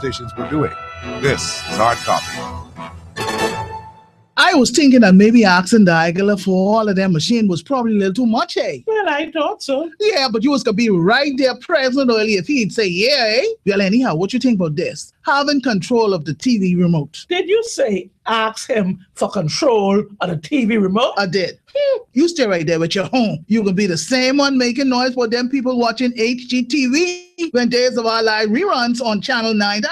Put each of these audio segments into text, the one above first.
politicians were doing. This is Hard Copy. I was thinking that maybe asking the Igler for all of their machine was probably a little too much, eh? Well, I thought so. Yeah, but you was gonna be right there present early if he'd say, yeah, eh? Well, anyhow, what you think about this? Having control of the TV remote. Did you say ask him for control of the TV remote? I did. You stay right there with your home. You can be the same one making noise for them people watching HGTV when Days of Our Lives reruns on Channel 9000.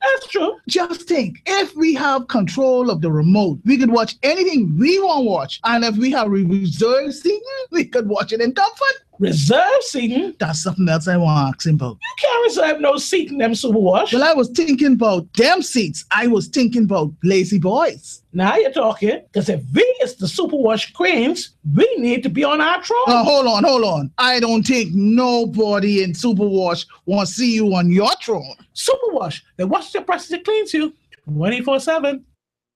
That's true. Just think, if we have control of the remote, we could watch anything we want to watch. And if we have reserved seating, we could watch it in comfort. Reserve seating? That's something else I want to ask him about. You can't reserve no seat in them Superwash. Well, I was thinking about them seats. I was thinking about lazy boys. Now you're talking, because if we is the Superwash queens, we need to be on our throne. Hold on. I don't think nobody in Superwash wants to see you on your throne. Superwash, they wash your brushes and cleans you 24/7.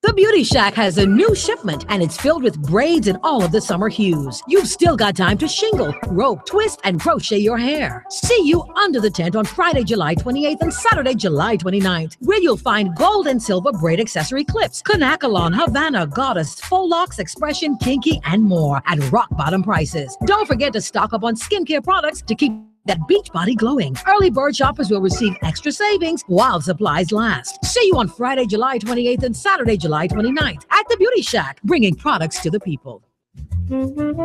The Beauty Shack has a new shipment, and it's filled with braids in all of the summer hues. You've still got time to shingle, rope, twist, and crochet your hair. See you under the tent on Friday, July 28th and Saturday, July 29th, where you'll find gold and silver braid accessory clips, Kanakalon, Havana, Goddess, Faux Locks, Expression, Kinky, and more at rock bottom prices. Don't forget to stock up on skincare products to keep that beach body glowing. Early bird shoppers will receive extra savings while supplies last. See you on Friday, July 28th and Saturday, July 29th at the Beauty Shack, bringing products to the people.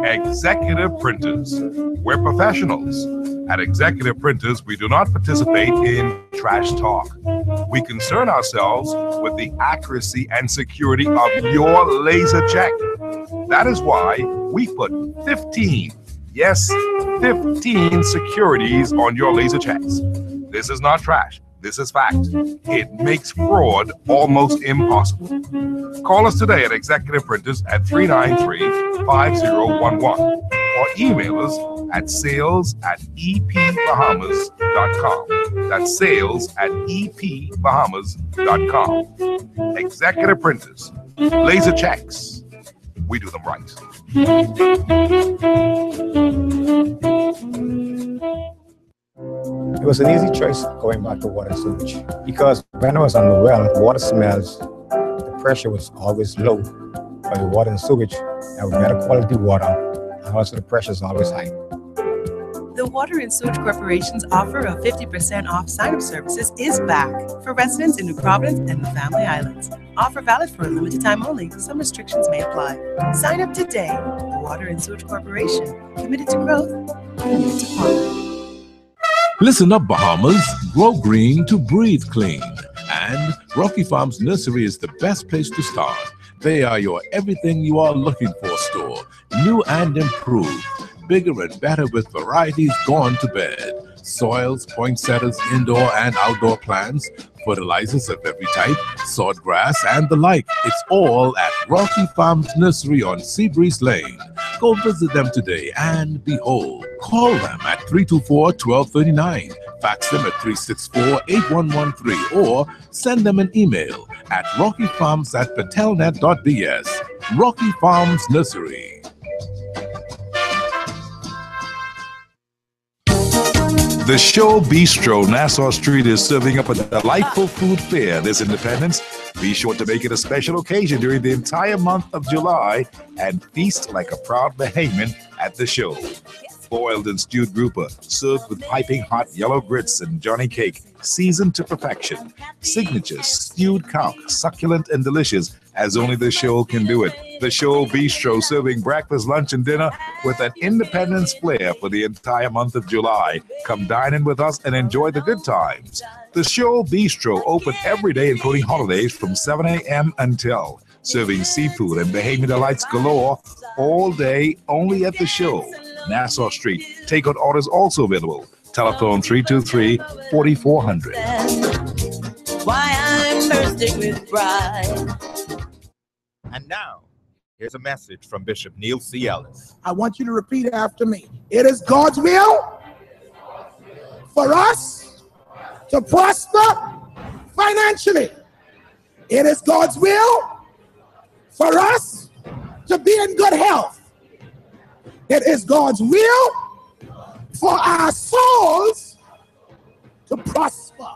Executive Printers. We're professionals. At Executive Printers, we do not participate in trash talk. We concern ourselves with the accuracy and security of your laser check. That is why we put 15 securities on your laser checks. This is not trash. This is fact. It makes fraud almost impossible. Call us today at Executive Printers at 393-5011 or email us at sales@epbahamas.com. That's sales@epbahamas.com. Executive Printers. Laser checks. We do them right. It was an easy choice going back to water and sewage because when I was on the well, water smells, the pressure was always low for the water and sewage, and we had a quality water, and also the pressure is always high. The Water and Sewage Corporation's offer of 50% off sign-up services is back for residents in New Providence and the Family Islands. Offer valid for a limited time only. Some restrictions may apply. Sign up today. The Water and Sewage Corporation. Committed to growth. Committed to quality. Listen up, Bahamas. Grow green to breathe clean. And Rocky Farms Nursery is the best place to start. They are your everything you are looking for store. New and improved. Bigger and better with varieties gone to bed. Soils, poinsettias, indoor and outdoor plants, fertilizers of every type, swordgrass, and the like. It's all at Rocky Farms Nursery on Seabreeze Lane. Go visit them today and behold. Call them at 324-1239. Fax them at 364-8113 or send them an email at rockyfarms@patelnet.bs. Rocky Farms Nursery. The Show Bistro, Nassau Street, is serving up a delightful food fair this Independence. Be sure to make it a special occasion during the entire month of July and feast like a proud Bahamian at the show. Boiled and stewed grouper, served with piping hot yellow grits and Johnny cake, seasoned to perfection. Signature stewed cow, succulent and delicious as only the show can do it. The Show Bistro, serving breakfast, lunch, and dinner with an Independence flair for the entire month of July. Come dine in with us and enjoy the good times. The Show Bistro, open every day including holidays from 7 a.m. until. Serving seafood and Bahamian delights galore all day only at the show. Nassau Street. Takeout orders also available. Telephone 323-4400. Why I'm bursting with pride. And now, here's a message from Bishop Neil C. Ellis. I want you to repeat after me. It is God's will for us to prosper financially. It is God's will for us to be in good health. It is God's will for our souls to prosper.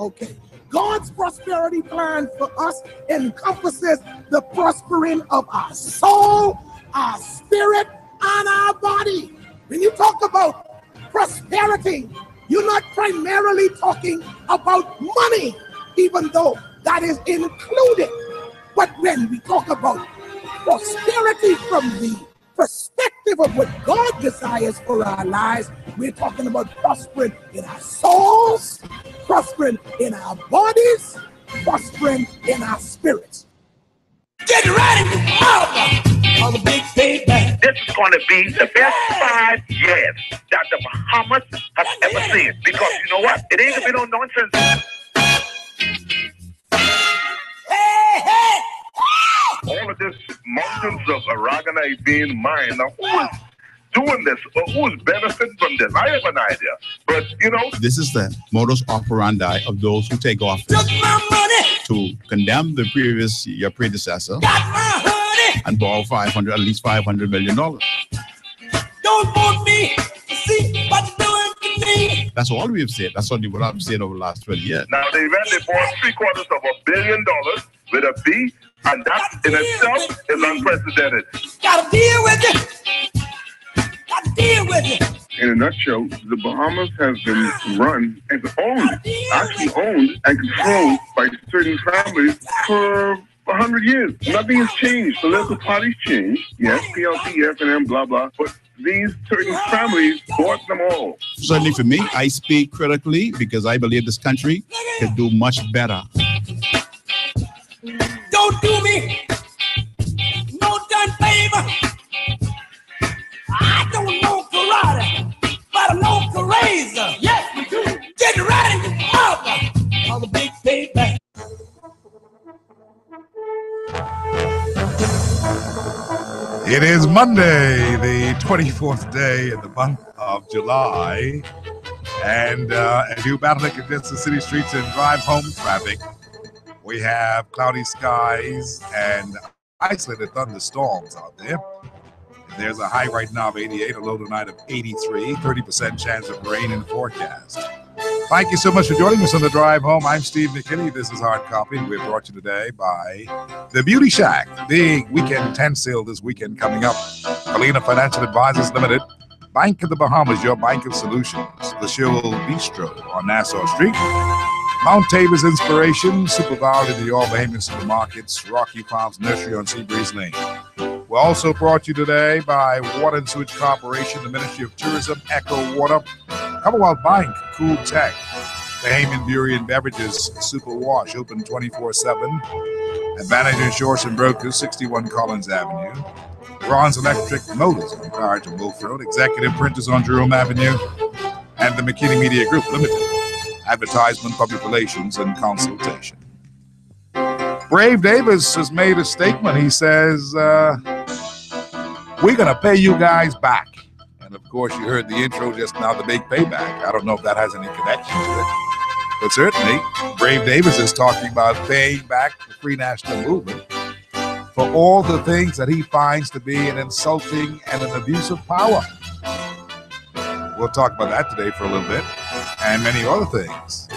Okay. God's prosperity plan for us encompasses the prospering of our soul, our spirit, and our body. When you talk about prosperity, you're not primarily talking about money, even though that is included. But when we talk about prosperity from the perspective of what God desires for our lives, we're talking about prospering in our souls, prospering in our bodies, prospering in our spirits. Get ready for the big payback. This is going to be the best 5 years that the Bahamas has ever seen. Because you know what? It ain't gonna be no nonsense. All of this mountains of aragonite being mined. Now, who is doing this? Or who is benefiting from this? I have an idea. But, you know. This is the modus operandi of those who take office to condemn the your predecessor and borrow at least $500 million. Don't want me to see what you're doing to me. That's all we've said. That's what I've said over the last 20 years. Now, they bought $750 million with a B, and that in itself is unprecedented. Gotta deal with it. Gotta deal with it. In a nutshell, the Bahamas has been run and actually owned and controlled by certain families for 100 years. Nothing has changed. Political parties changed. Yes, PLP, FNM, blah, blah. But these certain families bought them all. Certainly for me, I speak critically because I believe this country can do much better. Don't do me no done favor. I don't know karate, but I know Karaza. Yes, we do. Get ready for the big payback. It is Monday, the 24th day in the month of July. And as you battle to condense the city streets and drive home traffic, we have cloudy skies and isolated thunderstorms out there. There's a high right now of 88, a low tonight of 83, 30% chance of rain in the forecast. Thank you so much for joining us on the drive home. I'm Steve McKinney. This is Hard Copy. We're brought to you today by The Beauty Shack. Big weekend tent sale this weekend coming up. Alina Financial Advisors Limited. Bank of the Bahamas, your bank of solutions. The Shoal Bistro on Nassau Street. Mount Tabor's Inspiration, Super Val in the All Bahamian Supermarkets, Rocky Farms Nursery on Seabreeze Lane. We're also brought to you today by Water and Sewage Corporation, the Ministry of Tourism, Echo Water, Commonwealth Bank, Cool Tech, Bahamian Brewery and Beverages, Super Wash, open 24/7, Advantage Insurance and Brokers, 61 Collins Avenue, Ron's Electric Motors on Carriage and Wolf Road, Executive Printers on Jerome Avenue, and the McKinney Media Group Limited, advertisement, public relations, and consultation. Brave Davis has made a statement. He says, we're going to pay you guys back. And of course, you heard the intro just now, the big payback. I don't know if that has any connection to it. But certainly, Brave Davis is talking about paying back the Free National Movement for all the things that he finds to be an insulting and an abuse of power. We'll talk about that today for a little bit, and many other things,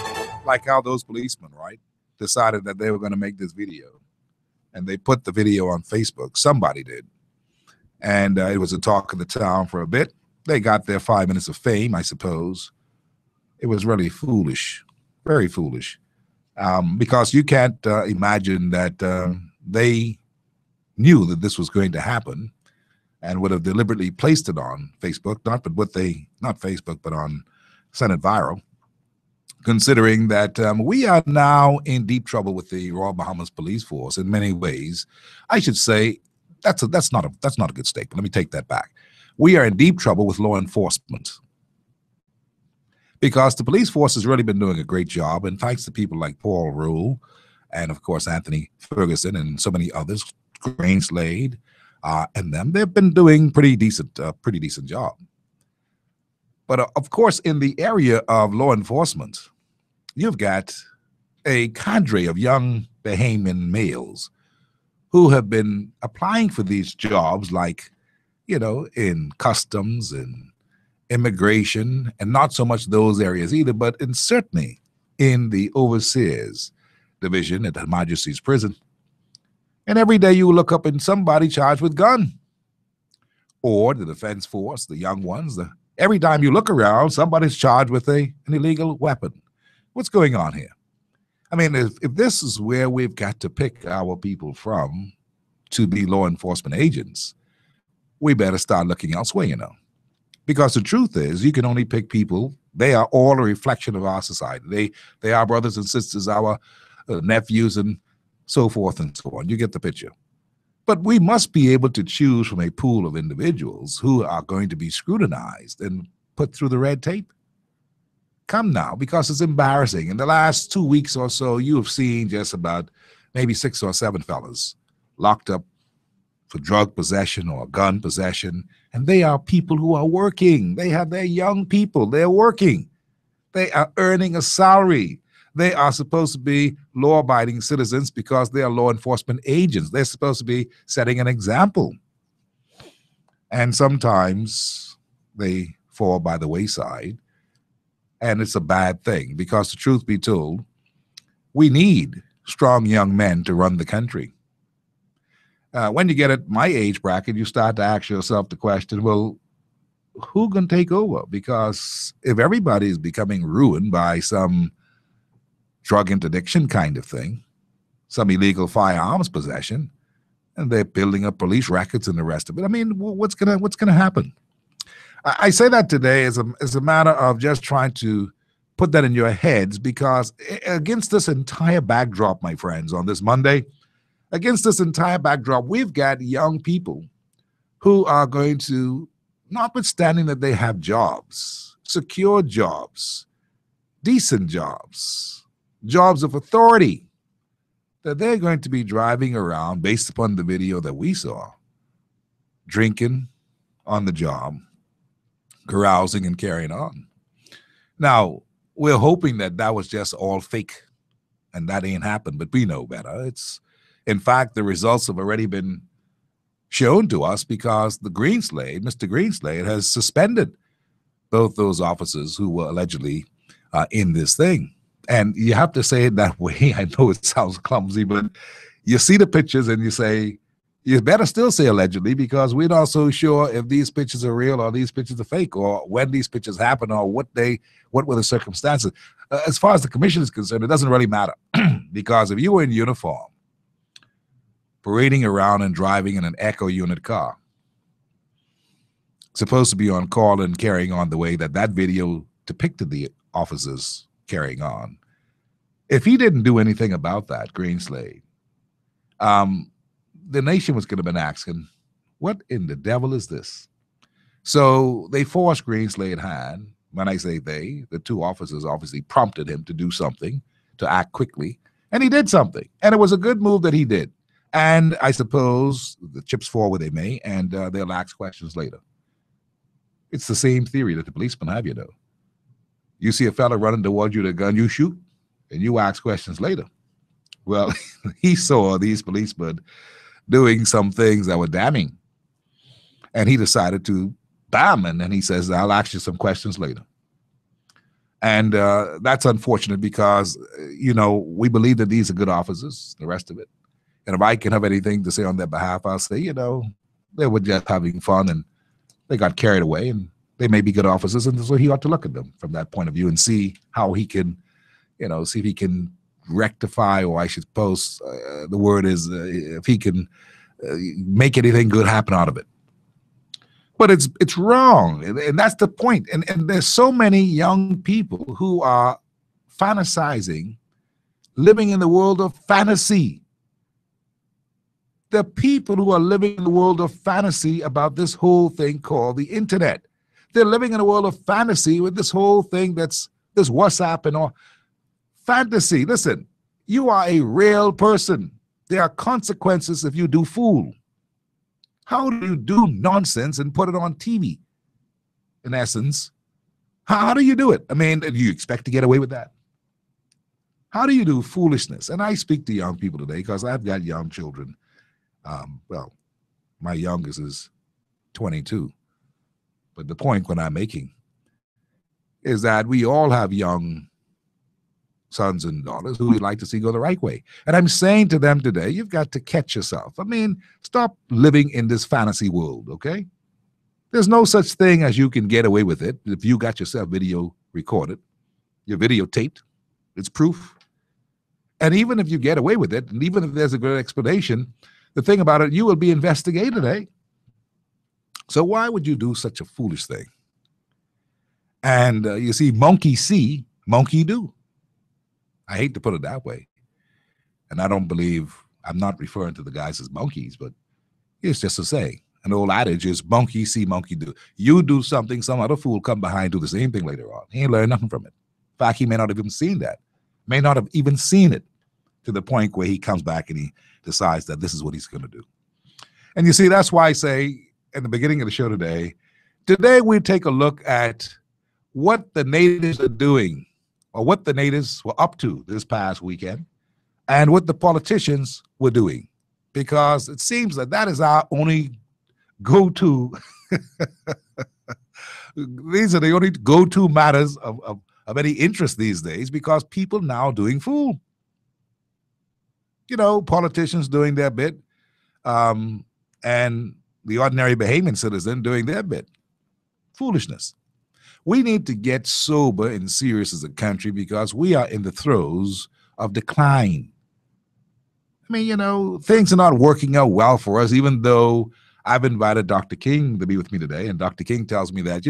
like how those policemen, right, decided that they were going to make this video, and they put the video on Facebook. Somebody did, and it was a talk of the town for a bit. They got their 5 minutes of fame, I suppose. It was really foolish, very foolish, because you can't imagine that they knew that this was going to happen and would have deliberately placed it on Facebook, not Facebook, but on Senate Viral, considering that we are now in deep trouble with the Royal Bahamas Police Force in many ways. I should say that's not a good statement. Let me take that back. We are in deep trouble with law enforcement because the police force has really been doing a great job, and thanks to people like Paul Rule and, of course, Anthony Ferguson and so many others, Grain Slade, and them, they've been doing pretty decent job. But of course, in the area of law enforcement, you've got a cadre of young Bahamian males who have been applying for these jobs, like, you know, in customs and immigration, and not so much those areas either, but in certainly in the Overseers Division at Her Majesty's Prison. And every day you look up and somebody charged with gun. Or the Defense Force, the young ones. Every time you look around, somebody's charged with an illegal weapon. What's going on here? I mean, if this is where we've got to pick our people from to be law enforcement agents, we better start looking elsewhere, you know. Because the truth is, you can only pick people. They are all a reflection of our society. They are brothers and sisters, our nephews and so forth and so on. You get the picture. But we must be able to choose from a pool of individuals who are going to be scrutinized and put through the red tape. Come now, because it's embarrassing. In the last 2 weeks or so, you have seen just about maybe 6 or 7 fellas locked up for drug possession or gun possession. And they are people who are working. They're young people. They're working. They are earning a salary. They are supposed to be law-abiding citizens because they are law enforcement agents. They're supposed to be setting an example. And sometimes they fall by the wayside. And it's a bad thing because, the truth be told, we need strong young men to run the country. When you get at my age bracket, you start to ask yourself the question, well, who can take over? Because if everybody is becoming ruined by some drug interdiction kind of thing, some illegal firearms possession, and they're building up police records and the rest of it, I mean, what's gonna happen? I say that today as a matter of just trying to put that in your heads, because against this entire backdrop, my friends, on this Monday, against this entire backdrop, we've got young people who are going to, notwithstanding that they have jobs, secure jobs, decent jobs, jobs of authority, that they're going to be driving around based upon the video that we saw, drinking on the job, carousing and carrying on. Now, we're hoping that that was just all fake and that ain't happened, but we know better. In fact, the results have already been shown to us because the Greenslade, Mr. Greenslade, has suspended both those officers who were allegedly in this thing. And you have to say it that way. I know it sounds clumsy, but you see the pictures and you say, you better still say allegedly, because we're not so sure if these pictures are real or these pictures are fake, or when these pictures happen, or what were the circumstances. As far as the commission is concerned, it doesn't really matter because if you were in uniform, parading around and driving in an Echo unit car, supposed to be on call and carrying on the way that that video depicted the officers carrying on, if he didn't do anything about that, Greenslade, the nation was going to have been asking, what in the devil is this? So they forced Greenslade's hand. When I say they, the 2 officers obviously prompted him to do something, to act quickly, and he did something. And it was a good move that he did. And I suppose the chips fall where they may, and they'll ask questions later. It's the same theory that the policemen have, you know. You see a fella running towards you with a gun, you shoot, and you ask questions later. Well, he saw these policemen doing some things that were damning, and he decided to bam, and then he says, I'll ask you some questions later. And that's unfortunate because, you know, we believe that these are good officers, the rest of it. And if I can have anything to say on their behalf, I'll say, you know, they were just having fun and they got carried away, and they may be good officers, and so he ought to look at them from that point of view and see how he can, you know, see if he can rectify, or I should suppose the word is if he can make anything good happen out of it. But it's wrong, and that's the point. And there's so many young people who are fantasizing, living in the world of fantasy. The people who are living in the world of fantasy about this whole thing called the internet. They're living in a world of fantasy with this whole thing that's this WhatsApp and all. Fantasy. Listen, you are a real person. There are consequences if you do fool. How do you do nonsense and put it on TV? In essence, how do you do it? I mean, do you expect to get away with that? How do you do foolishness? And I speak to young people today because I've got young children. Well, my youngest is 22. But the point what I'm making is that we all have young sons and daughters who we'd like to see go the right way. And I'm saying to them today, you've got to catch yourself. I mean, stop living in this fantasy world, okay? There's no such thing as you can get away with it if you got yourself video recorded, you're videotaped, it's proof. And even if you get away with it, and even if there's a good explanation, the thing about it, you will be investigated, eh? So why would you do such a foolish thing? And you see, monkey see, monkey do. I hate to put it that way. And I don't believe, I'm not referring to the guys as monkeys, but it's just a saying. An old adage is monkey see, monkey do. You do something, some other fool come behind, do the same thing later on. He ain't learned nothing from it. In fact, he may not have even seen that. May not have even seen it to the point where he comes back and he decides that this is what he's going to do. And you see, that's why I say in the beginning of the show today we take a look at what the natives are doing, or what the natives were up to this past weekend, and what the politicians were doing, because it seems that that is our only go-to. These are the only go-to matters of any interest these days, because people now doing fool. You know, politicians doing their bit, and the ordinary Bahamian citizen doing their bit. Foolishness. We need to get sober and serious as a country, because we are in the throes of decline. I mean, you know, things are not working out well for us, even though I've invited Dr. King to be with me today, and Dr. King tells me that,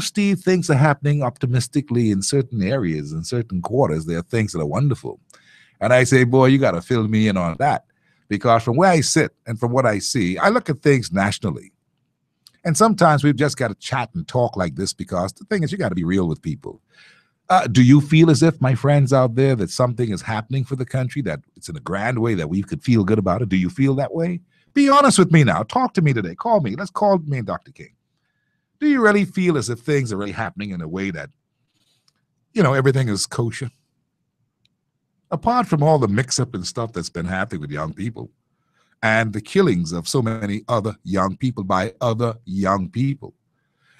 Steve, things are happening optimistically in certain areas, in certain quarters. There are things that are wonderful. And I say, boy, you got to fill me in on that, because from where I sit and from what I see, I look at things nationally. And sometimes we've just got to chat and talk like this, because the thing is, you got to be real with people. Do you feel as if, my friends out there, that something is happening for the country, that it's in a grand way, that we could feel good about it? Do you feel that way? Be honest with me now. Talk to me today. Call me. Let's call me and Dr. King. Do you really feel as if things are really happening in a way that, everything is kosher? Apart from all the mix-up and stuff that's been happening with young people, and the killings of so many other young people by other young people,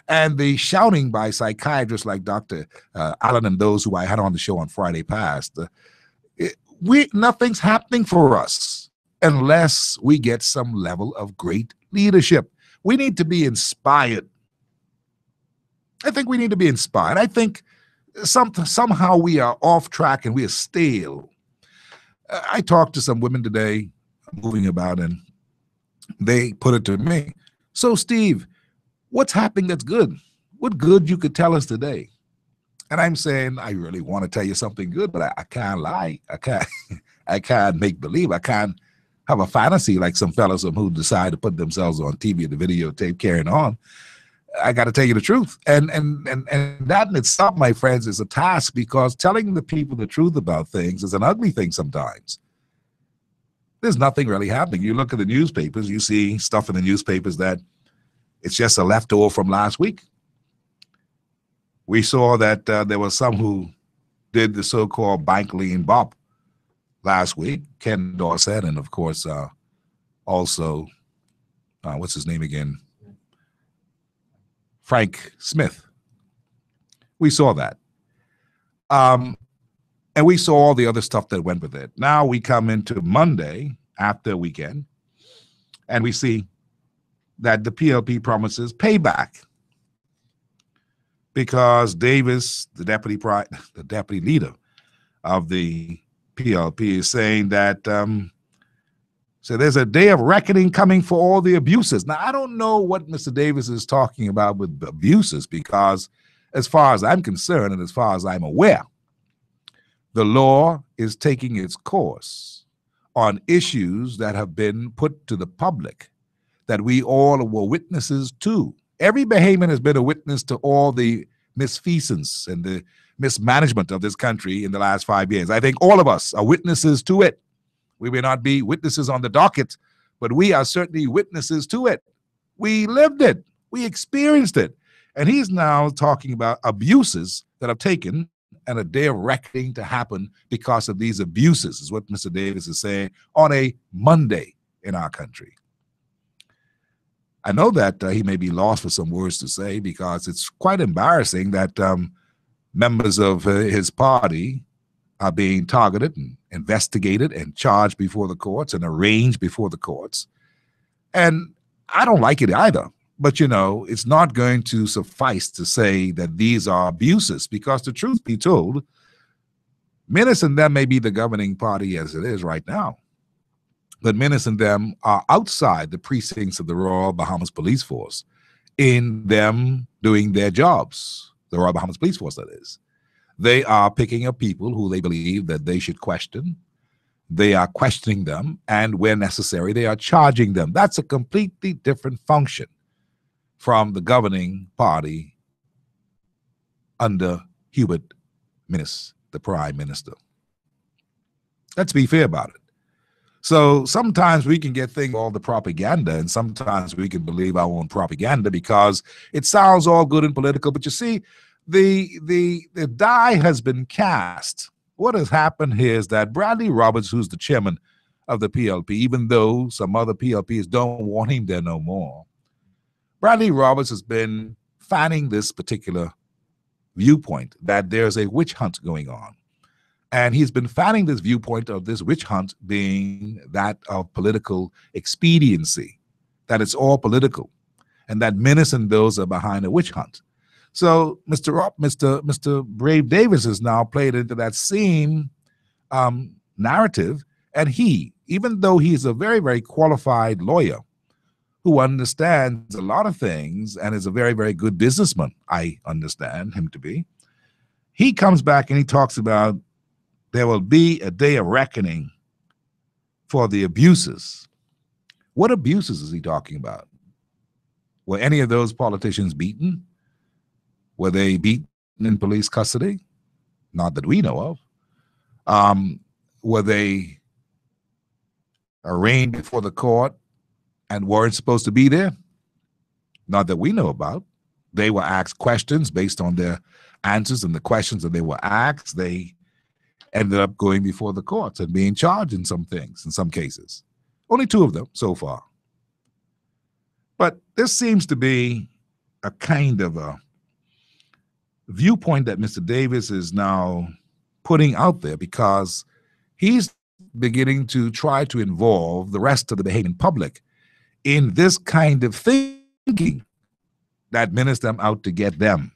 and the shouting by psychiatrists like Dr. Allen and those who I had on the show on Friday past, nothing's happening for us unless we get some level of great leadership. We need to be inspired. I think we need to be inspired. I think somehow we are off track and we are stale. I talked to some women today, moving about, and they put it to me, so Steve, what's happening that's good? What good you could tell us today? And I'm saying, I really want to tell you something good, but I can't lie. I can't make believe. I can't have a fantasy like some fellas who decide to put themselves on TV, the videotape, carrying on. I got to tell you the truth. And that in itself, my friends, is a task, because telling the people the truth about things is an ugly thing sometimes. There's nothing really happening. You look at the newspapers, you see stuff in the newspapers that it's just a leftover from last week. We saw that there was some who did the so-called bank lien bop last week, Ken Dorset, and of course also, what's his name again? Frank Smith. We saw that. And we saw all the other stuff that went with it. Now we come into Monday after the weekend, and we see that the PLP promises payback, because Davis, the deputy leader of the PLP, is saying that so there's a day of reckoning coming for all the abuses. Now, I don't know what Mr. Davis is talking about with abuses, because as far as I'm concerned and as far as I'm aware, the law is taking its course on issues that have been put to the public, that we all were witnesses to. Every Bahamian has been a witness to all the misfeasance and the mismanagement of this country in the last 5 years. I think all of us are witnesses to it. We may not be witnesses on the docket, but we are certainly witnesses to it. We lived it. We experienced it. And he's now talking about abuses that have taken and a day of reckoning to happen because of these abuses, is what Mr. Davis is saying on a Monday in our country. I know that he may be lost for some words to say, because it's quite embarrassing that members of his party are being targeted and investigated and charged before the courts and arraigned before the courts. And I don't like it either. But, you know, it's not going to suffice to say that these are abuses, because the truth be told, Menace and them may be the governing party as it is right now, but Menace and them are outside the precincts of the Royal Bahamas Police Force in them doing their jobs, the Royal Bahamas Police Force, that is. They are picking up people who they believe that they should question. They are questioning them, and where necessary, they are charging them. That's a completely different function from the governing party under Hubert Minnis, the Prime Minister. Let's be fair about it. So sometimes we can get things all the propaganda, and sometimes we can believe our own propaganda because it sounds all good and political. But you see, the die has been cast. What has happened here is that Bradley Roberts, who's the chairman of the PLP, even though some other PLPs don't want him there no more, Bradley Roberts has been fanning this particular viewpoint that there's a witch hunt going on. And he's been fanning this viewpoint of this witch hunt being that of political expediency, that it's all political, and that Menace and those are behind a witch hunt. So Mr. Brave Davis has now played into that same narrative, and he, even though he's a very, very qualified lawyer who understands a lot of things and is a very, very good businessman, I understand him to be, he comes back and he talks about there will be a day of reckoning for the abuses. What abuses is he talking about? Were any of those politicians beaten? Were they beaten in police custody? Not that we know of. Were they arraigned before the court and weren't supposed to be there? Not that we know about. They were asked questions based on their answers and the questions that they were asked. They ended up going before the courts and being charged in some things, in some cases. Only 2 of them so far. But this seems to be a kind of a viewpoint that Mr. Davis is now putting out there, because he's beginning to try to involve the rest of the Bahamian public in this kind of thinking that Menace them out to get them,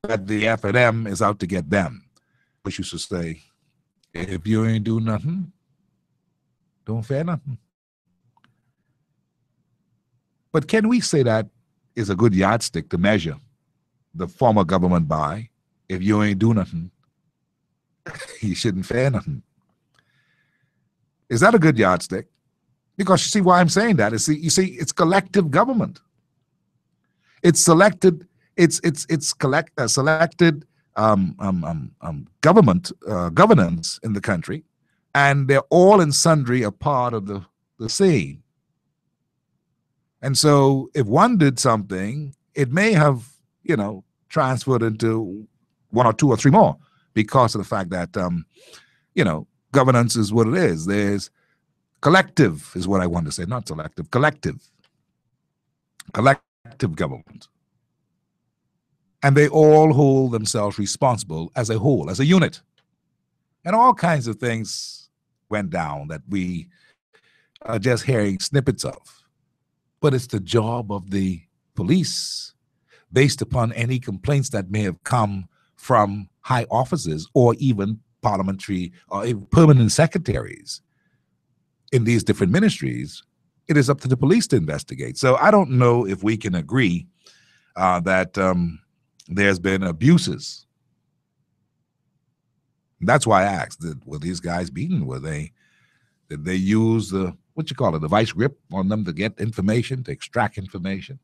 that the F&M is out to get them. Which used to say, if you ain't do nothing, don't fear nothing. But can we say that is a good yardstick to measure the former government by? If you ain't do nothing, you shouldn't fear nothing. Is that a good yardstick? Because you see why I'm saying that is, you see, it's collective government. It's selected. It's selected governance in the country, and they're all and sundry a part of the same. And so if one did something, it may have, you know, transferred into 1 or 2 or 3 more, because of the fact that, you know, governance is what it is. There's collective is what I want to say, not selective, collective government. And they all hold themselves responsible as a whole, as a unit. And all kinds of things went down that we are just hearing snippets of. But it's the job of the police, based upon any complaints that may have come from high officers or even parliamentary or permanent secretaries in these different ministries. It is up to the police to investigate. So I don't know if we can agree that there's been abuses. That's why I asked, were these guys beaten? Did they use the, the vice grip on them to get information, to extract information?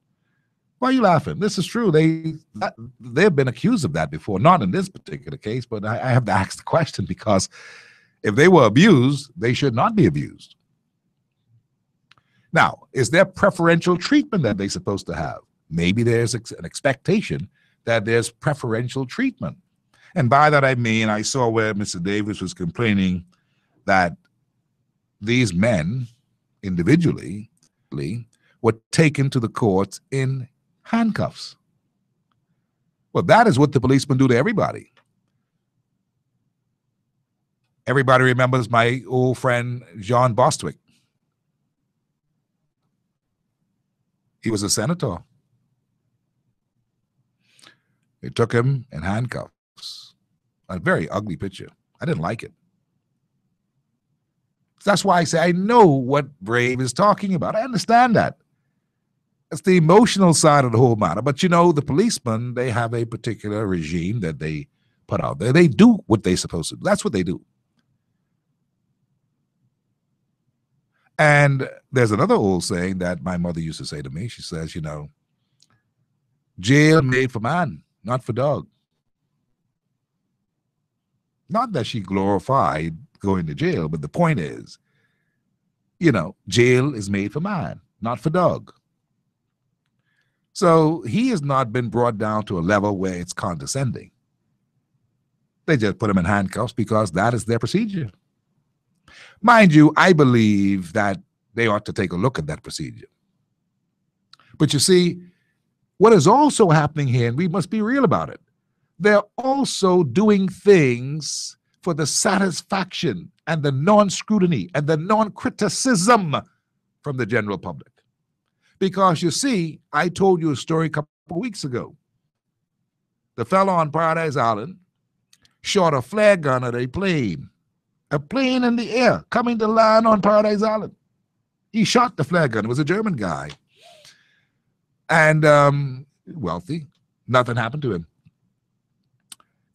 Why are you laughing? This is true. They've been accused of that before, not in this particular case, but I have to ask the question, because if they were abused, they should not be abused. Now, is there preferential treatment that they're supposed to have? Maybe there's an expectation that there's preferential treatment. And by that I mean, I saw where Mr. Davis was complaining that these men individually were taken to the courts in handcuffs. Well, that is what the policemen do to everybody. Everybody remembers my old friend John Bostwick. He was a senator. They took him in handcuffs. A very ugly picture. I didn't like it. That's why I say I know what Brave is talking about. I understand that. It's the emotional side of the whole matter. But, you know, the policemen, they have a particular regime that they put out there. They do what they're supposed to do. That's what they do. And there's another old saying that my mother used to say to me. She says, you know, jail made for man, not for dog. Not that she glorified going to jail, but the point is, you know, jail is made for man, not for dog. So he has not been brought down to a level where it's condescending. They just put him in handcuffs because that is their procedure. Mind you, I believe that they ought to take a look at that procedure. But you see, what is also happening here, and we must be real about it, they're also doing things for the satisfaction and the non-scrutiny and the non-criticism from the general public. Because you see, I told you a story a couple of weeks ago. The fellow on Paradise Island shot a flare gun at a plane in the air coming to land on Paradise Island. He shot the flare gun. It was a German guy. And wealthy. Nothing happened to him.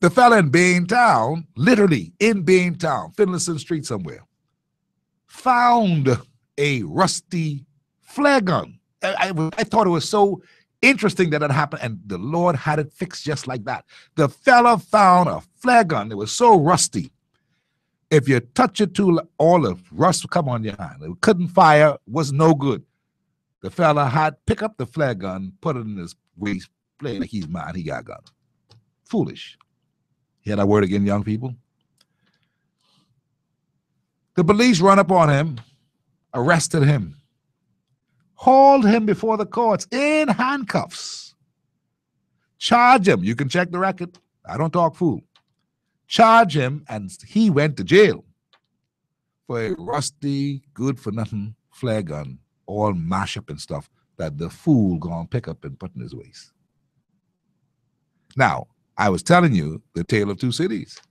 The fella in Baintown, literally in Baintown, Finlayson Street somewhere, found a rusty flare gun. I thought it was so interesting that it happened, and the Lord had it fixed just like that. The fella found a flare gun. It was so rusty. If you touch it too, all the rust would come on your hand. It couldn't fire, was no good. The fella had pick up the flare gun, put it in his waist, play like he's mad. He got a gun. Foolish. Hear that word again, young people? The police run up on him, arrested him, hauled him before the courts in handcuffs, charge him. You can check the record. I don't talk fool. Charge him, and he went to jail for a rusty, good-for-nothing flare gun, all mash up and stuff that the fool gonna pick up and put in his waist. Now, I was telling you the tale of two cities.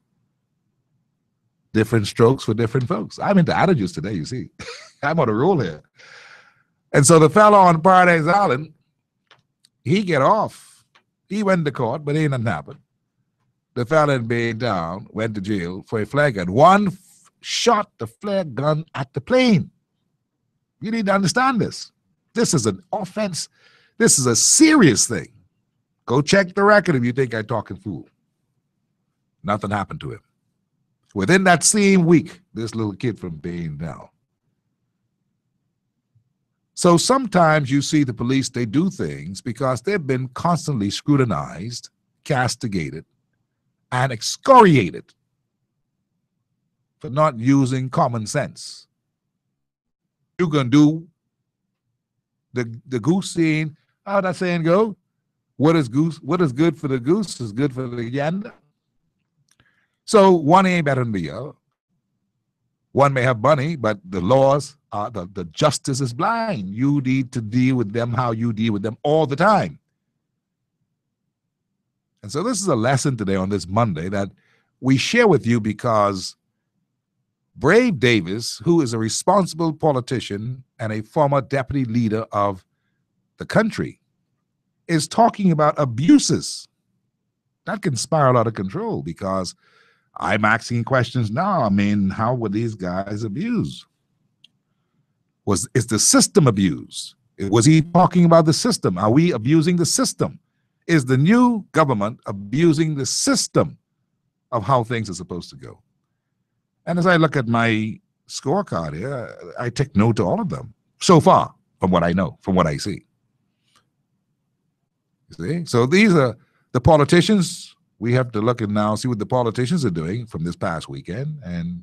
Different strokes for different folks. I'm into attitudes today, you see. I'm on a roll here. And so the fellow on Paradise Island, he get off. He went to court, but ain't nothing happened. The fellow in Baintown went to jail for a flare gun. One shot the flare gun at the plane. You need to understand this. This is an offense. This is a serious thing. Go check the record if you think I'm talking fool. Nothing happened to him. Within that same week, this little kid from Baintown. So sometimes you see the police, they do things because they've been constantly scrutinized, castigated, and excoriated for not using common sense. You can do the goose saying, how that saying go? What is good for the goose is good for the gander. So one ain't better than the other. One may have money, but the laws, the justice is blind. You need to deal with them how you deal with them all the time. And so this is a lesson today on this Monday that we share with you because Brave Davis, who is a responsible politician and a former deputy leader of the country, is talking about abuses. That can spiral out of control because I'm asking questions now. I mean, how were these guys abused? Is the system abused? Was he talking about the system? Are we abusing the system? Is the new government abusing the system of how things are supposed to go? And as I look at my scorecard here, I take note to all of them so far from what I know, from what I see. You see? So these are the politicians. We have to look and now see what the politicians are doing from this past weekend. And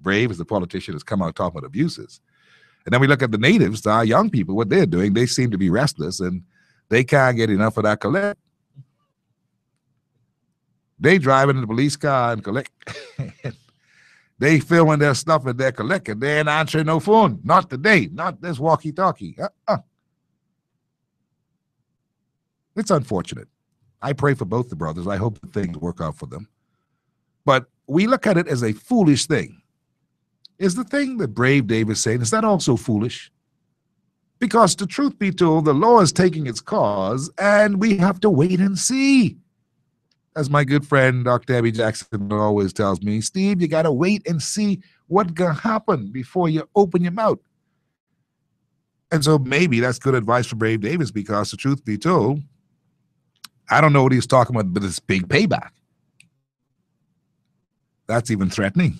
Brave is the politician that's come out talking about abuses. And then we look at the natives, our young people, what they're doing. They seem to be restless and they can't get enough of that collect. They drive in the police car and collect. They filming their stuff and they're collecting. They ain't answering no phone. Not today. Not this walkie-talkie. It's unfortunate. I pray for both the brothers. I hope that things work out for them. But we look at it as a foolish thing. Is the thing that Brave Davis saying, is that also foolish? Because the truth be told, the law is taking its course, and we have to wait and see. As my good friend Dr. Abby Jackson always tells me, Steve, you got to wait and see what's going to happen before you open your mouth. And so maybe that's good advice for Brave Davis, because the truth be told, I don't know what he's talking about, but it's big payback. That's even threatening.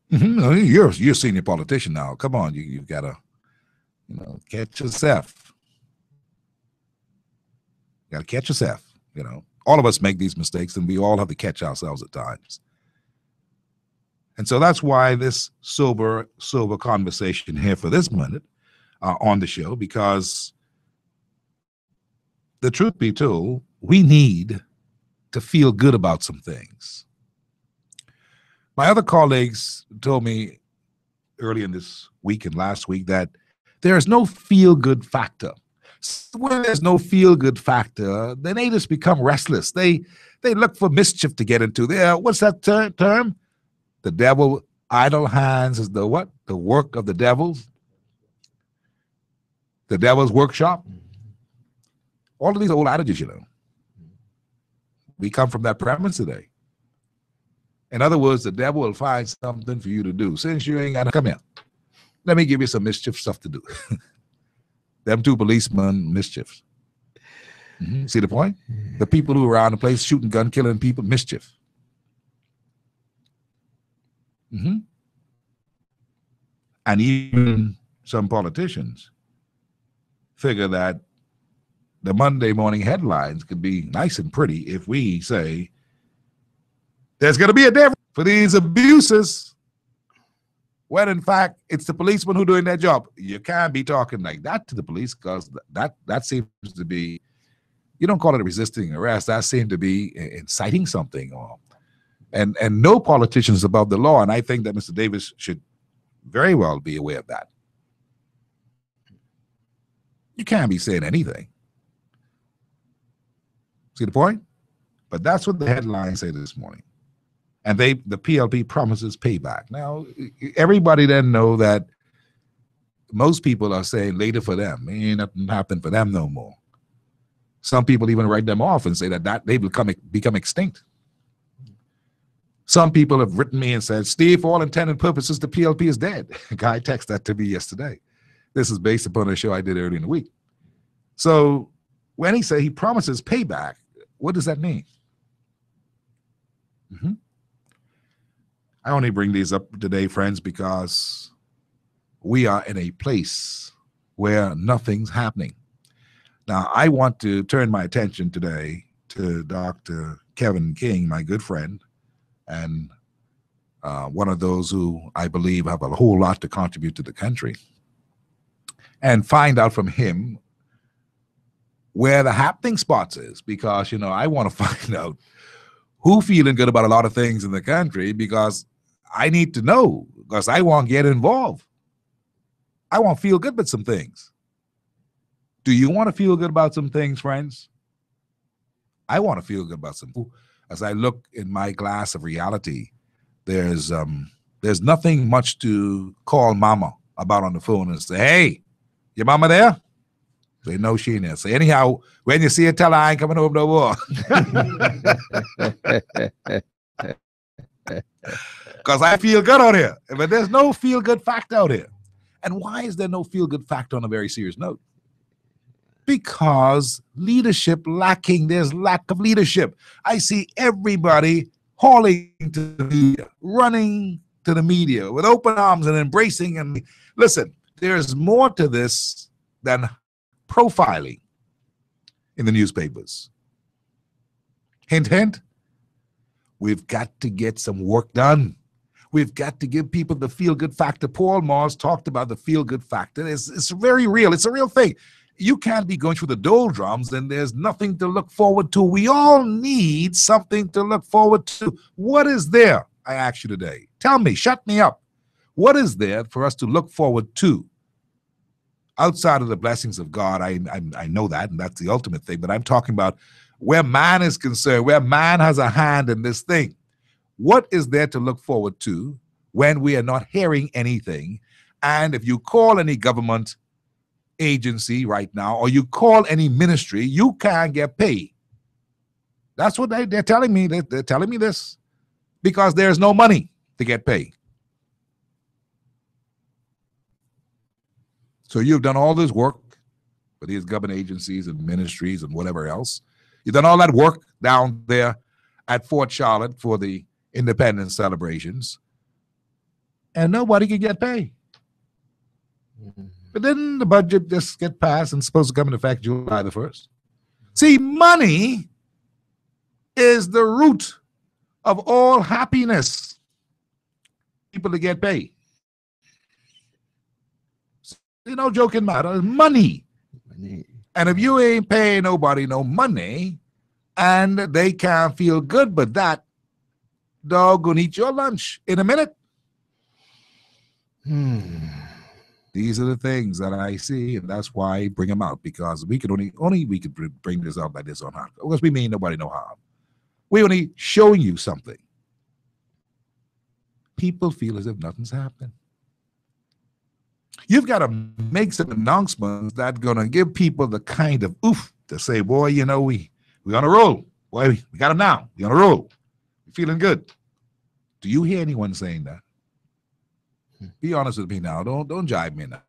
You're a senior politician now. Come on, you've got to, catch yourself. You got to catch yourself. All of us make these mistakes, and we all have to catch ourselves at times. And so that's why this sober conversation here for this minute on the show, because the truth be told, we need to feel good about some things. My other colleagues told me early in this week and last week that there is no feel-good factor. When there's no feel-good factor, then they just become restless. They look for mischief to get into. What's that term? The devil, idle hands is the what? The work of the devils. The devil's workshop. All of these old adages, we come from that premise today. In other words, the devil will find something for you to do. Since you ain't got to come here, let me give you some mischief stuff to do. Them two policemen, mischief. See the point? The people who are around the place shooting gun, killing people, mischief. And even some politicians figure that the Monday morning headlines could be nice and pretty if we say there's going to be a devil for these abuses, when in fact it's the policemen who are doing their job. You can't be talking like that to the police, because that seems to be, you don't call it a resisting arrest. That seems to be inciting something, and no politician is above the law. And I think that Mr. Davis should very well be aware of that. You can't be saying anything. See the point? But that's what the headlines say this morning. And the PLP promises payback. Now, everybody then know that most people are saying later for them. Ain't nothing happened for them no more. Some people even write them off and say that they will become extinct. Some people have written me and said, Steve, for all intents and purposes, the PLP is dead. A guy texted that to me yesterday. This is based upon a show I did earlier in the week. So when he said he promises payback, what does that mean? I only bring these up today, friends, because we are in a place where nothing's happening. Now, I want to turn my attention today to Dr. Kevin King, my good friend, and one of those who I believe have a whole lot to contribute to the country, and find out from him where the happening spots is, because, I want to find out who feeling good about a lot of things in the country, because I need to know, because I want to get involved. I want to feel good about some things. Do you want to feel good about some things, friends? I want to feel good about some. As I look in my glass of reality, there's nothing much to call mama about on the phone and say, hey, your mama there? Say, no, she ain't there. Say, anyhow, when you see her, tell her I ain't coming home no more. Because I feel good out here. But there's no feel-good fact out here. And why is there no feel-good fact on a very serious note? Because leadership lacking. There's lack of leadership. I see everybody hauling to the media, running to the media with open arms and embracing. And listen, there's more to this than profiling in the newspapers. Hint, hint. We've got to get some work done. We've got to give people the feel-good factor. Paul Mars talked about the feel-good factor. It's very real. It's a real thing. You can't be going through the doldrums and there's nothing to look forward to. We all need something to look forward to. What is there, I ask you today? Tell me, shut me up. What is there for us to look forward to? Outside of the blessings of God, I know that, and that's the ultimate thing, but I'm talking about where man is concerned, where man has a hand in this thing. What is there to look forward to when we are not hearing anything? And if you call any government agency right now, or you call any ministry, you can't get paid. That's what they're telling me. They're telling me this because there's no money to get paid. So you've done all this work for these government agencies and ministries and whatever else. You've done all that work down there at Fort Charlotte for the independence celebrations, and nobody can get paid. But then the budget just get passed and supposed to come into effect July the 1st. See, money is the root of all happiness. People to get paid. You know, joking matter, money. And if you ain't paying nobody no money, and they can't feel good, but that dog gonna eat your lunch in a minute. These are the things that I see, and that's why I bring them out, because we could only we could bring this out like this on harm, because we mean nobody no harm. We only showing you something. People feel as if nothing's happened. You've got to make some announcements that's gonna give people the kind of oof to say, boy, you know, we're gonna roll. Boy, we got them now. We're gonna roll. We're feeling good. Do you hear anyone saying that? Be honest with me now. Don't jibe me now.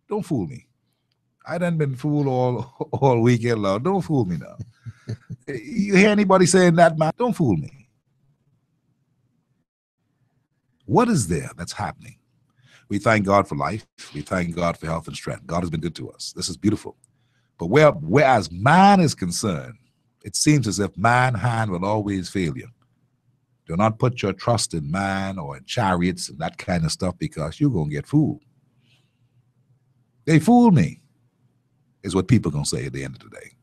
Don't fool me. I done been fooled all weekend long. Don't fool me now. You hear anybody saying that, man? Don't fool me. What is there that's happening? We thank God for life. We thank God for health and strength. God has been good to us. This is beautiful. But whereas man is concerned, it seems as if man's hand will always fail you. Do not put your trust in man or in chariots and that kind of stuff, because you're going to get fooled. They fooled me, is what people are going to say at the end of the day.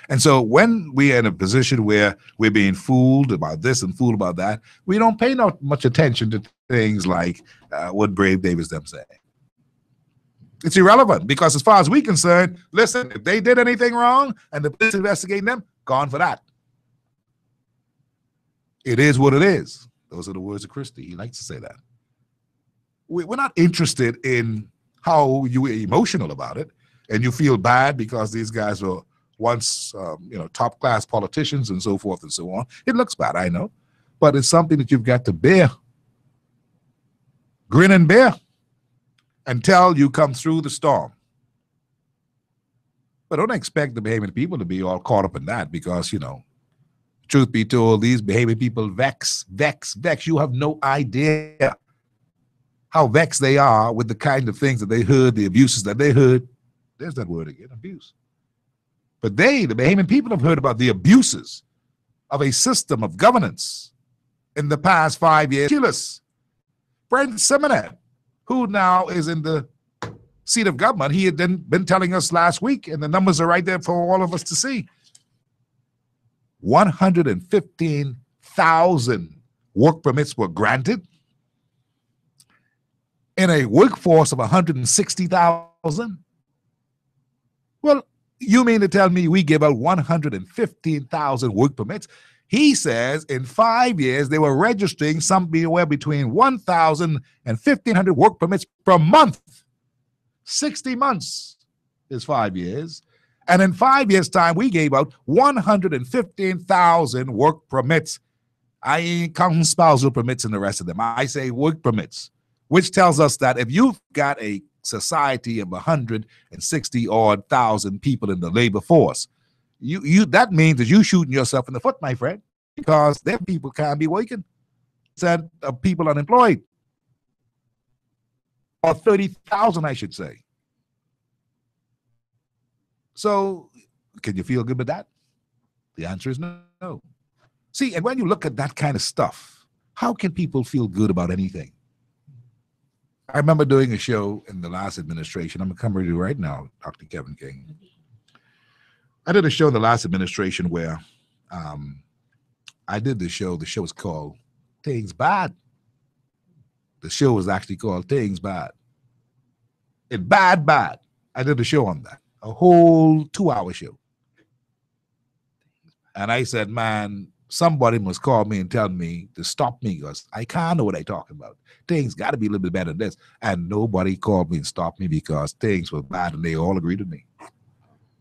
And so when we're in a position where we're being fooled about this and fooled about that, we don't pay not much attention to things like what Brave Davis them say. It's irrelevant, because as far as we're concerned, listen, if they did anything wrong and the police investigating them, gone for that. It is what it is. Those are the words of Christy. He likes to say that. We're not interested in how you were emotional about it and you feel bad because these guys were once, top class politicians and so forth and so on. It looks bad, I know, but it's something that you've got to bear. Grin and bear until you come through the storm. But don't expect the Bahamian people to be all caught up in that, because, truth be told, these Bahamian people vex. You have no idea how vexed they are with the kind of things that they heard, the abuses that they heard. There's that word again, abuse. But the Bahamian people, have heard about the abuses of a system of governance in the past 5 years. Brent Simonet, who now is in the seat of government, he had been telling us last week, and the numbers are right there for all of us to see. 115,000 work permits were granted in a workforce of 160,000. Well, you mean to tell me we give out 115,000 work permits? He says in 5 years they were registering somewhere between 1,000 and 1,500 work permits per month. 60 months is 5 years. And in 5 years' time, we gave out 115,000 work permits. I ain't counting spousal permits and the rest of them. I say work permits, which tells us that if you've got a society of 160-odd thousand people in the labor force, that means that you're shooting yourself in the foot, my friend, because their people can't be working. Percent of people unemployed, or 30,000, I should say. So, can you feel good with that? The answer is no. See, and when you look at that kind of stuff, how can people feel good about anything? I remember doing a show in the last administration. I'm coming to do right now, Dr. Kevin King. I did a show in the last administration where I did the show. The show was called Things Bad. The show was actually called Things Bad. It bad. I did a show on that, a whole 2-hour show. And I said, man, somebody must call me and tell me to stop me because I can't know what I talking about. Things got to be a little bit better than this. And nobody called me and stopped me because things were bad and they all agreed with me.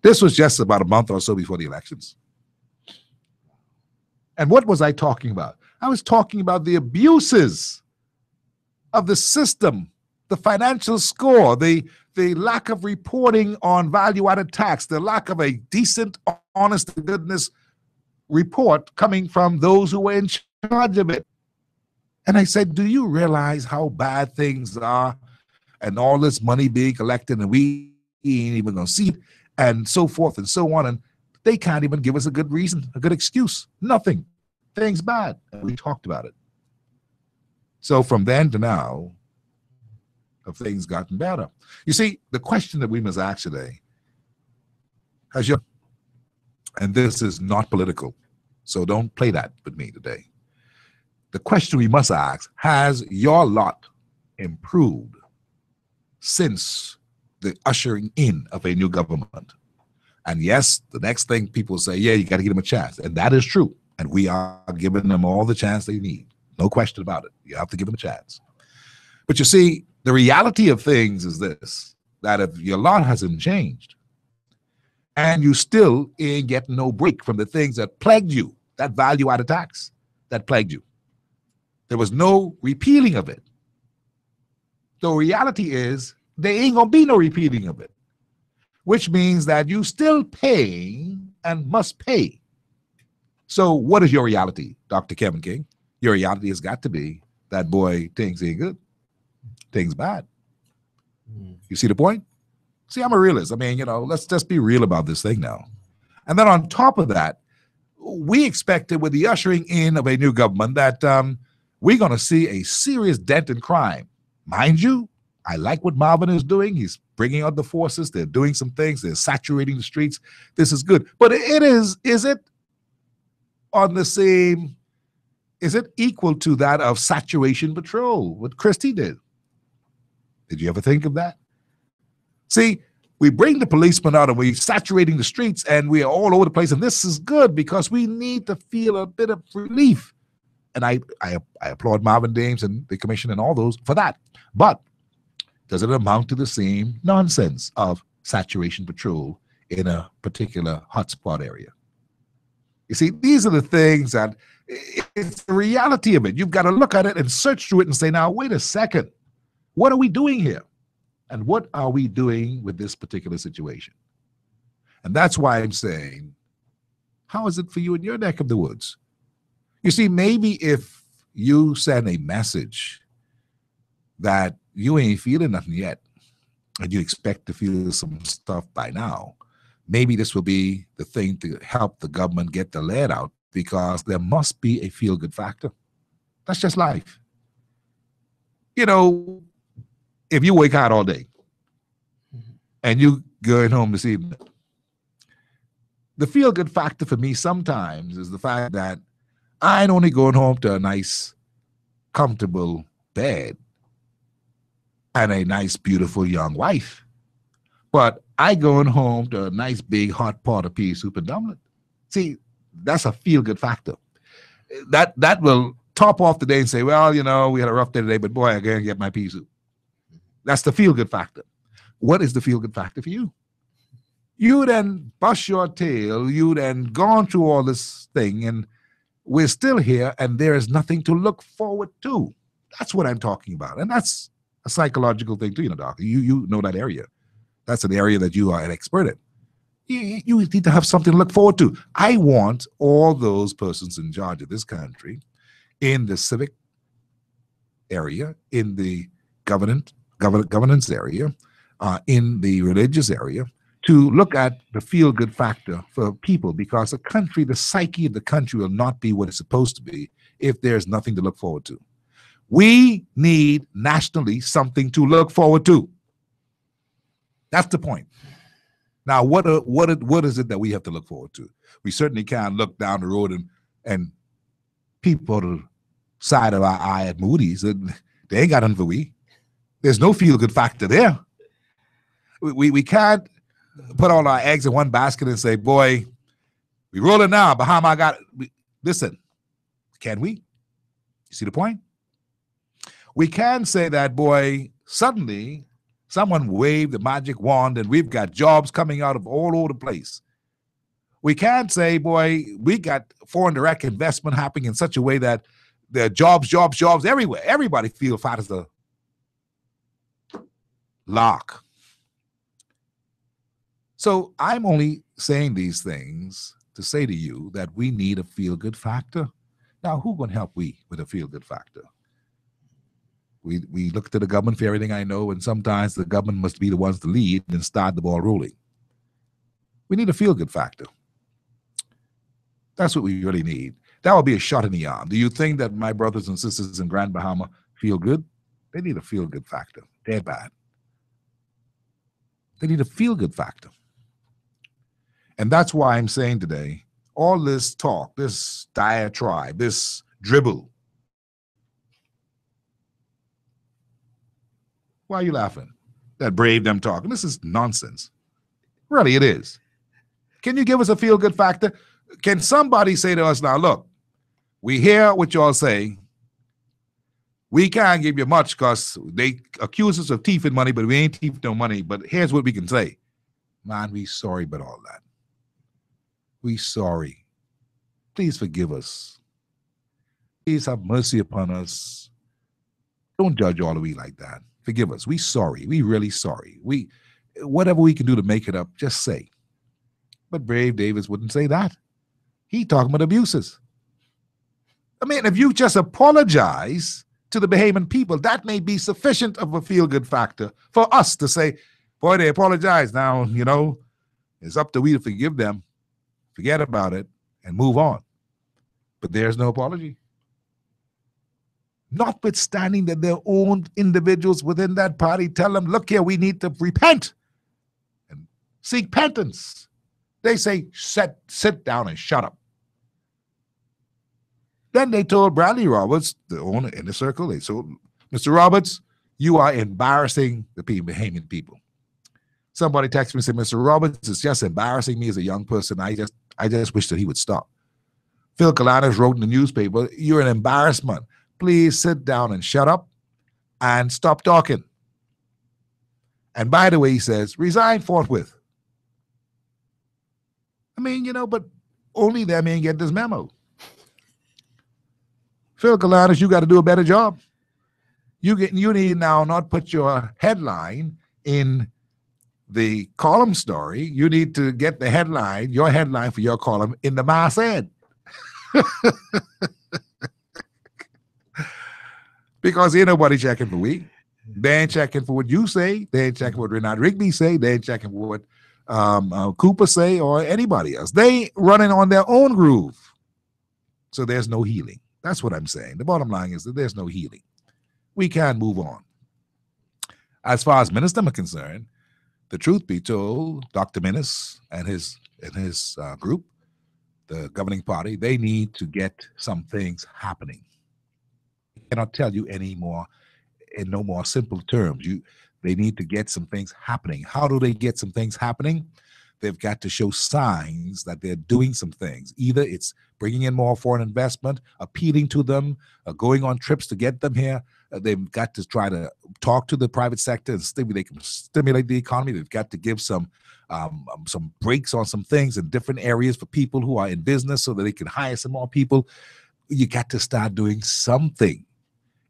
This was just about a month or so before the elections. And what was I talking about? I was talking about the abuses of the system, the financial score, the lack of reporting on value-added tax, the lack of a decent, honest to goodness report coming from those who were in charge of it. And I said, do you realize how bad things are and all this money being collected and we ain't even gonna see it and so forth and so on, and they can't even give us a good reason, a good excuse, nothing. Things bad. And we talked about it. So from then to now, have things gotten better? You see, the question that we must ask today, and this is not political, so don't play that with me today. The question we must ask, has your lot improved since the ushering in of a new government? And yes, the next thing people say, yeah, you got to give them a chance. And that is true. And we are giving them all the chance they need. No question about it. You have to give them a chance. But you see, the reality of things is this, that if your lot hasn't changed and you still ain't getting no break from the things that plagued you, that value-added tax that plagued you, there was no repealing of it. The reality is there ain't going to be no repealing of it, which means that you still paying and must pay. So what is your reality, Dr. Kevin King? Your reality has got to be that, boy, things ain't good. Things bad. You see the point? See, I'm a realist. I mean, let's just be real about this thing now. And then on top of that, we expected with the ushering in of a new government that we're going to see a serious dent in crime. Mind you, I like what Marvin is doing. He's bringing out the forces. They're doing some things. They're saturating the streets. This is good. But is it on the same, is it equal to that of saturation patrol, what Christie did? Did you ever think of that? See, we bring the policemen out and we're saturating the streets and we are all over the place. And this is good because we need to feel a bit of relief. And I applaud Marvin Dames and the commission and all those for that. But does it amount to the same nonsense of saturation patrol in a particular hotspot area? You see, these are the things that it's the reality of it. You've got to look at it and search through it and say, now, wait a second. What are we doing here? And what are we doing with this particular situation? And that's why I'm saying, how is it for you in your neck of the woods? You see, maybe if you send a message that you ain't feeling nothing yet, and you expect to feel some stuff by now, maybe this will be the thing to help the government get the lead out, because there must be a feel-good factor. That's just life. If you work hard all day and you going home this evening, the feel-good factor for me sometimes is the fact that I ain't only going home to a nice, comfortable bed and a nice, beautiful young wife, but I going home to a nice, big, hot pot of pea soup and dumpling. See, that's a feel-good factor. That will top off the day and say, well, we had a rough day today, but boy, I gotta get my pea soup. That's the feel-good factor. What is the feel-good factor for you? You then bust your tail, you then gone through all this thing, and we're still here, and there is nothing to look forward to. That's what I'm talking about. And that's a psychological thing too, Doc. You know that area. That's an area that you are an expert in. You need to have something to look forward to. I want all those persons in charge of this country, in the civic area, in the governance area, in the religious area, to look at the feel-good factor for people, because the psyche of the country will not be what it's supposed to be if there's nothing to look forward to. We need nationally something to look forward to. That's the point. Now, what is it that we have to look forward to? We certainly can't look down the road and people to the side of our eye at Moody's. They ain't got nothing for we. There's no feel-good factor there. We can't put all our eggs in one basket and say, boy, we rolling now, Bahama got it. Listen, can we? You see the point? We can say that, boy, suddenly someone waved the magic wand and we've got jobs coming out of all over the place. We can't say, boy, we got foreign direct investment happening in such a way that there are jobs everywhere. Everybody feels fat as a lark. So I'm only saying these things to say to you that we need a feel-good factor. Now, who can help we with a feel-good factor? We look to the government for everything I know, and sometimes the government must be the ones to lead and start the ball rolling. We need a feel-good factor. That's what we really need. That would be a shot in the arm. Do you think that my brothers and sisters in Grand Bahama feel good? They need a feel-good factor. They're bad. They need a feel-good factor. And that's why I'm saying today, all this talk, this diatribe, this dribble. Why are you laughing? That brave them talking. This is nonsense. Really, it is. Can you give us a feel-good factor? Can somebody say to us now, look, we hear what y'all say. We can't give you much because they accuse us of thieving money, but we ain't thieving no money. But here's what we can say. Man, we sorry about all that. We sorry. Please forgive us. Please have mercy upon us. Don't judge all of we like that. Forgive us. We sorry. We really sorry. Whatever we can do to make it up, just say. But Brave Davis wouldn't say that. He talking about abuses. I mean, if you just apologize to the Bahamian people, that may be sufficient of a feel-good factor for us to say, boy, they apologize. Now, you know, it's up to we to forgive them, forget about it, and move on. But there's no apology. Notwithstanding that their own individuals within that party tell them, look here, we need to repent and seek penance. They say, sit down and shut up. Then they told Bradley Roberts, the owner in the circle, they told, Mr. Roberts, you are embarrassing the Bahamian people. Somebody texted me and said, Mr. Roberts is just embarrassing me as a young person. I just wish that he would stop. Phil Kalanis wrote in the newspaper, you're an embarrassment. Please sit down and shut up and stop talking. And by the way, he says, resign forthwith. I mean, you know, but only them ain't get this memo. Phil Kalanis, you got to do a better job. You need now not put your headline in the column story. You need to get the headline, your headline for your column, in the masthead. Because ain't nobody checking for we. They ain't checking for what you say. They ain't checking what Renard Rigby say. They ain't checking for what Cooper say or anybody else. They running on their own groove. So there's no healing. That's what I'm saying. The bottom line is that there's no healing. We can move on. As far as Minister are concerned, the truth be told, Dr. Minnis and his group, the governing party, they need to get some things happening. I cannot tell you any more in no more simple terms. They need to get some things happening. How do they get some things happening? They've got to show signs that they're doing some things. Either it's bringing in more foreign investment, appealing to them, going on trips to get them here. They've got to try to talk to the private sector and stimulate the economy. They've got to give some breaks on some things in different areas for people who are in business so that they can hire some more people. You got to start doing something.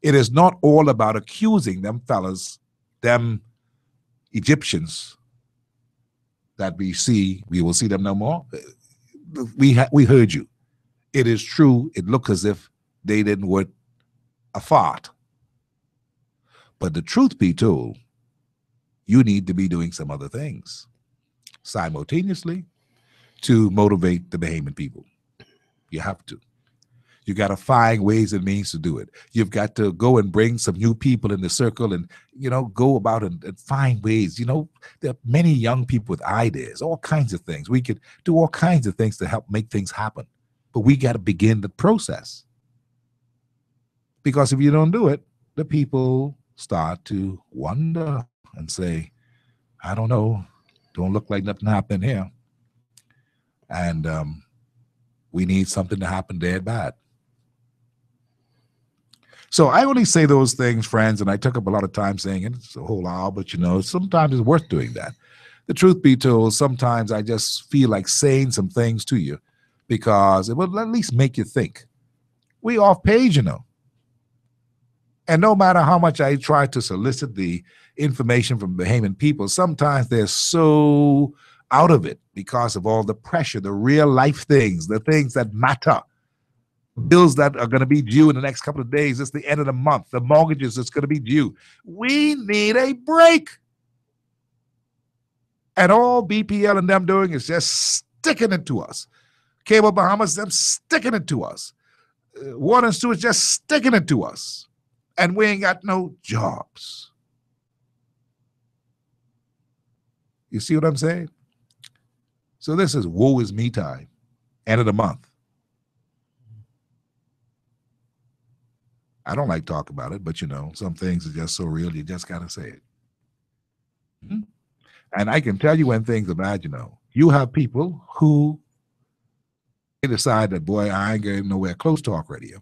It is not all about accusing them fellas, them Egyptians that we will see them no more. We heard you. It is true. It looked as if they didn't work a fart. But the truth be told, you need to be doing some other things simultaneously to motivate the Bahamian people. You have to. You got to find ways and means to do it. You've got to go and bring some new people in the circle and, go about and find ways. There are many young people with ideas, all kinds of things. We could do all kinds of things to help make things happen. But we got to begin the process. Because if you don't do it, the people start to wonder and say, I don't know, don't look like nothing happened here. And we need something to happen dead bad. So I only say those things, friends, and I took up a lot of time saying it. It's a whole hour, but sometimes it's worth doing that. The truth be told, sometimes I just feel like saying some things to you because it will at least make you think. We off page, And no matter how much I try to solicit the information from Bahamian people, sometimes they're so out of it because of all the pressure, the real life things, the things that matter. Bills that are going to be due in the next couple of days. It's the end of the month. The mortgages that's going to be due. We need a break. And all BPL and them doing is just sticking it to us. Cable Bahamas, them sticking it to us. Water and Sewage just sticking it to us. And we ain't got no jobs. You see what I'm saying? So this is woe is me time. End of the month. I don't like talk about it, but some things are just so real, you just got to say it. Mm-hmm. And I can tell you when things are bad, you have people who decide that, boy, I ain't getting nowhere close talk radio.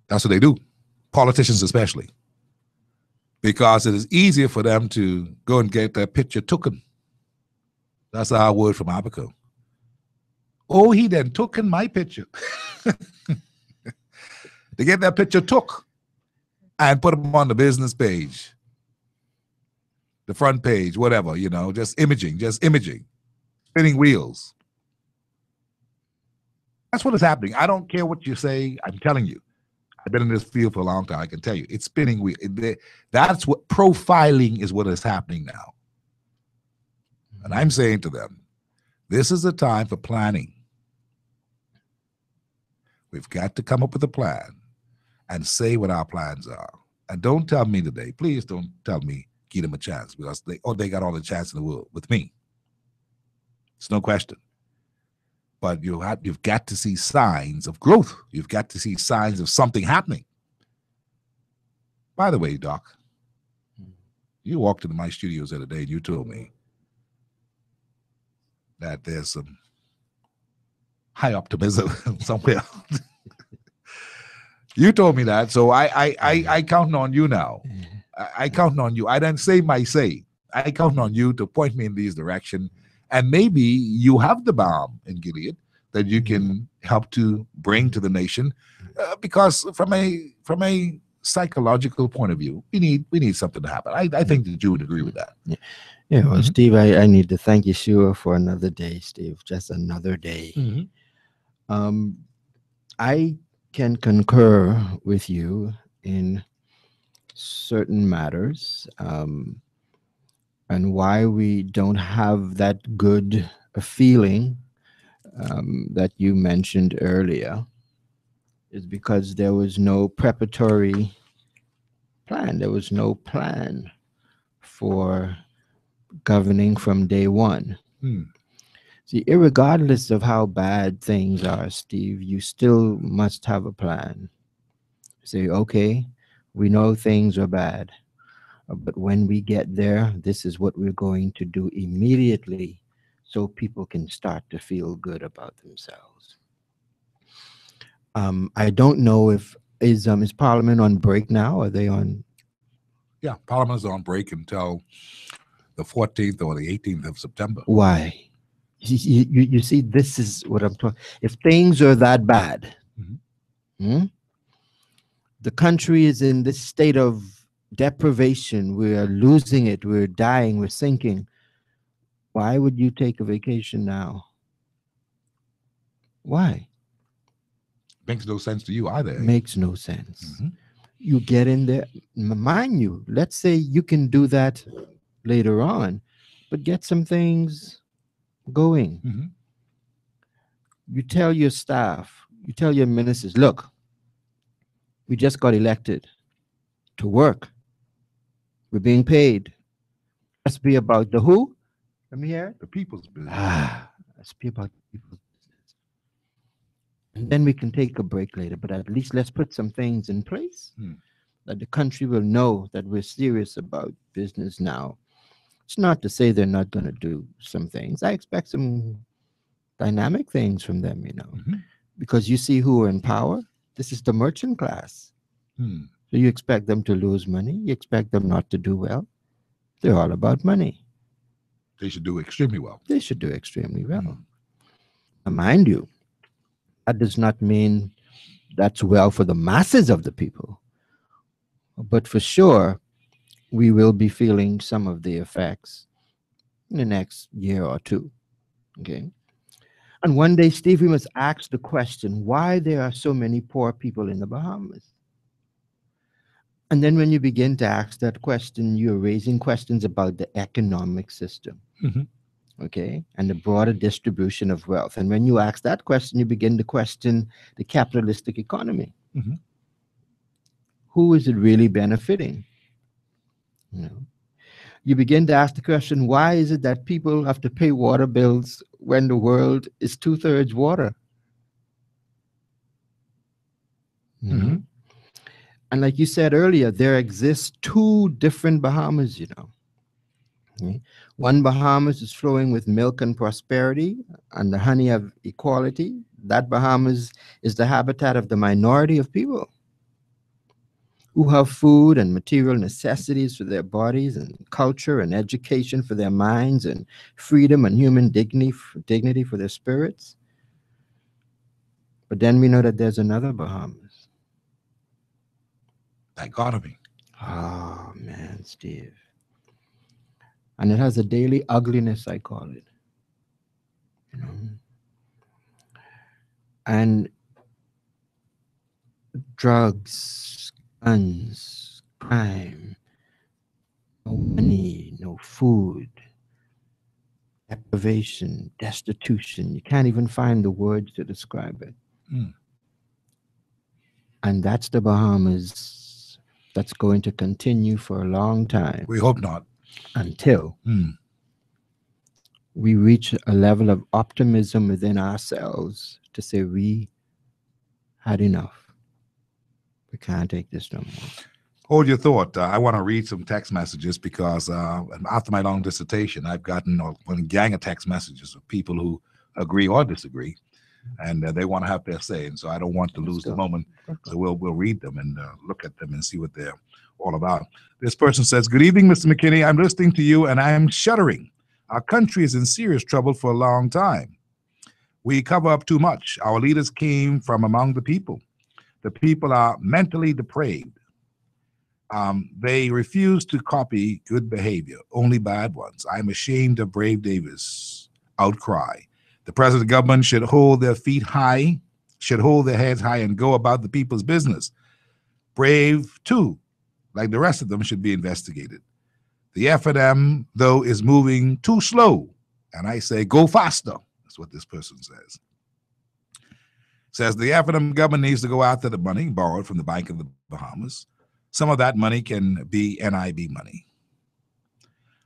That's what they do. Politicians especially. Because it is easier for them to go and get their picture taken. That's our word from Abaco. Oh, he then took in my picture. They get that picture took and put them on the business page, the front page, whatever, just imaging, spinning wheels. That's what is happening. I don't care what you say. I'm telling you. I've been in this field for a long time. I can tell you. It's spinning wheels. That's what profiling is what is happening now. And I'm saying to them, this is the time for planning. We've got to come up with a plan and say what our plans are. And don't tell me today, please don't tell me, give them a chance, because they got all the chance in the world with me. It's no question. But you've got to see signs of growth. You've got to see signs of something happening. By the way, Doc, you walked into my studios the other day and you told me that there's some high optimism somewhere. You told me that, so I count on you now. I count on you. I didn't say my say. I count on you to point me in this direction, and maybe you have the bomb in Gilead that you can help to bring to the nation. Because from a psychological point of view, we need something to happen. I think that you would agree with that. Yeah, well, Steve, I need to thank Yeshua for another day, Steve. Just another day. I can concur with you in certain matters, and why we don't have that good feeling that you mentioned earlier is because there was no preparatory plan. There was no plan for governing from day one. See, irregardless of how bad things are, Steve, you still must have a plan. Say, okay, we know things are bad, but when we get there, this is what we're going to do immediately so people can start to feel good about themselves. I don't know if, is Parliament on break now? Are they on? Yeah, Parliament is on break until the 14th or the 18th of September. Why? You see, this is what I'm talking. If things are that bad, the country is in this state of deprivation. We are losing it. We're dying. We're sinking. Why would you take a vacation now? Why? Makes no sense to you either. Makes no sense. You get in there. Mind you, let's say you can do that later on, but get some things going. You tell your staff, You tell your ministers, look, we just got elected to work. We're being paid. Let's be about the who? Let me hear. The people's business. Let's be about the people's business. And then we can take a break later, but at least let's put some things in place that the country will know that we're serious about business now. It's not to say they're not going to do some things. I expect some dynamic things from them, you know, because you see who are in power. This is the merchant class. So you expect them to lose money. You expect them not to do well. They're all about money. They should do extremely well. They should do extremely well. Now, mind you, that does not mean that's well for the masses of the people. But for sure, we will be feeling some of the effects in the next year or two. Okay. And one day, Steve, we must ask the question, why there are so many poor people in the Bahamas? And then when you begin to ask that question, you're raising questions about the economic system, okay, and the broader distribution of wealth. And when you ask that question, you begin to question the capitalistic economy. Who is it really benefiting? You know, you begin to ask the question, why is it that people have to pay water bills when the world is 2/3 water? And like you said earlier, there exists two different Bahamas, you know. Okay? One Bahamas is flowing with milk and prosperity and the honey of equality. That Bahamas is the habitat of the minority of people who have food and material necessities for their bodies and culture and education for their minds and freedom and human dignity for their spirits. But then we know that there's another Bahamas. Dichotomy. Oh, man, Steve. And it has a daily ugliness, I call it. You know? And drugs, guns, crime, no money, no food, deprivation, destitution. You can't even find the words to describe it. And that's the Bahamas that's going to continue for a long time. We hope not. Until we reach a level of optimism within ourselves to say we had enough. We can't take this no more. Hold your thought. I want to read some text messages because after my long dissertation, I've gotten a gang of text messages of people who agree or disagree. And they want to have their say, and so I don't want to lose the moment. So we'll read them and look at them and see what they're all about. This person says, "Good evening, Mr. McKinney. I'm listening to you, and I'm shuddering. Our country is in serious trouble for a long time. We cover up too much. Our leaders came from among the people. The people are mentally depraved. They refuse to copy good behavior, only bad ones. I'm ashamed of Brave Davis' outcry. The president of the government should hold their feet high, should hold their heads high and go about the people's business. Brave, too, like the rest of them, should be investigated. The F&M, though, is moving too slow. And I say, go faster. That's what this person says. Says the F&M government needs to go after the money borrowed from the Bank of the Bahamas. Some of that money can be NIB money.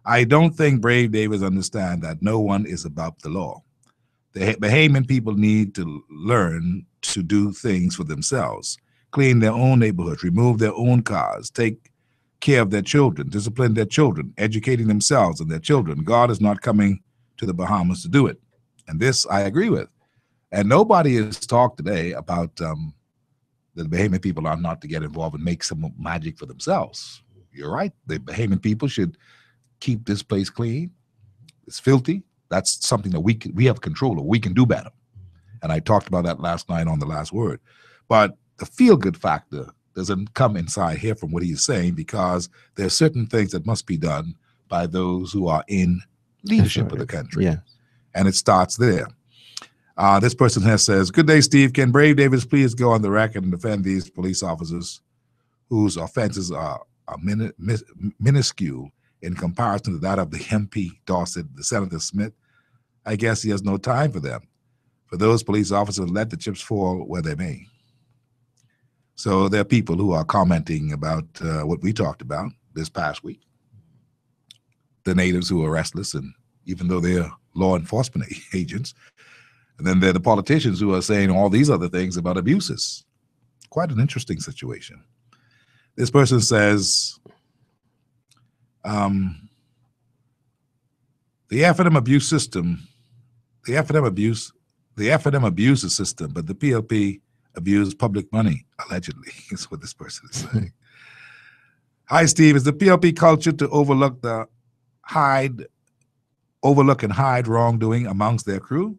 I don't think Brave Davis understand that no one is above the law. The Bahamian people need to learn to do things for themselves, clean their own neighborhoods, remove their own cars, take care of their children, discipline their children, educating themselves and their children. God is not coming to the Bahamas to do it. And this I agree with. And nobody has talked today about the Bahamian people are not to get involved and make some magic for themselves. You're right. The Bahamian people should keep this place clean. It's filthy. That's something that we have control of. We can do better. And I talked about that last night on The Last Word. But the feel-good factor doesn't come inside here from what he's saying, because there are certain things that must be done by those who are in leadership of the country. Yeah. And it starts there. This person here says, "Good day, Steve. Can Brave Davis please go on the record and defend these police officers whose offenses are minuscule in comparison to that of the MP Dorset, the Senator Smith? I guess he has no time for them. but those police officers let the chips fall where they may. So there are people who are commenting about what we talked about this past week. The natives who are restless, and even though they're law enforcement agents, and then there are the politicians who are saying all these other things about abuses. Quite an interesting situation. This person says, the FNM abuse system, the FNM abuse the system, but the PLP abused public money, allegedly, is what this person is saying. Hi, Steve. Is the PLP culture to overlook and hide wrongdoing amongst their crew?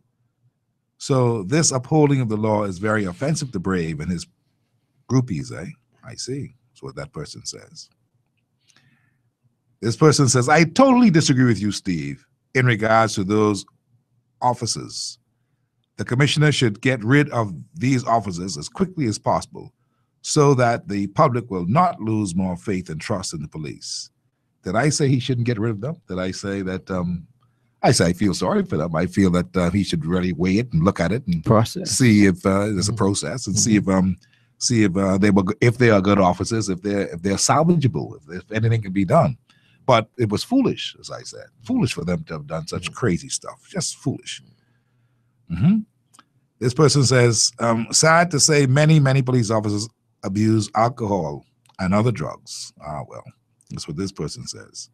So this upholding of the law is very offensive to Brave and his groupies, eh? I see. That's what that person says. This person says, I totally disagree with you, Steve, in regards to those officers. The commissioner should get rid of these officers as quickly as possible so that the public will not lose more faith and trust in the police. Did I say he shouldn't get rid of them? Did I say that? I say I feel sorry for them. I feel that he should really weigh it and look at it and see if there's a process and see if they are good officers, if they're salvageable, if anything can be done. But it was foolish, as I said, foolish for them to have done such crazy stuff. Just foolish. This person says, sad to say many police officers abuse alcohol and other drugs. Ah, well, that's what this person says.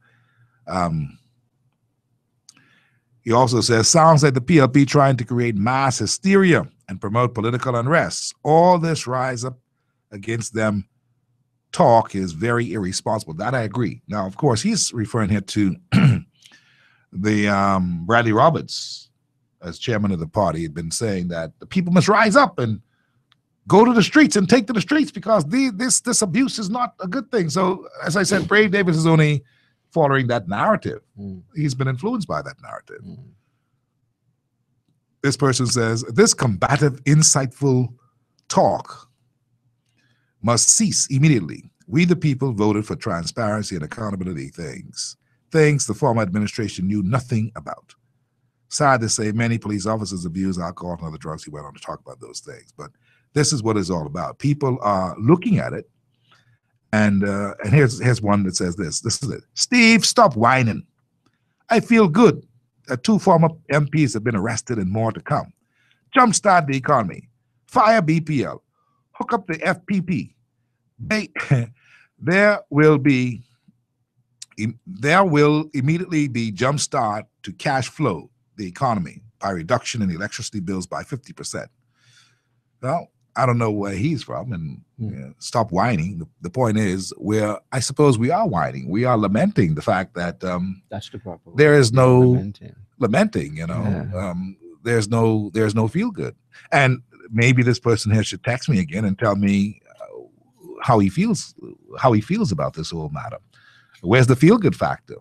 He also says, sounds like the PLP trying to create mass hysteria and promote political unrest. All this rise up against them talk is very irresponsible. That I agree. Now, of course, he's referring here to the Bradley Roberts, as chairman of the party, had been saying that the people must rise up and go to the streets and take to the streets because this abuse is not a good thing. So, as I said, Brave Davis is only following that narrative. He's been influenced by that narrative. This person says, this combative, insightful talk must cease immediately. We, the people, voted for transparency and accountability things the former administration knew nothing about. Sad to say, many police officers abuse alcohol and other drugs. He went on to talk about those things. But this is what it's all about. People are looking at it. And here's one that says this. This is it. Steve, stop whining. I feel good that 2 former MPs have been arrested and more to come. Jumpstart the economy. Fire BPL. Hook up the FPP. There will immediately be jumpstart to cash flow the economy by reduction in electricity bills by 50%. Well, I don't know where he's from, and stop whining. The point is, I suppose we are whining. We are lamenting the fact that that's the proper word. There is no lamenting. You know, there's no feel good. And maybe this person here should text me again and tell me how he feels about this whole matter. Where's the feel good factor?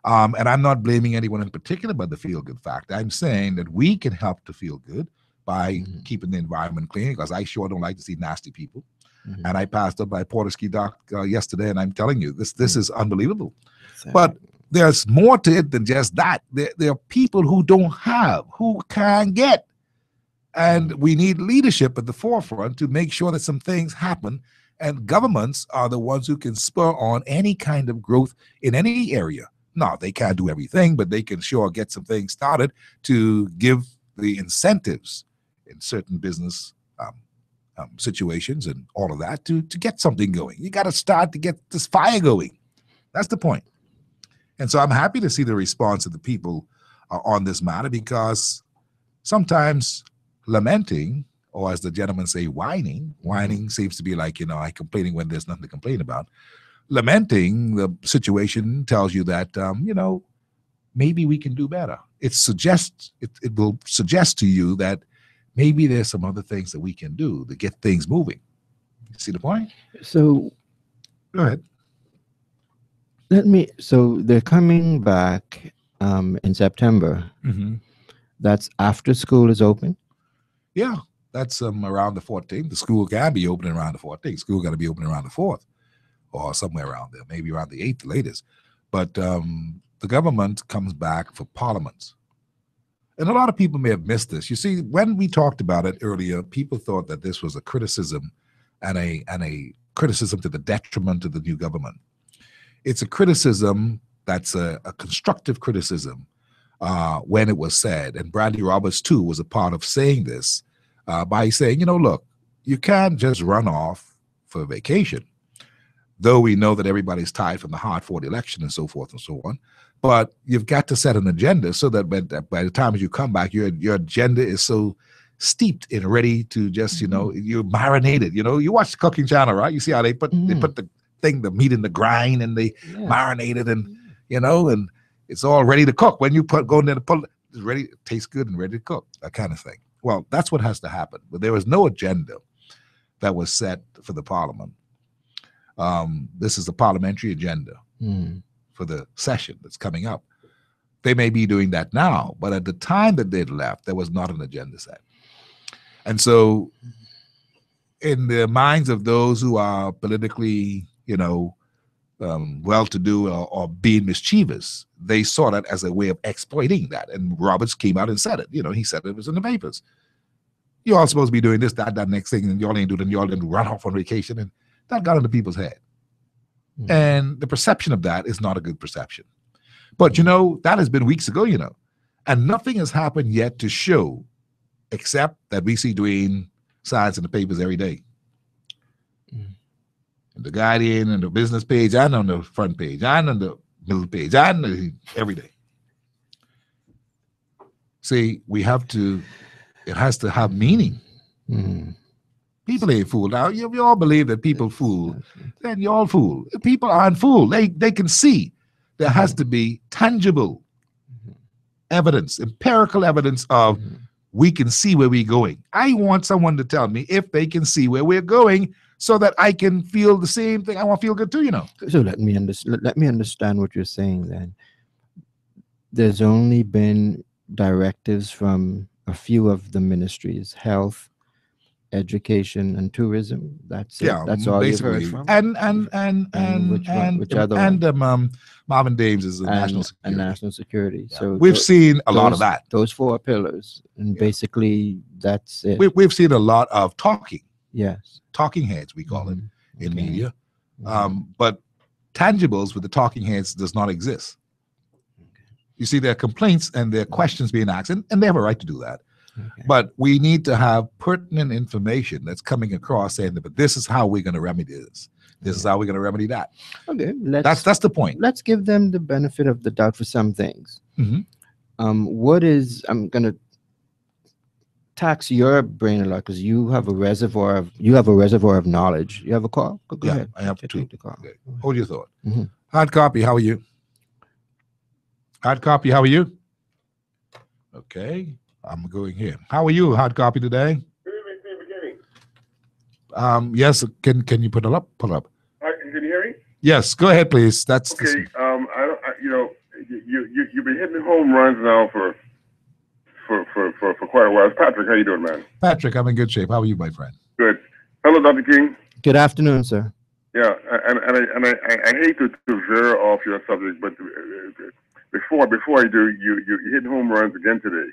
And I'm not blaming anyone in particular about the feel good factor. I'm saying that we can help to feel good by keeping the environment clean, because I sure don't like to see nasty people. And I passed up by Porter Ski Dock yesterday, and I'm telling you, this is unbelievable. But there's more to it than just that. There are people who don't have, who can't get. And we need leadership at the forefront to make sure that some things happen. And governments are the ones who can spur on any kind of growth in any area. No, they can't do everything, but they can sure get some things started to give the incentives in certain business situations and all of that to get something going. You got to start to get this fire going. That's the point. And so I'm happy to see the response of the people on this matter, because sometimes lamenting, or as the gentleman say, whining seems to be like, I complaining when there's nothing to complain about. Lamenting the situation tells you that, maybe we can do better. It will suggest to you that maybe there's some other things that we can do to get things moving. You see the point? So go ahead. So they're coming back in September. That's after school is open? Yeah, that's around the 14th. The school can be opening around the 14th. School got to be opening around the 4th or somewhere around there, maybe around the 8th, the latest. But the government comes back for parliament. and a lot of people may have missed this. You see, when we talked about it earlier, people thought that this was a criticism and a criticism to the detriment of the new government. It's a criticism that's a constructive criticism when it was said. And Bradley Roberts, too, was a part of saying this by saying, look, you can't just run off for vacation, though we know that everybody's tired from the hard-fought election and so forth and so on. But you've got to set an agenda so that by the time you come back, your agenda is so steeped and ready to just, you're marinated. You watch the cooking channel, right? You see how they put the meat in the grind and they marinate it and, and it's all ready to cook. When you go in there to put it, it's ready, it tastes good and ready to cook, that kind of thing. Well, that's what has to happen. But there was no agenda that was set for the parliament. This is the parliamentary agenda for the session that's coming up. They may be doing that now, but at the time that they'd left, there was not an agenda set. And so in the minds of those who are politically, well-to-do or being mischievous, they saw that as a way of exploiting that. And Roberts came out and said it. He said it was in the papers. You're all supposed to be doing this, that next thing, and y'all ain't doing it, y'all didn't run off on vacation. And that got into people's head. And the perception of that is not a good perception. But, that has been weeks ago, and nothing has happened yet to show, except that we see Dwayne signs in the papers every day. The Guardian and the business page and on the front page and on the middle page and every day. See, it has to have meaning. People ain't fooled. Now, you all believe that people fool, then you all fool. People aren't fooled. They can see. There has to be tangible evidence, empirical evidence of we can see where we're going. I want someone to tell me if they can see where we're going so that I can feel the same thing. I want to feel good too, So let me understand what you're saying then. There's only been directives from a few of the ministries, health, education, and tourism. That's it. That's all you've heard from. Which other one? Marvin Dames is national security. And national security. Yeah. So we've seen a lot of that. Those 4 pillars, and basically that's it. We've seen a lot of talking. Yes, talking heads we call it in media, but tangibles with the talking heads does not exist. You see, there are complaints and there are questions being asked, and they have a right to do that. But we need to have pertinent information that's coming across saying that, but this is how we're going to remedy this. This is how we're going to remedy that. Okay, that's the point. Let's give them the benefit of the doubt for some things. I'm going to tax your brain a lot because you have a reservoir of knowledge. You have a call? Go ahead. I have 2. Okay. Hold your thought. Hard copy, how are you? Hard copy, how are you? Okay. I'm going here. How are you, hard copy, today? Yes. Can you put it up? Pull it up. Can you hear me? Yes. Go ahead, please. That's okay. You've been hitting home runs now for quite a while. Patrick, how you doing, man? Patrick, I'm in good shape. How are you, my friend? Good. Hello, Dr. King. Good afternoon, sir. Yeah, and I hate to veer off your subject, but before I do, you hit home runs again today.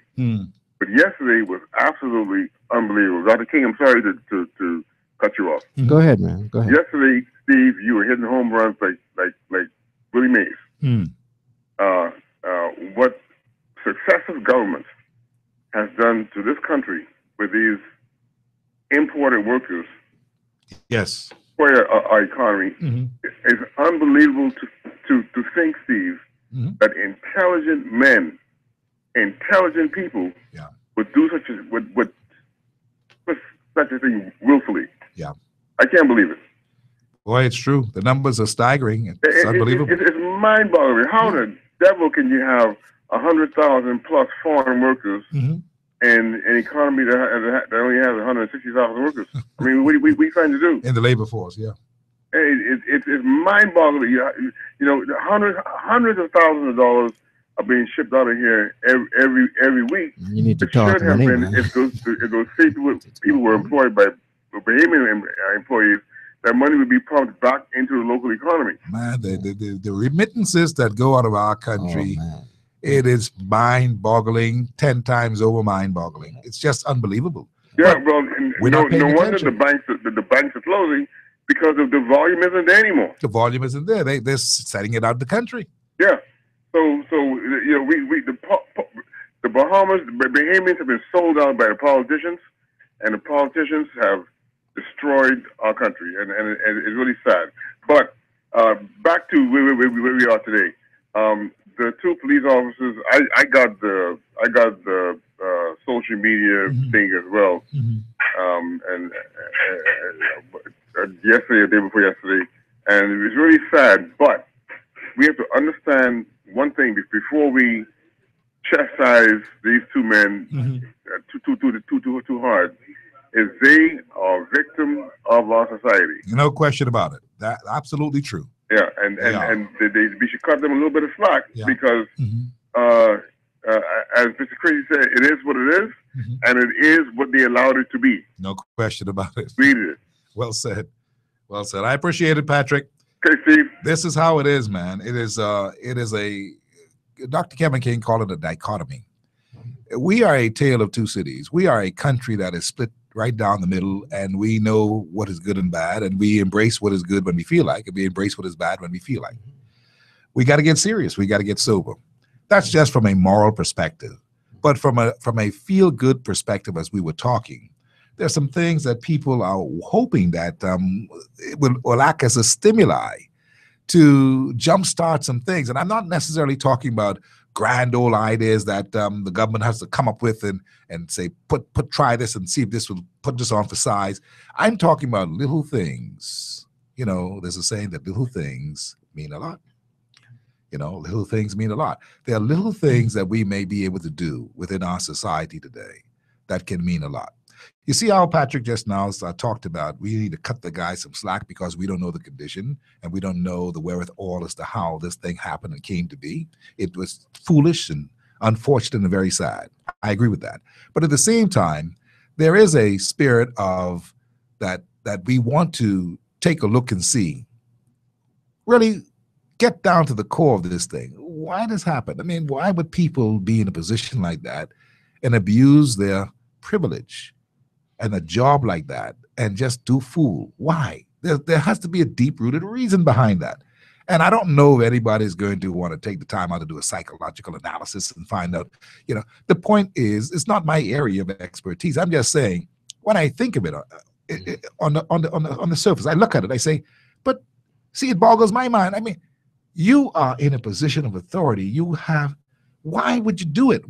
But yesterday was absolutely unbelievable. Dr. King, I'm sorry to cut you off. Go ahead, man. Go ahead. Yesterday, Steve, you were hitting home runs like Willie Mays. What successive governments has done to this country with these imported workers, yes, for our economy, is unbelievable to think, Steve, that intelligent men, intelligent people would do such a thing willfully. Yeah, I can't believe it. Boy, it's true. The numbers are staggering. It's unbelievable. It's mind-boggling. How the devil can you have 100,000 plus foreign workers in an economy that only has 160,000 workers? I mean, what are we trying to do? In the labor force, yeah. It's mind-boggling. Hundreds of thousands of dollars are being shipped out of here every week. You need to talk should have money, been. man. It goes straight to what people were employed by Bahamian employees. That money would be pumped back into the local economy. Man, the remittances that go out of our country It is mind-boggling, 10 times over mind-boggling. It's just unbelievable. Yeah, but well, no wonder the banks are closing because of the volume isn't there anymore. The volume isn't there. They're setting it out the country. Yeah. So you know, the Bahamas, the Bahamians have been sold out by the politicians, and the politicians have destroyed our country, and it's really sad. But back to where we are today. The two police officers, I got the social media thing as well, and yesterday or the day before yesterday, and it was really sad. But we have to understand one thing before we chastise these two men too hard. Is they are victims of our society. No question about it. That's absolutely true. Yeah, and we should cut them a little bit of slack because, as Mr. Crazy said, it is what it is, and it is what they allowed it to be. No question about it. Read it. Well said. Well said. I appreciate it, Patrick. Okay, Steve. This is how it is, man. It is a Dr. Kevin King called it a dichotomy. We are a tale of two cities. We are a country that is split right down the middle, and we know what is good and bad, and we embrace what is good when we feel like, and we embrace what is bad when we feel like. We got to get serious. We got to get sober. That's just from a moral perspective. But from a feel-good perspective, as we were talking, there's some things that people are hoping that it will act as a stimuli to jumpstart some things. And I'm not necessarily talking about grand old ideas that the government has to come up with and say, try this and see if this will put this on for size. I'm talking about little things. You know, there's a saying that little things mean a lot. You know, little things mean a lot. There are little things that we may be able to do within our society today that can mean a lot. You see how Patrick just now talked about we need to cut the guy some slack because we don't know the condition and we don't know the wherewithal as to how this thing happened and came to be. It was foolish and unfortunate and very sad. I agree with that. But at the same time, there is a spirit of that we want to take a look and see, really get down to the core of this thing. Why this happened? I mean, why would people be in a position like that and abuse their privilege and a job like that and just do fool? Why? There has to be a deep-rooted reason behind that. And I don't know if anybody's going to want to take the time out to do a psychological analysis and find out, you know, the point is, it's not my area of expertise. I'm just saying, when I think of it on the surface, I look at it, I say, but see, it boggles my mind. I mean, you are in a position of authority. You have, why would you do it?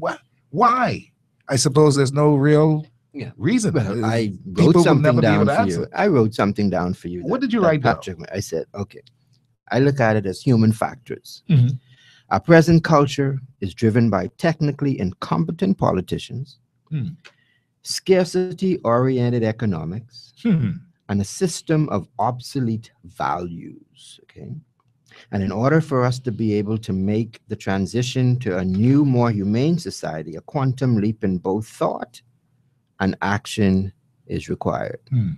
Why? I suppose there's no real reason. Well, I wrote something down for you. I wrote something down for you. What did you write down? I said, okay, I look at it as human factors. Our present culture is driven by technically incompetent politicians, scarcity-oriented economics, and a system of obsolete values, okay? And in order for us to be able to make the transition to a new, more humane society, a quantum leap in both thought and action is required. You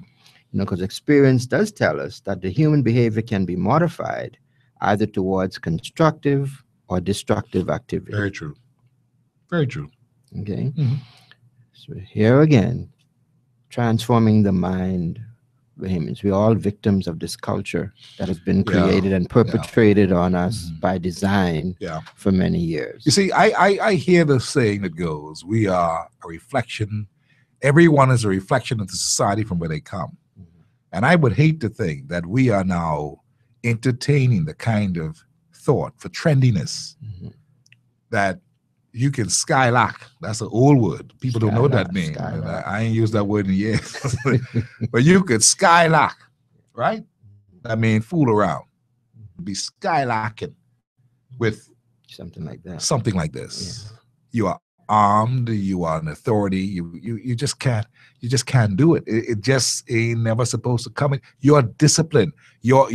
know, because experience does tell us that the human behavior can be modified either towards constructive or destructive activity. Very true. Very true. Okay. So here again, transforming the mind. We're all victims of this culture that has been created and perpetrated on us by design for many years. You see, I hear the saying that goes, we are a reflection, everyone is a reflection of the society from where they come. And I would hate to think that we are now entertaining the kind of thought for trendiness that you can skylark. That's an old word. People don't know what that means. I ain't used that word in years. But you could skylark, right? I mean, fool around. Be skylarking with something like that. Something like this. You are armed. You are an authority. You just can't do it. It just ain't never supposed to come in. Your discipline, your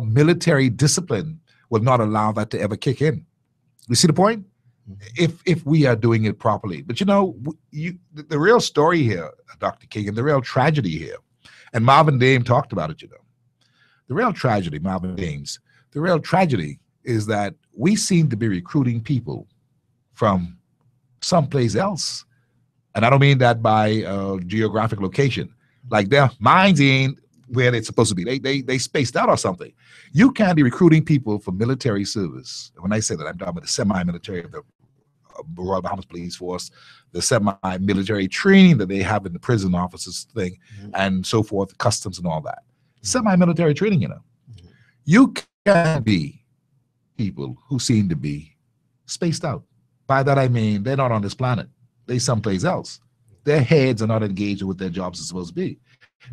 military discipline will not allow that to ever kick in. You see the point? If we are doing it properly. But you know, the real story here, Dr. King, and the real tragedy here, and Marvin Dame talked about it, you know. The real tragedy, Marvin Dames, the real tragedy is that we seem to be recruiting people from someplace else. And I don't mean that by geographic location. Like their minds ain't where they're supposed to be. They spaced out or something. You can't be recruiting people for military service. When I say that, I'm talking about the semi-military of the Royal Bahamas Police Force, the semi-military training that they have in the prison officers thing, and so forth, customs and all that. Semi-military training, you know. You can be people who seem to be spaced out. By that I mean they're not on this planet. They're someplace else. Their heads are not engaged with their jobs are supposed to be.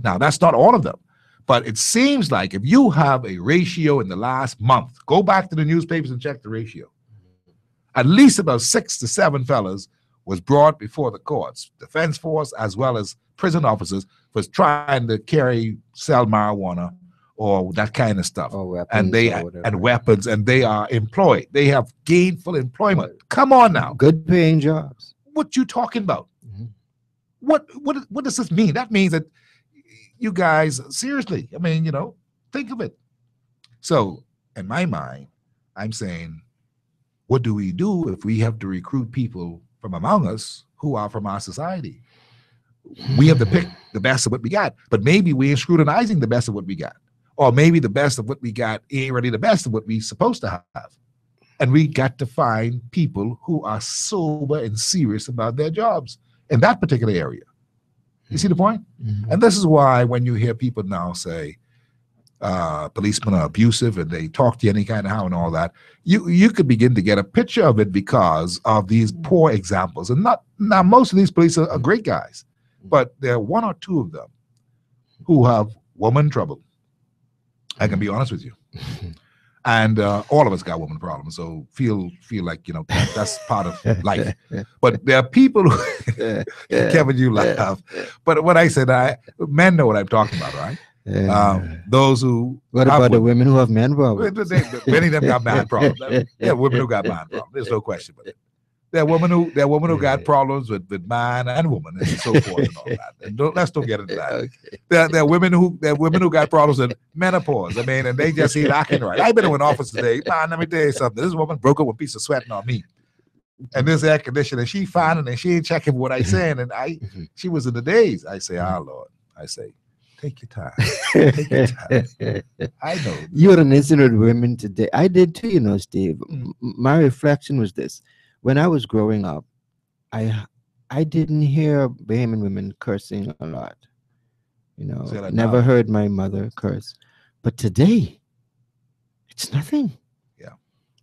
Now, that's not all of them. But it seems like if you have a ratio in the last month, go back to the newspapers and check the ratio. At least about 6 to 7 fellas was brought before the courts, defense force as well as prison officers, for trying to sell marijuana or that kind of stuff. And weapons, and they are employed. They have gainful employment. Come on now. Good paying jobs. What you talking about? What does this mean? That means that you guys, seriously, I mean, you know, think of it. So in my mind, I'm saying, what do we do if we have to recruit people from among us who are from our society? We have to pick the best of what we got, but maybe we ain't scrutinizing the best of what we got. Or maybe the best of what we got ain't really the best of what we supposed to have. And we got to find people who are sober and serious about their jobs in that particular area. You see the point? And this is why when you hear people now say policemen are abusive and they talk to you any kind of how and all that, you could begin to get a picture of it because of these poor examples. And now most of these police are great guys, but there are 1 or 2 of them who have woman trouble. I can be honest with you. And all of us got woman problems, so feel like, you know, that's part of life. But there are people who, Kevin, you laugh. But when I said men know what I'm talking about, right? Those who. What about the women who have men problems? Many of them got man problems. Yeah, women who got man problems. There's no question about it. There are women who got problems with man and woman and so forth and all that. And let's don't get into that. Okay. There are women who got problems with menopause. I mean, and they just ain't acting right. I've been in an office today. Man, let me tell you something. This woman broke up with a piece of sweating on me. And this air conditioner, she fine and she ain't checking what I saying. And she was in the days. I say, Lord. I say, take your time. Take your time. I know. You had an incident with women today. I did too, you know, Steve. My reflection was this. When I was growing up, I didn't hear Bahamian women cursing a lot. You know, never heard my mother curse. But today, it's nothing. Yeah.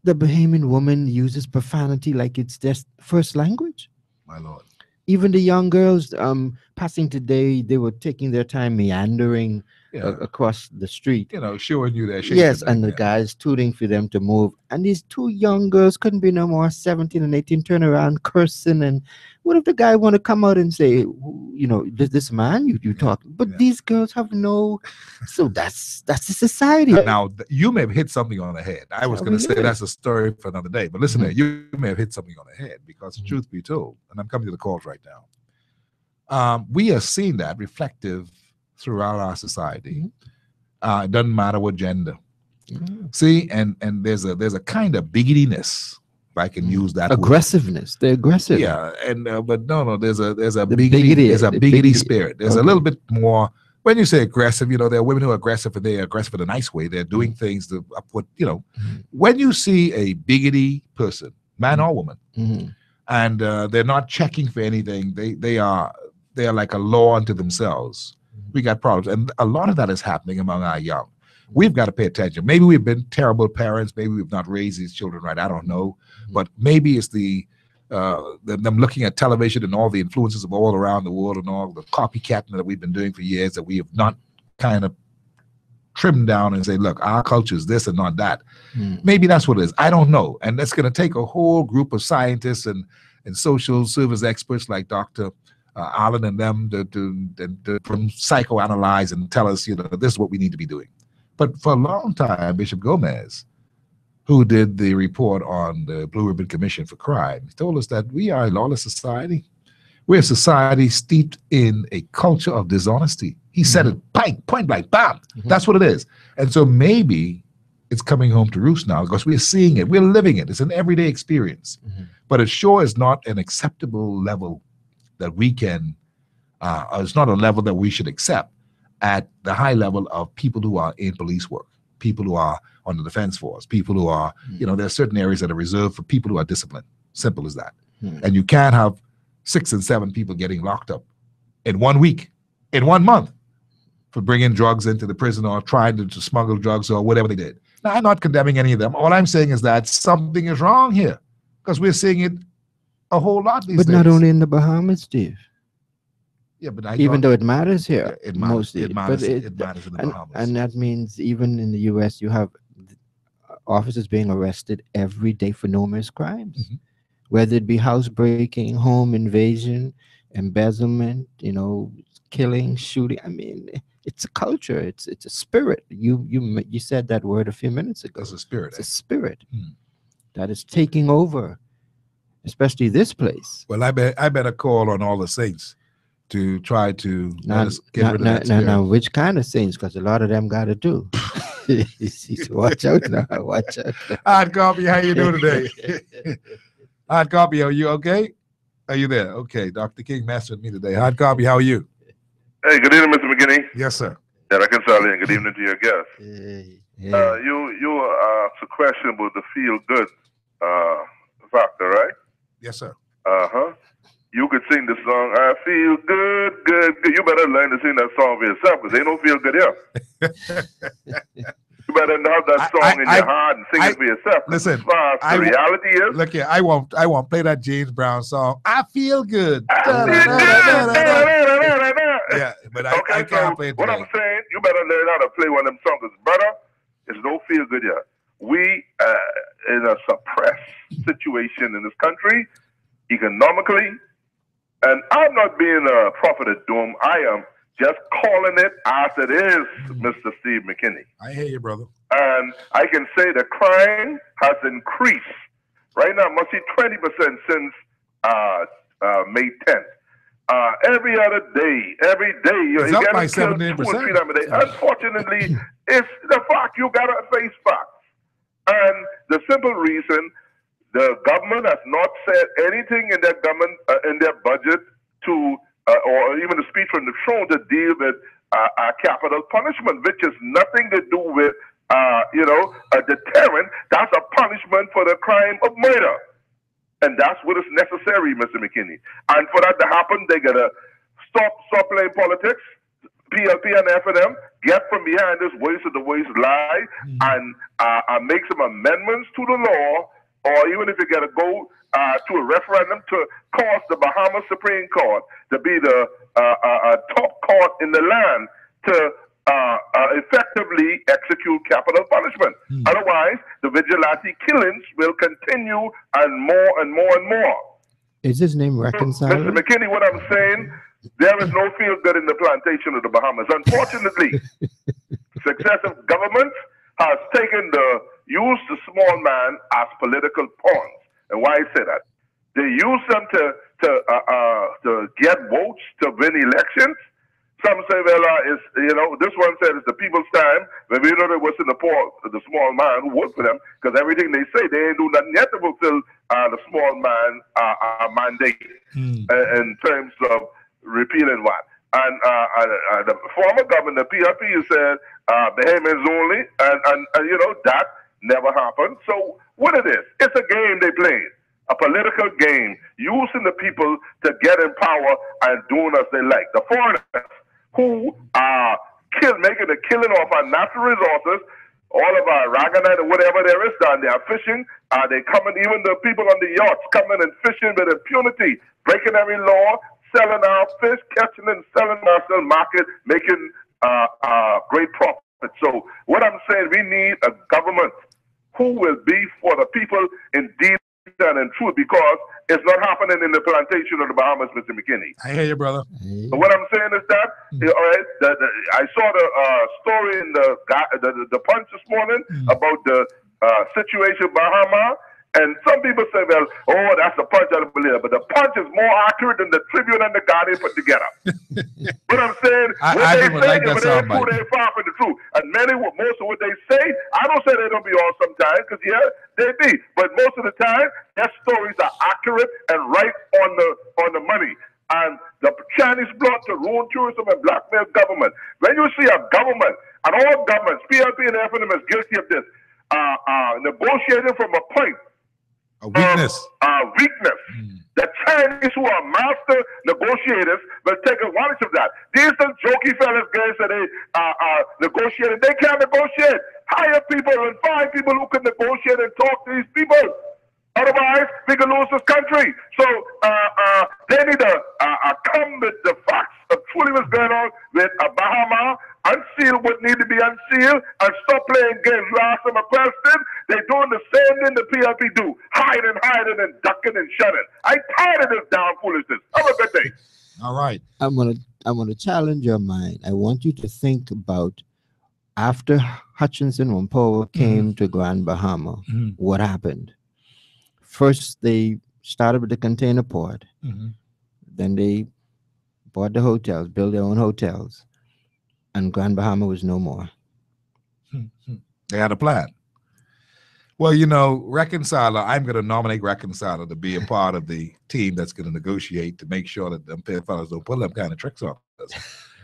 The Bahamian woman uses profanity like it's their first language. My Lord. Even the young girls passing today, they were taking their time meandering across the street. You know, showing you their shape. Yes, and the guys tooting for them to move. And these 2 young girls couldn't be no more 17 and 18, turn around cursing. And what if the guy want to come out and say, you know, this man you talk? But these girls have no. So that's the society. Now, you may have hit something on the head. I was going to say that's a story for another day. But listen, there, you may have hit something on the head because the truth be told, and I'm coming to the calls right now. We are seeing that reflective throughout our society. It doesn't matter what gender. See, and there's a kind of bigotiness, if I can use that aggressiveness. They're aggressive. Yeah, and but no, there's a biggity spirit. There's a little bit more. When you say aggressive, you know, there are women who are aggressive, and they're aggressive in a nice way. They're doing things to put, you know, when you see a biggity person, man or woman, and they're not checking for anything, they are like a law unto themselves. We got problems, and a lot of that is happening among our young. We've got to pay attention. Maybe we've been terrible parents. Maybe we've not raised these children right. I don't know, but maybe it's them looking at television and all the influences of all around the world and all the copycatting that we've been doing for years that we have not kind of trimmed down and say, look, our culture is this and not that. Maybe that's what it is. I don't know, and that's going to take a whole group of scientists and social service experts like Dr. Allen and them to psychoanalyze and tell us, you know, this is what we need to be doing. But for a long time, Bishop Gomez, who did the report on the Blue Ribbon Commission for Crime, told us that we are a lawless society. We're a society steeped in a culture of dishonesty. He said it point blank, bam. That's what it is. And so maybe it's coming home to roost now because we're seeing it, we're living it. It's an everyday experience. But it sure is not an acceptable level that we can, it's not a level that we should accept at the high level of people who are in police work, people who are on the defense force, people who are, there are certain areas that are reserved for people who are disciplined. Simple as that. And you can't have 6 and 7 people getting locked up in 1 week, in 1 month, for bringing drugs into the prison or trying to smuggle drugs or whatever they did. Now, I'm not condemning any of them. All I'm saying is that something is wrong here because we're seeing it a whole lot these days. But not only in the Bahamas, Steve. Yeah, but even though it matters here, it matters. mostly. It matters in the Bahamas. And that means even in the U.S., you have officers being arrested every day for numerous crimes, whether it be housebreaking, home invasion, embezzlement, killing, shooting. I mean, it's a culture. It's a spirit. You said that word a few minutes ago. It's a spirit. It's a spirit that is taking over, especially this place. Well, I better call on all the saints to try to get rid of that spirit. Now, which kind of saints? Because a lot of them got to do. Watch out now. Watch out. Hard Copy, how you doing today? Hard Copy, are you okay? Are you there? Okay, Dr. King messed with me today. Hard Copy, how are you? Hey, good evening, Mr. McKinney. Yes, sir. Yeah, I can tell you. Good evening to your guest. You asked a question about the feel good factor, right? Yes, sir. You could sing the song, I feel good, good, good. You better learn to sing that song for yourself because they don't feel good here. You better have that song in your heart and sing it for yourself. Listen, the reality is. Look here, I won't play that James Brown song. I feel good. Yeah, but I can't play it. What I'm saying, you better learn how to play one of them songs. Brother, it's no feel good here. We in a suppressed situation in this country, economically, and I'm not being a prophet of doom. I am just calling it as it is, Mr. Steve McKinney. I hear you, brother. And I can say the crime has increased. Right now, must see 20% since May 10th. Every other day, it's you up get by killed 2 or 3 times a day. Unfortunately, it's the fact you gotta face facts. And the simple reason the government has not said anything in their government in their budget to or even the speech from the throne to deal with capital punishment, which has nothing to do with a deterrent. That's a punishment for the crime of murder. And that's what is necessary, Mr. McKinney. And for that to happen, they gotta stop playing politics. PLP and FNM get from behind this waste of the waste lie and make some amendments to the law, or even if you gotta go to a referendum to cause the Bahamas Supreme Court to be the top court in the land to effectively execute capital punishment. Otherwise, the vigilante killings will continue and more and more and more. Is his name reconciled? Mr. McKinney, what I'm saying, there is no feel good in the plantation of the Bahamas. Unfortunately, successive governments has used the small man as political pawns. And why I say that? They use them to get votes to win elections. Some say, well, this one said it's the people's time, but we know that what's in the small man who vote for them, because everything they say, they ain't do nothing yet to fulfill the small man mandate in terms of repealing what. And the former governor, PRP, said Bahamians only, and that never happened. So what it is, it's a game they played, a political game, using the people to get in power and doing as they like. The foreigners who are making a killing off our natural resources, all of our raganite or whatever there is down there, fishing, they coming, even the people on the yachts coming and fishing with impunity, breaking every law, selling our fish, catching and selling ourselves, market, making great profit. So what I'm saying, we need a government who will be for the people indeed and in truth, because it's not happening in the plantation of the Bahamas, Mr. McKinney. I hear you, brother. So what I'm saying is that, all right, I saw the story in the Punch this morning about the situation in Bahama. And some people say, well, oh, that's the punch out of Believer. But the punch is more accurate than the Tribune and the Guardian put together. But I'm saying, what they say, if it ain't true, they ain't far from the truth. And most of what they say, I don't say they don't be all sometimes, because, yeah, they be. But most of the time, their stories are accurate and right on the money. And the Chinese plot to ruin tourism and blackmail government. When you see a government, and all governments, PLP and FNM is guilty of this, negotiating from a point, weakness. The Chinese, who are master negotiators, will take advantage of that. These are jokey fellas, guys, that they negotiating. They can't negotiate. Hire people and find people who can negotiate and talk to these people. Otherwise, we can lose this country. So they need to come with the facts of truly what's going on with Bahama, unseal what need to be unsealed, and stop playing games. You ask them a question, they're doing the same thing the PLP do, hiding and ducking and shunning. I'm tired of this damn foolishness. Have a good day. All right. I'm gonna challenge your mind. I want you to think about after Hutchinson, when Powell came to Grand Bahama, what happened? First, they started with the container port. Then they bought the hotels, built their own hotels, and Grand Bahama was no more. They had a plan. Well, you know, Reconciler, I'm going to nominate Reconciler to be a part of the team that's going to negotiate to make sure that them fellas don't pull them kind of tricks on us.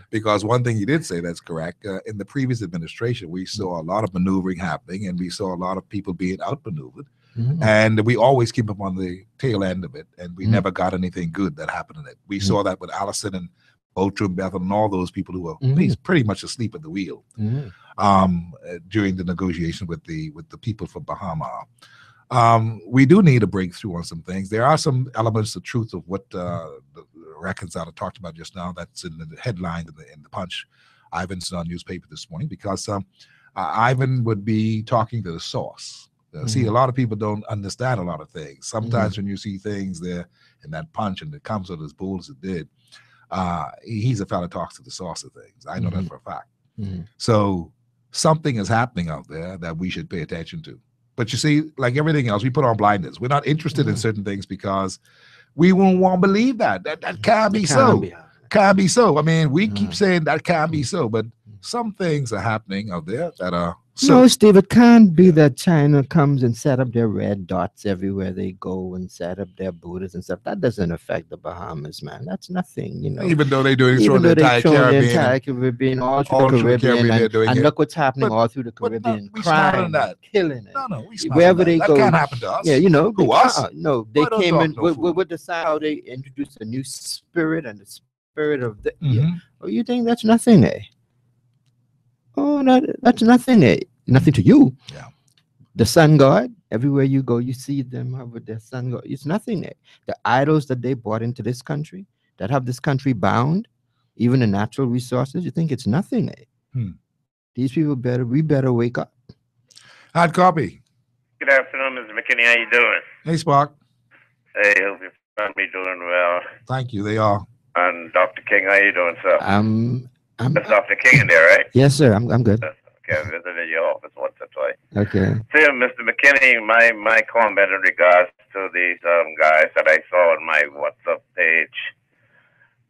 Because one thing you did say that's correct, in the previous administration, we saw a lot of maneuvering happening, and we saw a lot of people being outmaneuvered. And we always keep them on the tail end of it, and we never got anything good that happened in it. We saw that with Allison and Outram, Bethel, and all those people who were pretty much asleep at the wheel during the negotiation with the people from Bahama. We do need a breakthrough on some things. There are some elements of truth of what the Reconciler talked about just now. That's in the headline in the Punch, Ivan's newspaper this morning, because Ivan would be talking to the source. See, a lot of people don't understand a lot of things. Sometimes when you see things there in that Punch and it comes with as bold as it did, he's a fellow that talks to the source of things. I know that for a fact. So something is happening out there that we should pay attention to. But you see, like everything else, we put on blinders. We're not interested in certain things because we won't want to believe that can't be so. Can't be so. I mean, we keep saying that can't be so, but some things are happening out there that are so. No, Steve, it can't be that China comes and set up their red dots everywhere they go and set up their Buddhas and stuff. That doesn't affect the Bahamas, man. That's nothing, you know. Even though they're doing it the entire Caribbean, all through the Caribbean, and look what's happening all through the Caribbean. Crime, killing it. No, wherever they go. That can't happen to us. Yeah, you know. Who, us? No, they came in with the side how they introduced a new spirit and the spirit of the. Oh, you think that's nothing, eh? Oh, that's nothing, eh? Nothing to you. Yeah. The sun god, everywhere you go, you see them with their sun god. It's nothing there. The idols that they brought into this country, that have this country bound, even the natural resources, you think it's nothing there. These people we better wake up. Hard copy. Good afternoon, Mr. McKinney. How you doing? Hey, Spark. Hey, hope your family doing well. Thank you. They are. And Dr. King, how you doing, sir? That's Dr. King in there, right? Yes, sir. I'm good. Okay, I visited your office once or twice. Okay. See, Mr. McKinney, my comment in regards to these guys that I saw on my WhatsApp page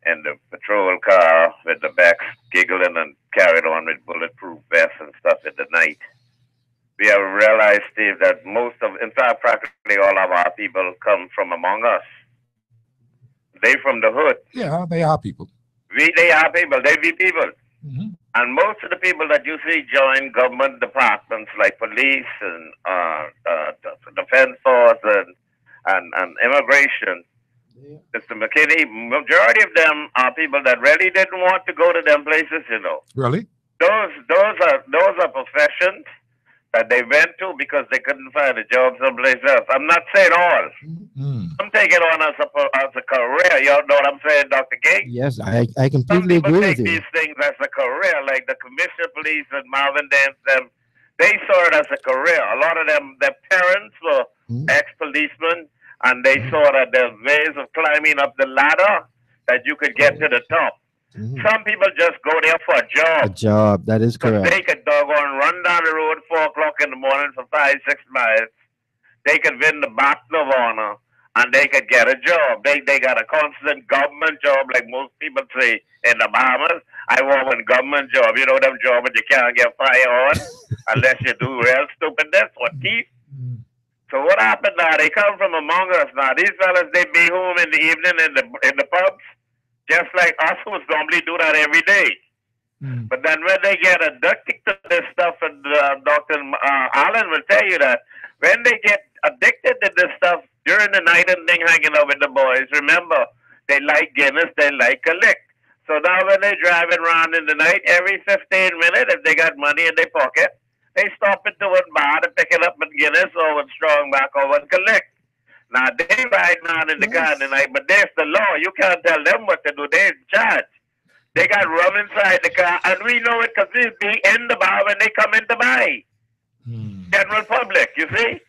in the patrol car with the backs giggling and carried on with bulletproof vests and stuff in the night. We have realized, Steve, that in fact, practically all of our people come from among us. They from the hood. Yeah, they are people. They are people. They be people. And most of the people that you see join government departments like police and defense force and immigration, Mr. McKinney, majority of them are people that really didn't want to go to them places, you know. Really? Those are professions that they went to because they couldn't find a job someplace else. I'm not saying all. I'm taking on as a career. You know what I'm saying, Dr. King? Yes, I completely agree with you. These things as a career, like the Commissioner Police and Marvin Dance, they saw it as a career. A lot of them, their parents were ex-policemen, and they saw that there's ways of climbing up the ladder that you could get to the top. Some people just go there for a job. A job, that is correct. They could doggone run down the road 4 o'clock in the morning for 5-6 miles. they could win the Bachman of Honor and they could get a job. They got a constant government job, like most people say in the Bahamas. I want a government job. You know them jobs that you can't get fired on unless you do real stupidness or thief. So what happened now? They come from among us now. These fellas, they be home in the evening in the pubs, just like us who normally do that every day. But then when they get addicted to this stuff, and Dr. Allen will tell you that when they get addicted to this stuff during the night and they hanging out with the boys, remember, they like Guinness, they like a lick. So now when they're driving around in the night, every 15 minutes, if they got money in their pocket, they stop into one bar to pick it up with Guinness or with Strongback or with Collect. Now, they ride around in the car in the night, but there's the law. You can't tell them what to do. They're in charge. They got rum inside the car, and we know it because we be in the bar when they come in to buy. General public, you see?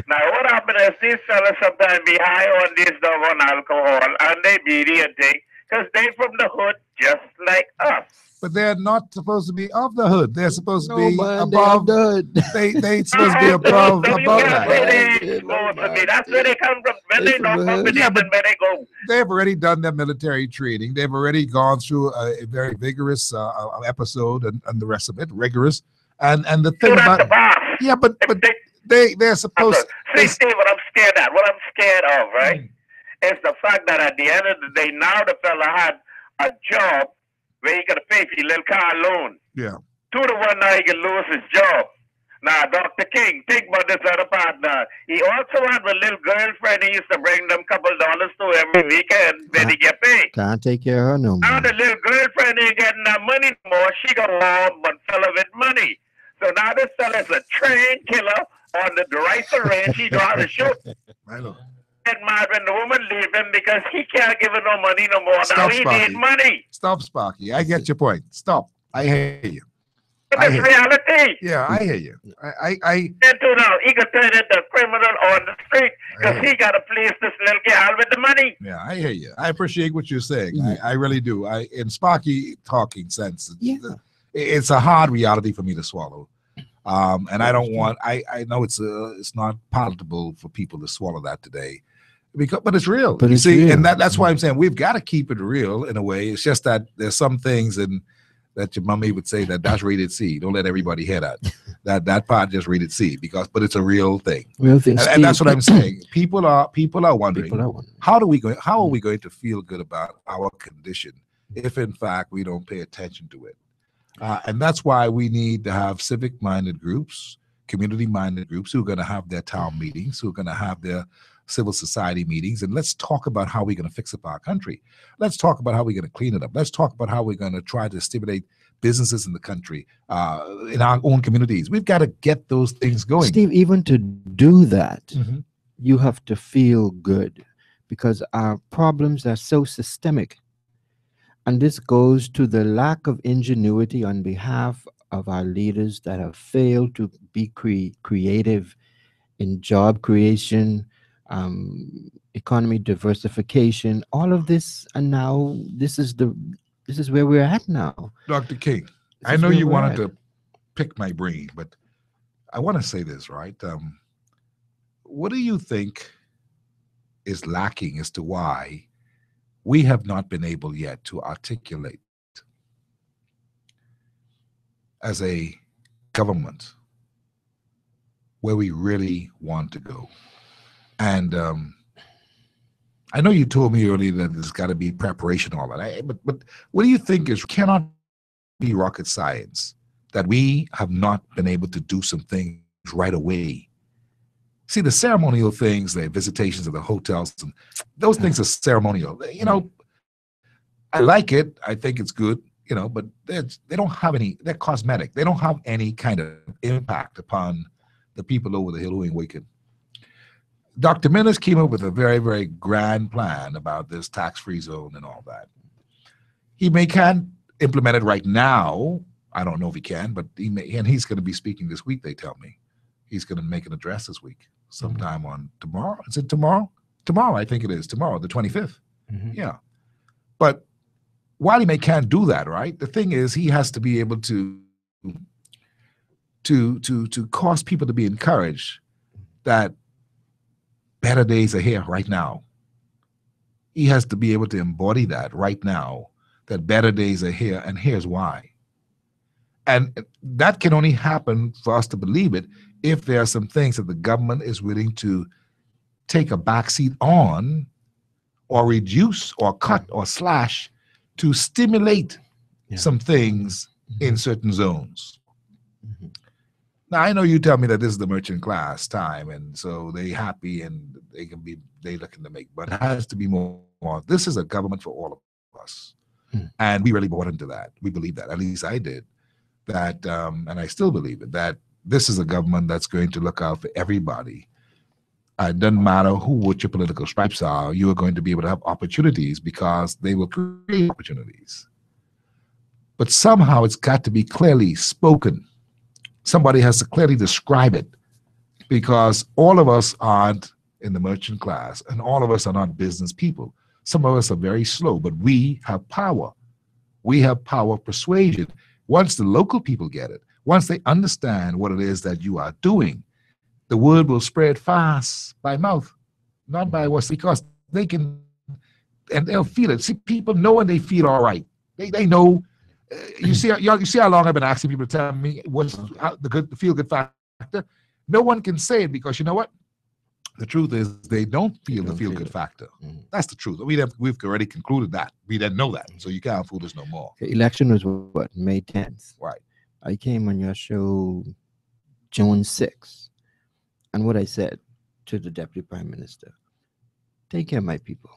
Now, what happens is these fellas sometimes be high on this doggone alcohol, and they beady and thing, because they from the hood just like us. But they're not supposed to be of the hood. They're supposed to be man, above. They supposed to be above that. That's where they come from. When they don't come with them, where they go. They've already done their military training. They've already gone through a very vigorous episode and the rest of it, rigorous. And the thing about but they're supposed. See, Steve, what I'm scared at, what I'm scared of, right, is the fact that at the end of the day, now the fella had a job where he could pay for your little car loan. Yeah. 2 to 1 now he can lose his job. Now, Dr. King, think about this other part now. He also had a little girlfriend he used to bring them couple dollars to every weekend when he get paid. Can't take care of her no more. Now the little girlfriend ain't getting that money no more. She got warm but fella with money. So now this fella's a trained killer on the rifle range. He know how to shoot. I know. Get mad when the woman leave him because he can't give her no money no more. Now he need money. Stop, Sparky. I get your point. Stop. I hear you. But it's reality. Yeah, I hear you. I now he could turn into a criminal on the street because he got to please this little girl with the money. Yeah, I hear you. I appreciate what you're saying. I really do. In Sparky talking sense, it's a hard reality for me to swallow. And I don't want. I know it's not palatable for people to swallow that today. But it's real. But you see, real. and that's why I'm saying we've got to keep it real in a way. It's just that there's some things that your mommy would say that's rated C. Don't let everybody hear that. that part just rated C but it's a real thing. Real thing. And that's what I'm saying. People are wondering how are we going to feel good about our condition if in fact we don't pay attention to it. And that's why we need to have civic-minded groups, community-minded groups who are going to have their town meetings, who are going to have their civil society meetings, and let's talk about how we're going to fix up our country. Let's talk about how we're going to clean it up. Let's talk about how we're going to try to stimulate businesses in the country, in our own communities. We've got to get those things going. Steve, even to do that, you have to feel good because our problems are so systemic. And this goes to the lack of ingenuity on behalf of our leaders that have failed to be creative in job creation, economy diversification, all of this, and now this is where we're at now. Dr. King, I know you wanted to pick my brain, but I want to say this, right? What do you think is lacking as to why we have not been able yet to articulate as a government where we really want to go? And I know you told me earlier that there's got to be preparation, all that. But what do you think cannot be rocket science that we have not been able to do some things right away? See, the ceremonial things, the visitations of the hotels, and those things are ceremonial. You know, I like it. I think it's good. You know, but they don't have any. They're cosmetic. They don't have any kind of impact upon the people over the hill who ain't waking. Dr. Minnis came up with a very, very grand plan about this tax-free zone and all that. He can't implement it right now. I don't know if he can, but he may, and he's going to be speaking this week, they tell me. He's going to make an address this week, sometime on tomorrow. Is it tomorrow? Tomorrow, I think it is. Tomorrow, the 25th. Yeah. But while he can't do that, right? The thing is, he has to be able to cause people to be encouraged that better days are here right now. He has to be able to embody that right now, that better days are here, and here's why. And that can only happen for us to believe it if there are some things that the government is willing to take a backseat on, or reduce or cut or slash to stimulate some things in certain zones. Now, I know you tell me that this is the merchant class time, and so they happy and they looking to make, but it has to be more. This is a government for all of us. And we really bought into that. We believe that, at least I did, that, and I still believe it, that this is a government that's going to look out for everybody. It doesn't matter what your political stripes are, you are going to be able to have opportunities because they will create opportunities. But somehow it's got to be clearly spoken. Somebody has to clearly describe it, because all of us aren't in the merchant class and all of us are not business people. Some of us are very slow, but we have power. We have power of persuasion. Once the local people get it, once they understand what it is that you are doing, the word will spread fast by mouth, not by words, because they can, and they'll feel it. See, people know when they feel all right. They know. You see how long I've been asking people to tell me what's the feel-good factor? No one can say it, because you know what? The truth is they don't feel the feel-good factor. That's the truth. We've already concluded that. We didn't know that, so you can't fool us no more. The election was what, May 10th? Right. I came on your show June 6th, and what I said to the Deputy Prime Minister, take care of my people.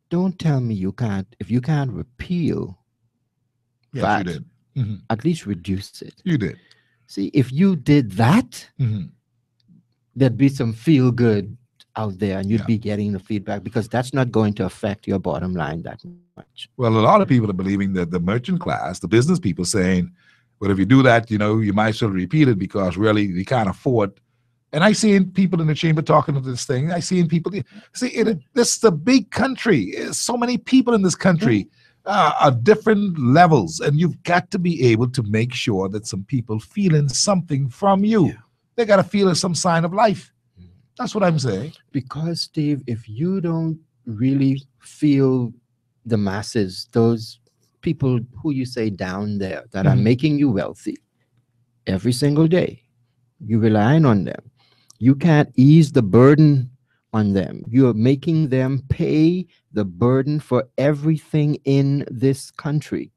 Don't tell me you can't, if you can't repeal Yes, you did. At least reduce it. You did. See, if you did that, there'd be some feel good out there, and you'd be getting the feedback, because that's not going to affect your bottom line that much. Well, a lot of people are believing that the merchant class, the business people, saying, well, if you do that, you know, you might as well repeat it, because really we can't afford. And I seen people in the chamber talking to this thing. I seen people, see, this is a big country. There's so many people in this country. At different levels, and you've got to be able to make sure that some people feeling something from you. They got to feel some sign of life. That's what I'm saying. Because, Steve, if you don't really feel the masses, those people who you say down there that are making you wealthy every single day, you're relying on them. You can't ease the burden on them. You're making them pay the burden for everything in this country.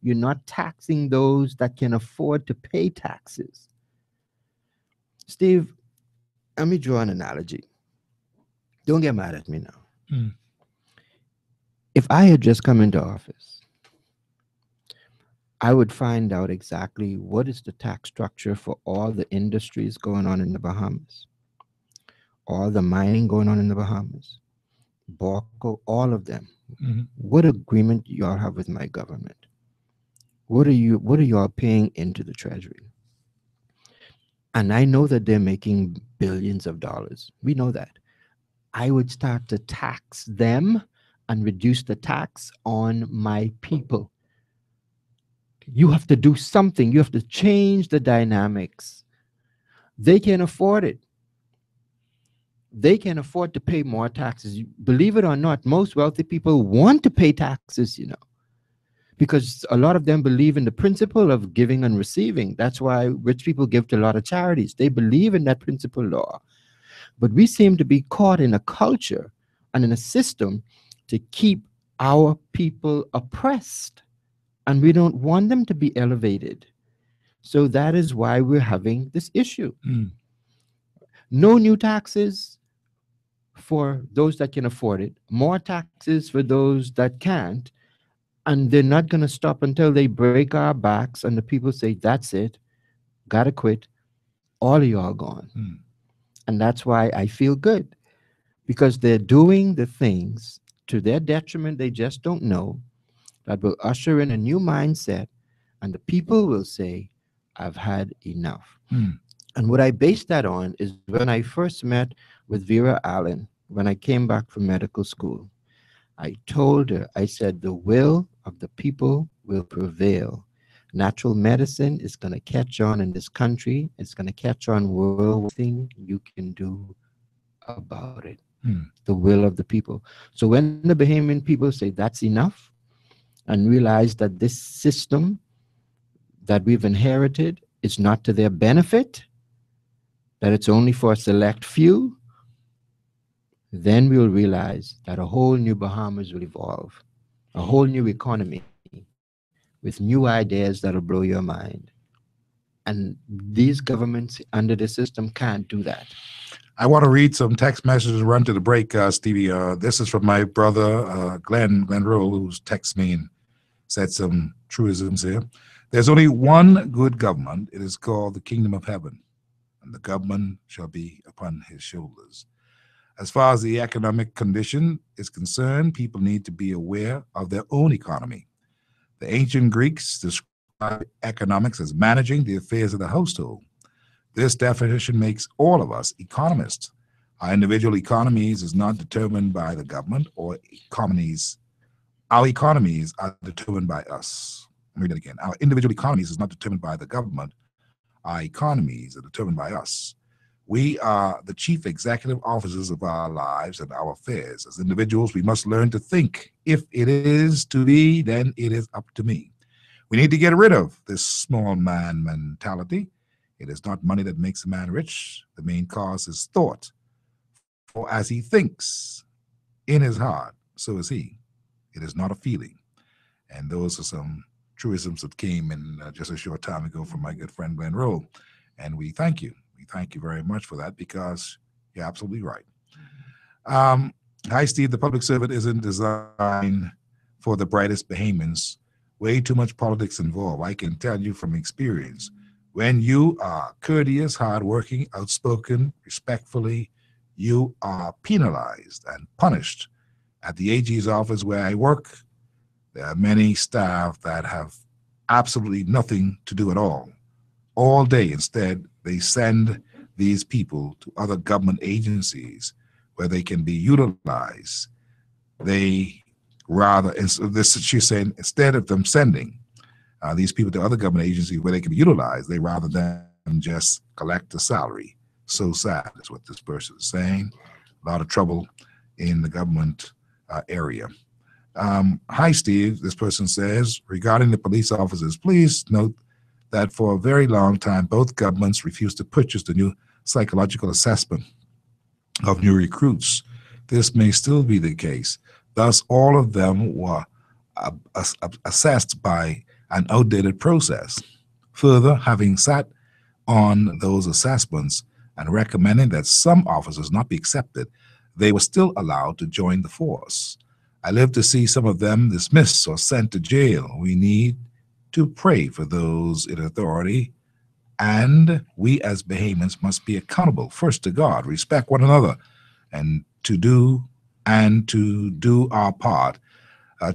You're not taxing those that can afford to pay taxes. Steve, let me draw an analogy. Don't get mad at me now. If I had just come into office, I would find out exactly what is the tax structure for all the industries going on in the Bahamas. All the mining going on in the Bahamas, Borco, all of them. What agreement y'all have with my government? What are y'all paying into the treasury? And I know that they're making billions of dollars. We know that. I would start to tax them and reduce the tax on my people. You have to do something. You have to change the dynamics. They can afford it. They can afford to pay more taxes. Believe it or not, most wealthy people want to pay taxes, you know, because a lot of them believe in the principle of giving and receiving. That's why rich people give to a lot of charities. They believe in that principle law. But we seem to be caught in a culture and in a system to keep our people oppressed, and we don't want them to be elevated. So that is why we're having this issue. No new taxes for those that can afford it, more taxes for those that can't, and they're not going to stop until they break our backs and the people say, that's it, gotta quit, all of y'all gone. And that's why I feel good, because they're doing the things to their detriment they just don't know, that will usher in a new mindset, and the people will say, I've had enough. And what I base that on is when I first met with Vera Allen, when I came back from medical school, I told her, I said, the will of the people will prevail. Natural medicine is going to catch on in this country. It's going to catch on world. Thing you can do about it. Hmm. The will of the people. So when the Bahamian people say that's enough and realize that this system that we've inherited is not to their benefit, that it's only for a select few, then we'll realize that a whole new Bahamas will evolve, a whole new economy with new ideas that'll blow your mind. And these governments under the system can't do that. I want to read some text messages and run to the break, Stevie. This is from my brother, Glenn Rowe, who's texted me and said some truisms here. There's only one good government. It is called the kingdom of heaven, and the government shall be upon his shoulders. As far as the economic condition is concerned, people need to be aware of their own economy. The ancient Greeks described economics as managing the affairs of the household. This definition makes all of us economists. Our individual economies is not determined by the government or economies. Our economies are determined by us. Let me read that again. Our individual economies is not determined by the government. Our economies are determined by us. We are the chief executive officers of our lives and our affairs. As individuals, we must learn to think. If it is to be, then it is up to me. We need to get rid of this small man mentality. It is not money that makes a man rich. The main cause is thought. For as he thinks in his heart, so is he. It is not a feeling. And those are some truisms that came in just a short time ago from my good friend Glenn Rowe. And we thank you. We thank you very much for that, because you're absolutely right. Hi, Steve. The public servant isn't designed for the brightest Bahamians. Way too much politics involved. I can tell you from experience. When you are courteous, hardworking, outspoken, respectfully, you are penalized and punished. At the AG's office where I work, there are many staff that have absolutely nothing to do at all day. Instead, they send these people to other government agencies where they can be utilized. They rather, and so this, she's saying, instead of them sending these people to other government agencies where they can be utilized, they rather than just collect a salary. So sad is what this person is saying. A lot of trouble in the government area. Hi, Steve. This person says, regarding the police officers, please note that for a very long time, both governments refused to purchase the new psychological assessment of new recruits. This may still be the case. Thus, all of them were assessed by an outdated process. Further, having sat on those assessments and recommending that some officers not be accepted, they were still allowed to join the force. I lived to see some of them dismissed or sent to jail. We need to pray for those in authority, and we as Bahamians must be accountable first to God, respect one another, and to do our part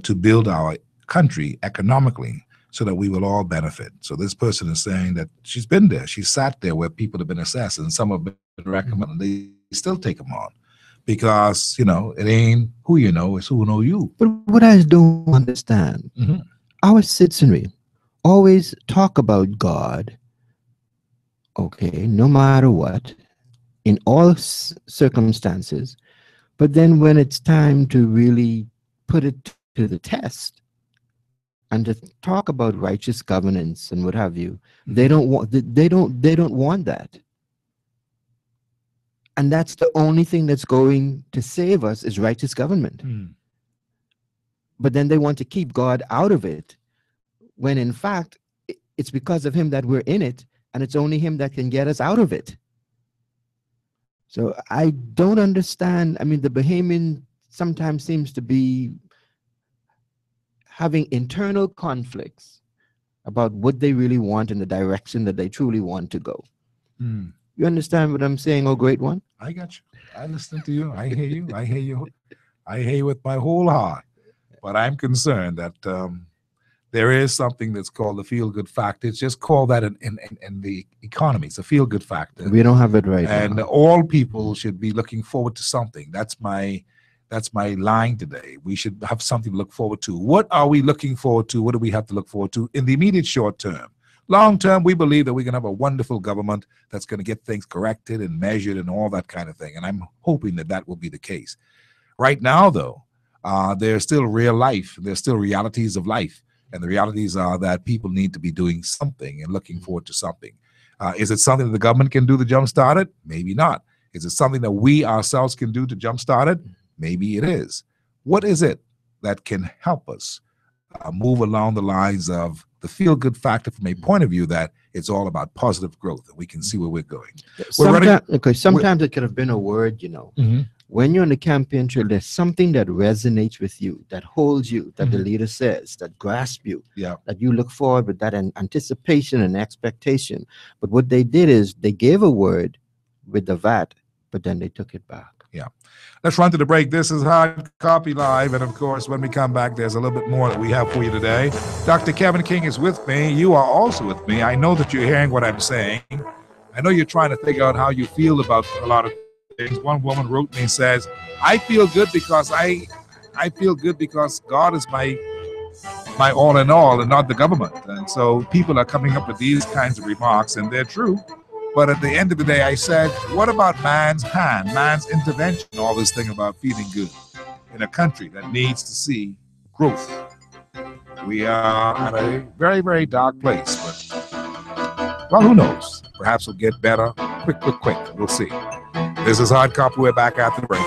to build our country economically, so that we will all benefit. So this person is saying that she's been there. She sat there where people have been assessed, and some have been recommended. They still take them on because, you know, it ain't who you know, it's who know you. But what I don't understand, our citizenry always talk about God, okay, no matter what, in all circumstances, but then when it's time to really put it to the test, and to talk about righteous governance and what have you, they don't want that. And that's the only thing that's going to save us is righteous government. But then they want to keep God out of it, when in fact it's because of him that we're in it, and it's only him that can get us out of it. So I don't understand. I mean, the Bahamian sometimes seems to be having internal conflicts about what they really want in the direction that they truly want to go. You understand what I'm saying, oh great one? I got you. I listen to you. I hear you. I hear you. I hear you with my whole heart. But I'm concerned that there is something that's called the feel-good factor. It's just called that in the economy. It's a feel-good factor. We don't have it right and now. All people should be looking forward to something. That's my line today. We should have something to look forward to. What are we looking forward to? What do we have to look forward to in the immediate short term? Long term, we believe that we can have a wonderful government that's going to get things corrected and measured and all that kind of thing. And I'm hoping that that will be the case. Right now, though, there's still real life. There's still realities of life. And the realities are that people need to be doing something and looking forward to something. Is it something that the government can do to jumpstart it? Maybe not. Is it something that we ourselves can do to jumpstart it? Maybe it is. What is it that can help us move along the lines of the feel-good factor from a point of view that it's all about positive growth and we can see where we're going? Sometimes it could have been a word, When you're on the campaign trail, there's something that resonates with you, that holds you, that the leader says, that grasps you, that you look forward with that anticipation and expectation. But what they did is they gave a word with the VAT, but then they took it back. Yeah. Let's run to the break. This is Hard Copy Live. And of course, when we come back, there's a little bit more that we have for you today. Dr. Kevin King is with me. You are also with me. I know that you're hearing what I'm saying. I know you're trying to figure out how you feel about a lot of things. One woman wrote me and says, I feel good because I feel good because God is my all in all and not the government. And so people are coming up with these kinds of remarks, and they're true. But at the end of the day, I said, what about man's hand, man's intervention, all this thing about feeling good in a country that needs to see growth? We are at a very, very dark place, but, well, who knows? Perhaps we'll get better quick. We'll see. This is Hard Copy. We're back after the break.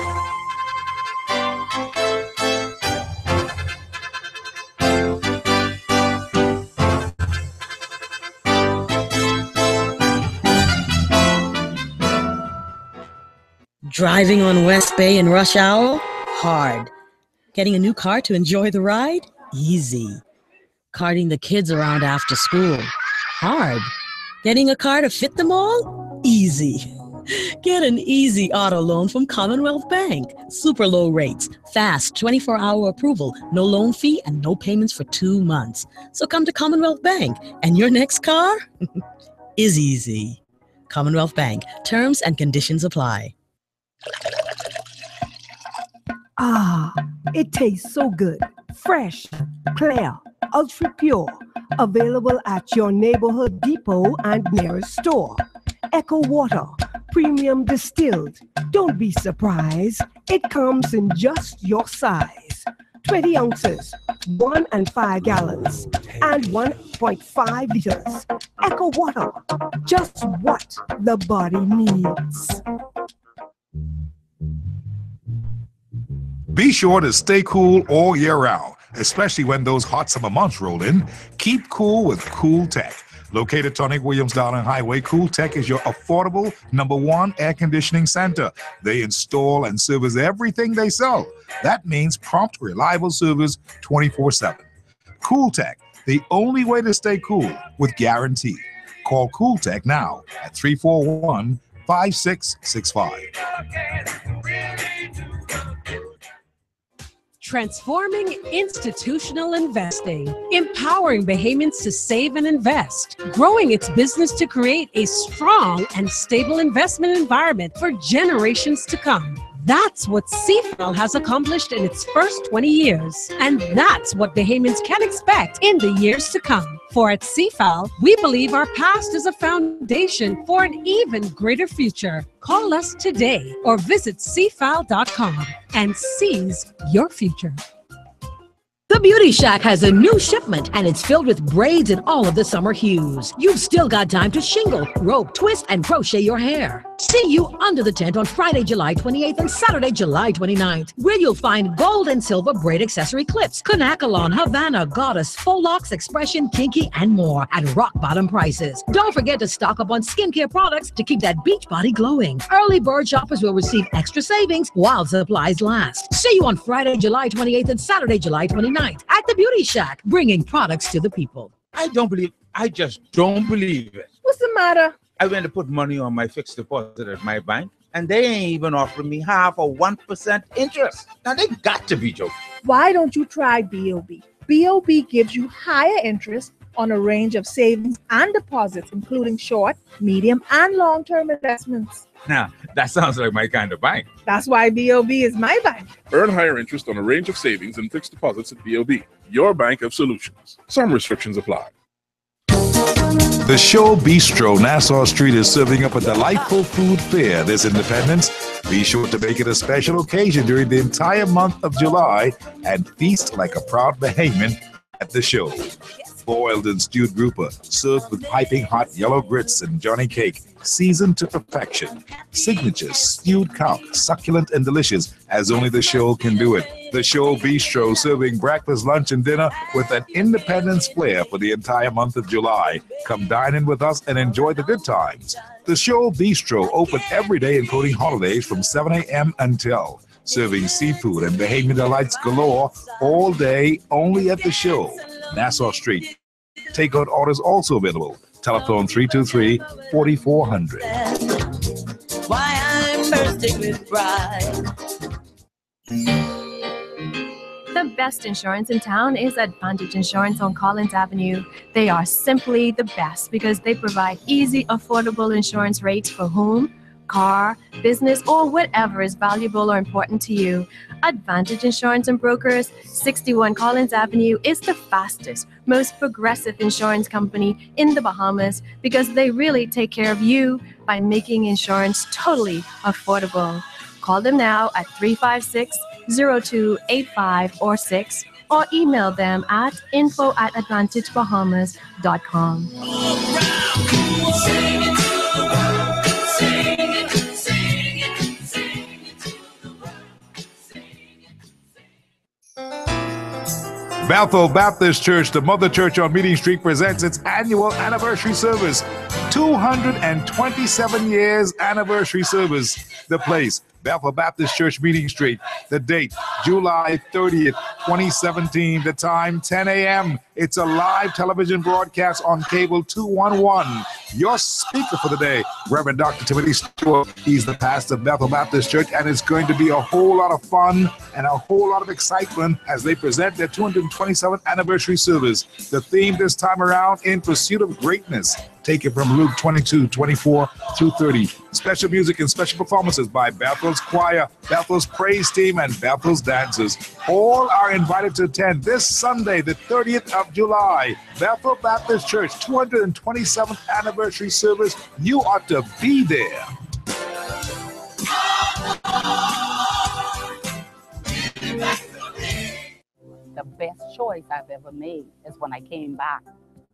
Driving on West Bay in rush hour? Hard. Getting a new car to enjoy the ride? Easy. Carting the kids around after school? Hard. Getting a car to fit them all? Easy. Get an easy auto loan from Commonwealth Bank. Super low rates, fast 24-hour approval, no loan fee, and no payments for 2 months. So come to Commonwealth Bank, and your next car is easy. Commonwealth Bank. Terms and conditions apply. Ah, it tastes so good. Fresh, clear, ultra pure. Available at your neighborhood depot and nearest store. Echo Water, premium distilled. Don't be surprised. It comes in just your size. 20 ounces, 1 and 5 gallons, and 1.5 liters. Echo Water, just what the body needs. Be sure to stay cool all year round, especially when those hot summer months roll in. Keep cool with Cool Tech. Located at Tony Williams Darling Highway, Cool Tech is your affordable #1 air conditioning center. They install and service everything they sell. That means prompt, reliable service 24/7. Cool Tech, the only way to stay cool with guarantee. Call Cool Tech now at 341-5665. Transforming institutional investing, empowering Bahamians to save and invest, growing its business to create a strong and stable investment environment for generations to come. That's what CFAL has accomplished in its first 20 years. And that's what Bahamians can expect in the years to come. For at CFAL, we believe our past is a foundation for an even greater future. Call us today or visit cfal.com and seize your future. The Beauty Shack has a new shipment, and it's filled with braids in all of the summer hues. You've still got time to shingle, rope, twist, and crochet your hair. See you under the tent on Friday, July 28th and Saturday, July 29th, where you'll find gold and silver braid accessory clips, Kanakalon, Havana, Goddess, Faux Locks, Expression, Kinky, and more at rock-bottom prices. Don't forget to stock up on skincare products to keep that beach body glowing. Early bird shoppers will receive extra savings while supplies last. See you on Friday, July 28th and Saturday, July 29th at the Beauty Shack, bringing products to the people. I just don't believe it. What's the matter? I went to put money on my fixed deposit at my bank, and they ain't even offering me half a 1% interest. Now, they got to be joking. Why don't you try BOB? BOB gives you higher interest on a range of savings and deposits, including short, medium, and long-term investments. Now, that sounds like my kind of bank. That's why BOB is my bank. Earn higher interest on a range of savings and fixed deposits at BOB, your bank of solutions. Some restrictions apply. The Show Bistro, Nassau Street, is serving up a delightful food fair this Independence. Be sure to make it a special occasion during the entire month of July and feast like a proud Bahamian at the show. Boiled and stewed grouper, served with piping hot yellow grits and Johnny cake, seasoned to perfection. Signature stewed cow, succulent and delicious, as only the show can do it. The Show Bistro, serving breakfast, lunch, and dinner with an Independence flair for the entire month of July. Come dine in with us and enjoy the good times. The Show Bistro, open every day including holidays from 7 a.m. until. Serving seafood and Bahamian delights galore all day, only at the show. Nassau Street. Takeout orders also available. Telephone 323-4400. Why I'm bursting with pride. The best insurance in town is Advantage Insurance on Collins Avenue. They are simply the best because they provide easy, affordable insurance rates for home, car, business, or whatever is valuable or important to you. Advantage Insurance and Brokers, 61 Collins Avenue, is the fastest, most progressive insurance company in the Bahamas because they really take care of you by making insurance totally affordable. Call them now at 356-0285 or 6, or email them at info@advantagebahamas.com. Bethel Baptist Church, the Mother Church on Meeting Street, presents its annual anniversary service. 227 years anniversary service. The place, Bethel Baptist Church, Meeting Street. The date, July 30th, 2017. The time, 10 a.m. It's a live television broadcast on cable 211. Your speaker for the day, Reverend Dr. Timothy Stewart. He's the pastor of Bethel Baptist Church, and it's going to be a whole lot of fun and a whole lot of excitement as they present their 227th anniversary service. The theme this time around, In Pursuit of Greatness. Take it from Luke 22:24-30. Special music and special performances by Bethel's Choir, Bethel's Praise Team, and Bethel's Dancers. All are invited to attend this Sunday, the 30th of July. Bethel Baptist Church, 227th anniversary service. You ought to be there. The best choice I've ever made is when I came back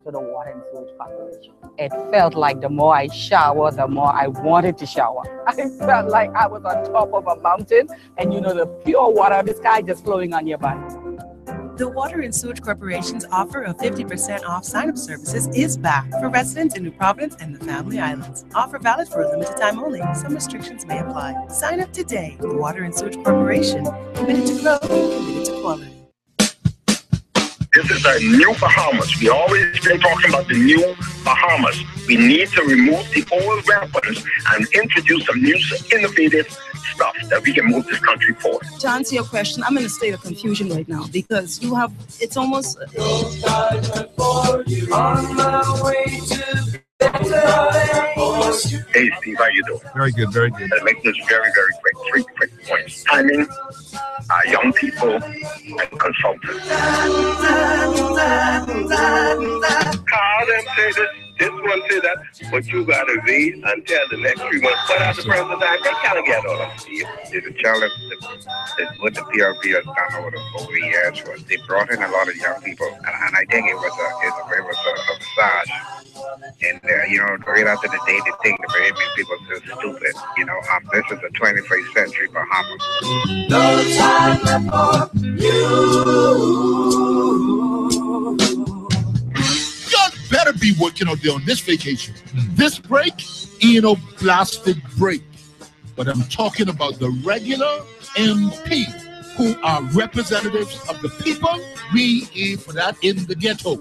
to the Water and Sewage Corporation. It felt like the more I shower, the more I wanted to shower. I felt like I was on top of a mountain and the pure water of the sky just flowing on your body. The Water and Sewage Corporation's offer of 50% off sign-up services is back for residents in New Providence and the Family Islands. Offer valid for a limited time only. Some restrictions may apply. Sign up today. The Water and Sewage Corporation. Committed to growth, committed to quality. This is a new Bahamas. We always been talking about the new Bahamas. We need to remove the old weapons and introduce some new innovative stuff that we can move this country forward. To answer your question, I'm in a state of confusion right now because it's almost... On my way to Hey Steve, how you doing? Very good, very good. I'll make this very, very quick. 3 quick points. Timing, young people, and consultants. Call them, say this one say that, but you gotta wait until the next 3 months. But as the president, they can't get all of Steve. It's a challenge that what the PRB has done over the years was they brought in a lot of young people, and I think it was a massage. And right after the day, they think the Bahamian people are so stupid. This is the 21st century Bahamas. No time for you. Y'all better be working out there on this vacation. This break ain't no plastic break. But I'm talking about the regular MP who are representatives of the people. We ain't for that in the ghetto.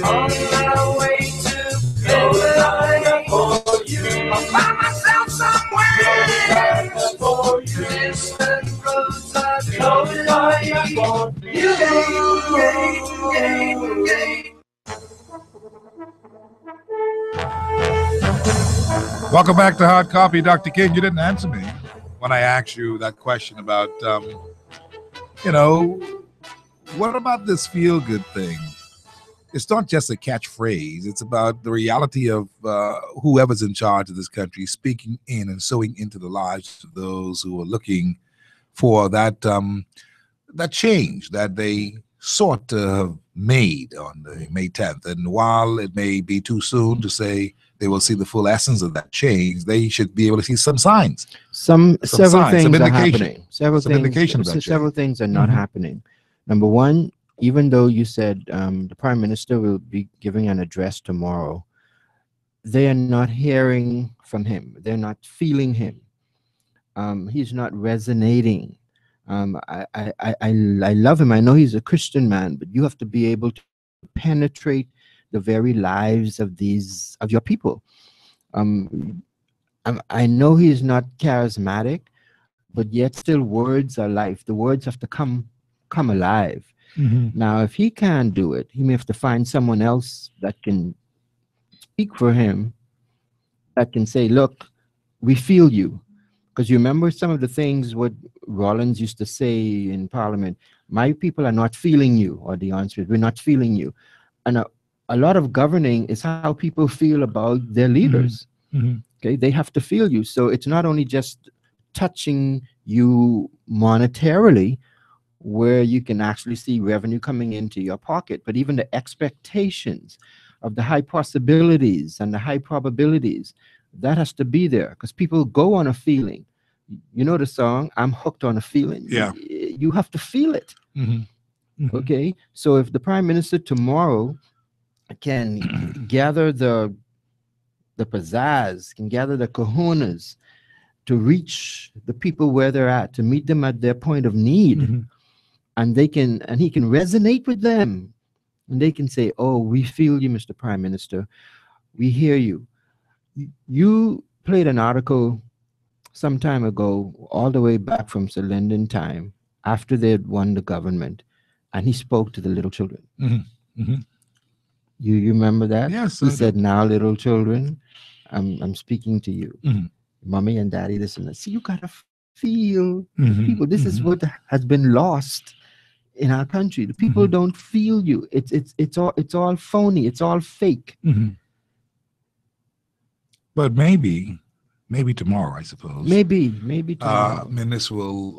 On my way to Carolina for you. I'll find myself somewhere. For you. Distant roads are Carolina for you. Welcome back to Hard Copy. Dr. King, you didn't answer me when I asked you that question about, what about this feel-good thing? it's not just a catchphrase. It's about the reality of whoever's in charge of this country speaking in and sowing into the lives of those who are looking for that that change that they sought to have made on the May 10th. And while it may be too soon to say they will see the full essence of that change, they should be able to see some signs. Several signs, things some are indication. happening. Several indication of that change. Several things are not Mhm. happening. Number one, even though you said the Prime Minister will be giving an address tomorrow, they are not hearing from him. They're not feeling him. He's not resonating. I love him. I know he's a Christian man, but you have to be able to penetrate the very lives of your people. I know he's not charismatic, but yet still words are life. The words have to come alive. Mhm. Now, if he can't do it, he may have to find someone else that can speak for him, that can say, look, we feel you. Because you remember some of the things what Rollins used to say in Parliament, my people are not feeling you, or the answer is, we're not feeling you. And a lot of governing is how people feel about their leaders. Mhm. Okay, they have to feel you. So it's not only just touching you monetarily, where you can actually see revenue coming into your pocket, but even the expectations of the high possibilities and the high probabilities, that has to be there, because people go on a feeling. You know the song, I'm hooked on a feeling. Yeah. You have to feel it. Mhm. Mhm. Okay, so if the Prime Minister tomorrow can gather the pizzazz, can gather the cojones to reach the people where they're at, to meet them at their point of need, Mhm. and he can resonate with them, and they can say, oh, we feel you, Mr. Prime Minister, we hear you. You played an article some time ago, all the way back from Sir Lyndon time, after they had won the government, and he spoke to the little children. Mhm. Mhm. You remember that? Yes, He I do. said, now, little children, I'm speaking to you. Mhm. Mommy and daddy, this and that. See, you gotta feel the Mhm. people. This is what has been lost in our country. The people don't feel you. It's all phony. It's all fake. Mhm. But maybe tomorrow, I suppose. Maybe tomorrow. Minister will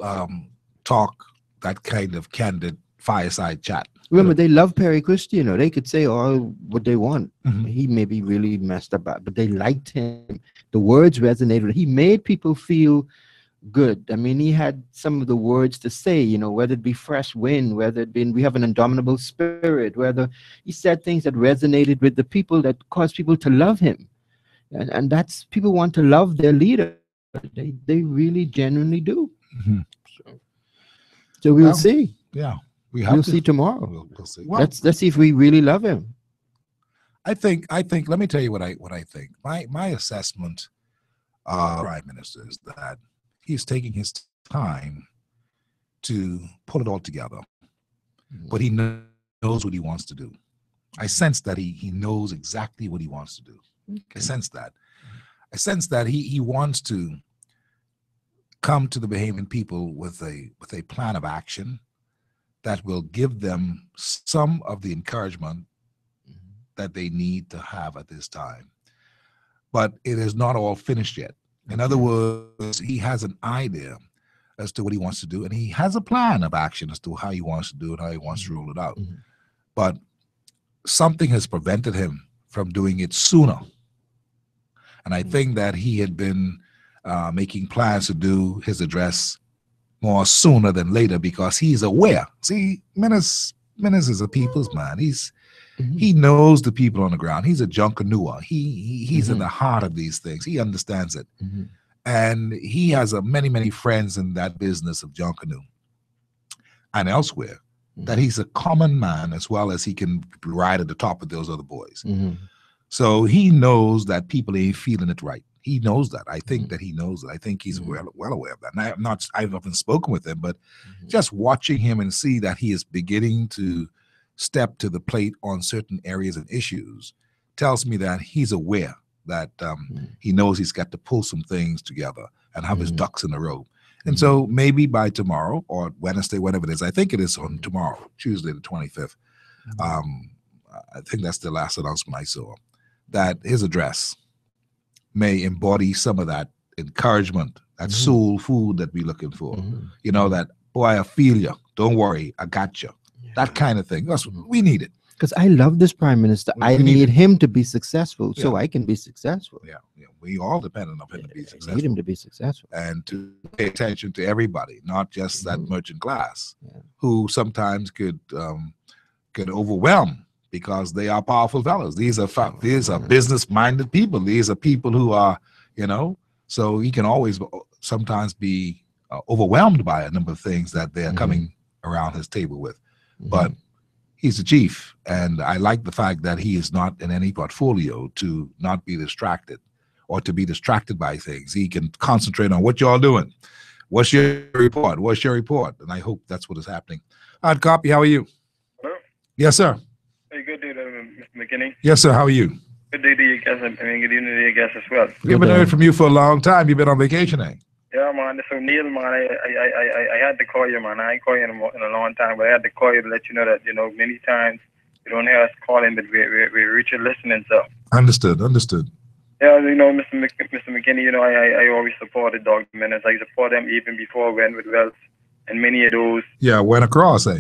talk that kind of candid fireside chat. Remember, they love Perry Christie. You know, they could say all what they want. Mhm. He may be really messed up, but they liked him. The words resonated. He made people feel good. I mean, he had some of the words to say, you know, whether it be fresh wind, whether it be we have an indomitable spirit, whether he said things that resonated with the people, that caused people to love him. And that's, people want to love their leader. They really genuinely do. Mhm. So we'll Well, see. Yeah, We'll see tomorrow. We'll see. Let's see if we really love him. I think. Let me tell you what I think. My assessment, Prime Minister, is that he's taking his time to pull it all together, but he knows what he wants to do. I sense that he knows exactly what he wants to do. I sense that. I sense that he wants to come to the Bahamian people with a plan of action that will give them some of the encouragement that they need to have at this time. But it is not all finished yet. In other words, he has an idea as to what he wants to do, and he has a plan of action as to how he wants to do it, how he wants to roll it out. But something has prevented him from doing it sooner. And I think that he had been making plans to do his address more sooner than later, because he's aware. See, Menace is a people's man. He knows the people on the ground. He's a junkanua. He's in the heart of these things. He understands it. And he has many friends in that business of junkanoo and elsewhere, that he's a common man, as well as he can ride at the top of those other boys. So he knows that people ain't feeling it right. He knows that. I think that he knows that. I think he's well aware of that. And I've often spoken with him, but just watching him and see that he is beginning to step to the plate on certain areas and issues tells me that he's aware that he knows he's got to pull some things together and have his ducks in a row. And so maybe by tomorrow or Wednesday, whenever it is, I think it is on tomorrow, Tuesday the 25th, I think that's the last announcement I saw, that his address may embody some of that encouragement, that soul food that we're looking for. You know, that, boy, I feel you. Don't worry, I got you. That kind of thing. That's what we need it. Because I love this prime minister. I need him to be successful so I can be successful. Yeah. We all depend on him to be successful. I need him to be successful. And to pay attention to everybody, not just that merchant class, who sometimes could overwhelm because they are powerful fellows. These are business-minded people. These are people who are, you know, so he can always sometimes be overwhelmed by a number of things that they're coming around his table with. But he's the chief, and I like the fact that he is not in any portfolio to not be distracted or to be distracted by things. He can concentrate on what y'all doing. What's your report? What's your report? And I hope that's what is happening. Hard copy, how are you? Hello? Yes, sir. Hey, good day, Mr. McKinney. Yes, sir, how are you? Good day to you guys. I mean, good evening to you guys as well. We haven't heard from you for a long time. You've been on vacation, eh? Yeah, man. So, Neil, man, I had to call you, man. I ain't called you in a long time, but I had to call you to let you know that, you know, many times you don't hear us calling, but we reach your listening, so. Understood. Yeah, you know, Mr. McKinney, you know, I always supported Dr. Menace. I support them even before I went with Wells and many of those. Yeah, went across, eh?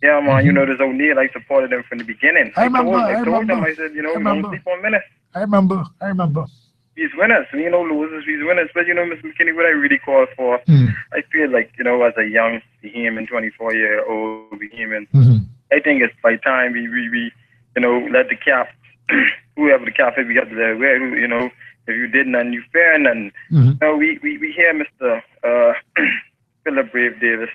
Yeah, man, you know, there's O'Neill. I supported them from the beginning. I remember. I told them, I said, you know, don't sleep on Menace. I remember. He's winners, you know, losers, he's winners. But, you know, Mr. McKinney, what I really call for, I feel like, you know, as a young Bahamian, 24-year-old Bahamian, I think it's by time we you know, let the cap, whoever the cap is, we got to wear, you know, if you did none, you fair none. You know, we hear Mr. Philip Brave Davis,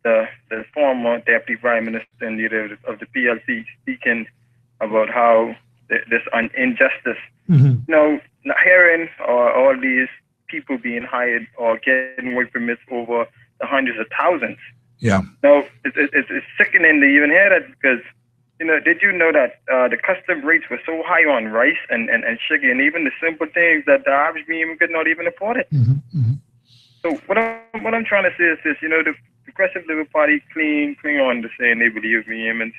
the former Deputy Prime Minister and leader of the PLC, speaking about how this injustice, you know, not hearing all these people being hired or getting work permits over the hundreds of thousands. Yeah. No, it's sickening to even hear that because, you know, did you know that the custom rates were so high on rice and sugar and even the simple things that the average Bahamian could not even afford it. So what I'm trying to say is this, you know, the Progressive Labour Party cling on to saying they believe Bahamians.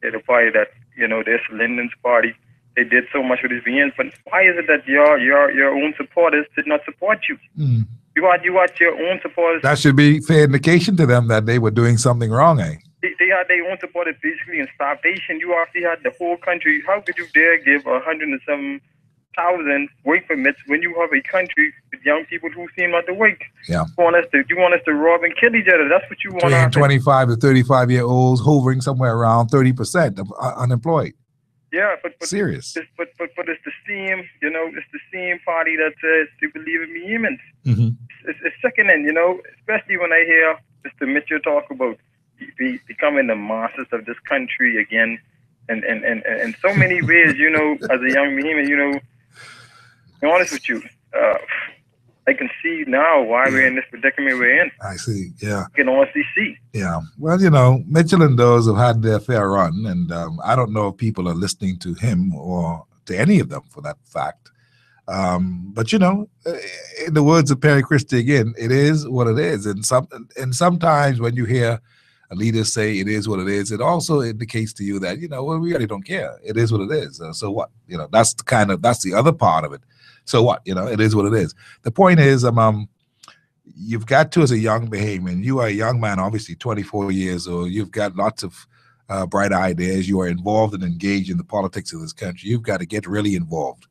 They're the party that, you know, there's Lyndon's party. They did so much with his Bahamians, but why is it that your own supporters did not support you? You had your own supporters. That should be fair indication to them that they were doing something wrong, eh? They had their own supporters basically in starvation. You actually had the whole country. How could you dare give 107,000 work permits when you have a country with young people who seem not to work? Yeah. You want us to rob and kill each other. That's what you want. Between 25 to 35-year-olds hovering somewhere around 30% of unemployed. Yeah, but serious. But it's the same, you know, it's the same party that says they believe in Bahamians. It's sickening, you know, especially when I hear Mr. Mitchell talk about becoming the masters of this country again, and in so many ways, you know, as a young Bahamian, you know, to be honest with you, I can see now why we're in this predicament we're in. I see, yeah. You can honestly see. Yeah, well, you know, Mitchell and those have had their fair run, and I don't know if people are listening to him or to any of them for that fact. But, you know, in the words of Perry Christie again, it is what it is. And sometimes when you hear a leader say it is what it is, it also indicates to you that, you know, well, we really don't care. It is what it is. So what? You know, that's the other part of it. So what? You know, it is what it is. The point is, you've got to, as a young Bahamian, you are a young man, obviously 24 years old. You've got lots of bright ideas. You are involved and engaged in the politics of this country. You've got to get really involved.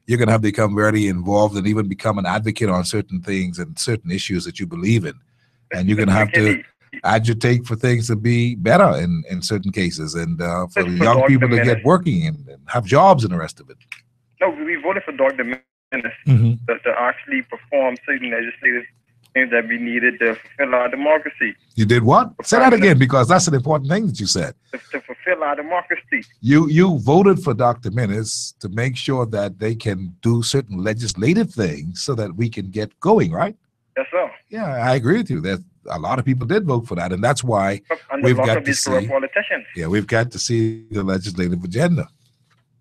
You're going to have to become very involved and even become an advocate on certain things and certain issues that you believe in. And you're going to have to agitate for things to be better in certain cases and for young people to get working and have jobs and the rest of it. No, we voted for Dr. Menace to actually perform certain legislative things that we needed to fulfill our democracy. You did what? Say that again, because that's an important thing that you said. To fulfill our democracy. You voted for Dr. Menace to make sure that they can do certain legislative things so that we can get going, right? Yes, sir. Yeah, I agree with you. That a lot of people did vote for that, and that's why And we've lock got up to these corrupt see. politicians. Yeah, we've got to see the legislative agenda.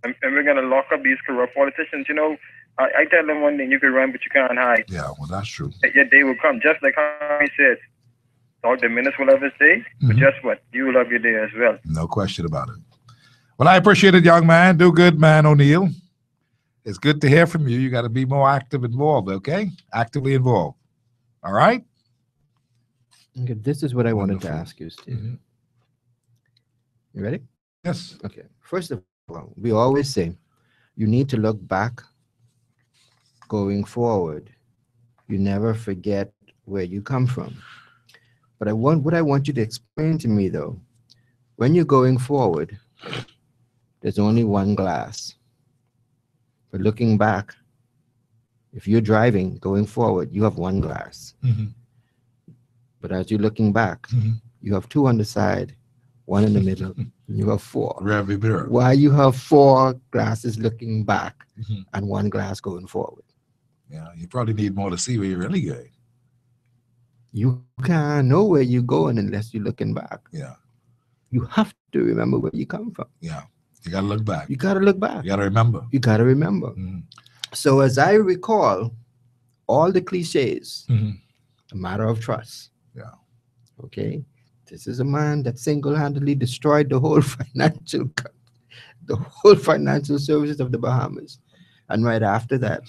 And we're going to lock up these corrupt politicians. You know, I tell them one thing, you can run, but you can't hide. Yeah, well, that's true. Your day will come, just like how he said, Dr. Menace will have his day, but guess what? You will have your day as well. No question about it. Well, I appreciate it, young man. Do good, man, O'Neill. It's good to hear from you. You got to be more involved, okay? Actively involved. All right? Okay, this is what I wanted to ask you, Steve. Mm-hmm. You ready? Yes. Okay. First of all, we always say you need to look back going forward. You never forget where you come from. But what I want you to explain to me, though, when you're going forward, there's only one glass. But looking back, if you're driving, going forward, you have one glass. Mm-hmm. But as you're looking back, you have two on the side, one in the middle, and you have four. Why you have four glasses looking back and one glass going forward? Yeah, you probably need more to see where you're really going. You can't know where you're going unless you're looking back. Yeah. You have to remember where you come from. Yeah. You got to look back. You got to look back. You got to remember. You got to remember. So as I recall, all the cliches, a matter of trust. Yeah. Okay. This is a man that single-handedly destroyed the whole financial services of the Bahamas. And right after that,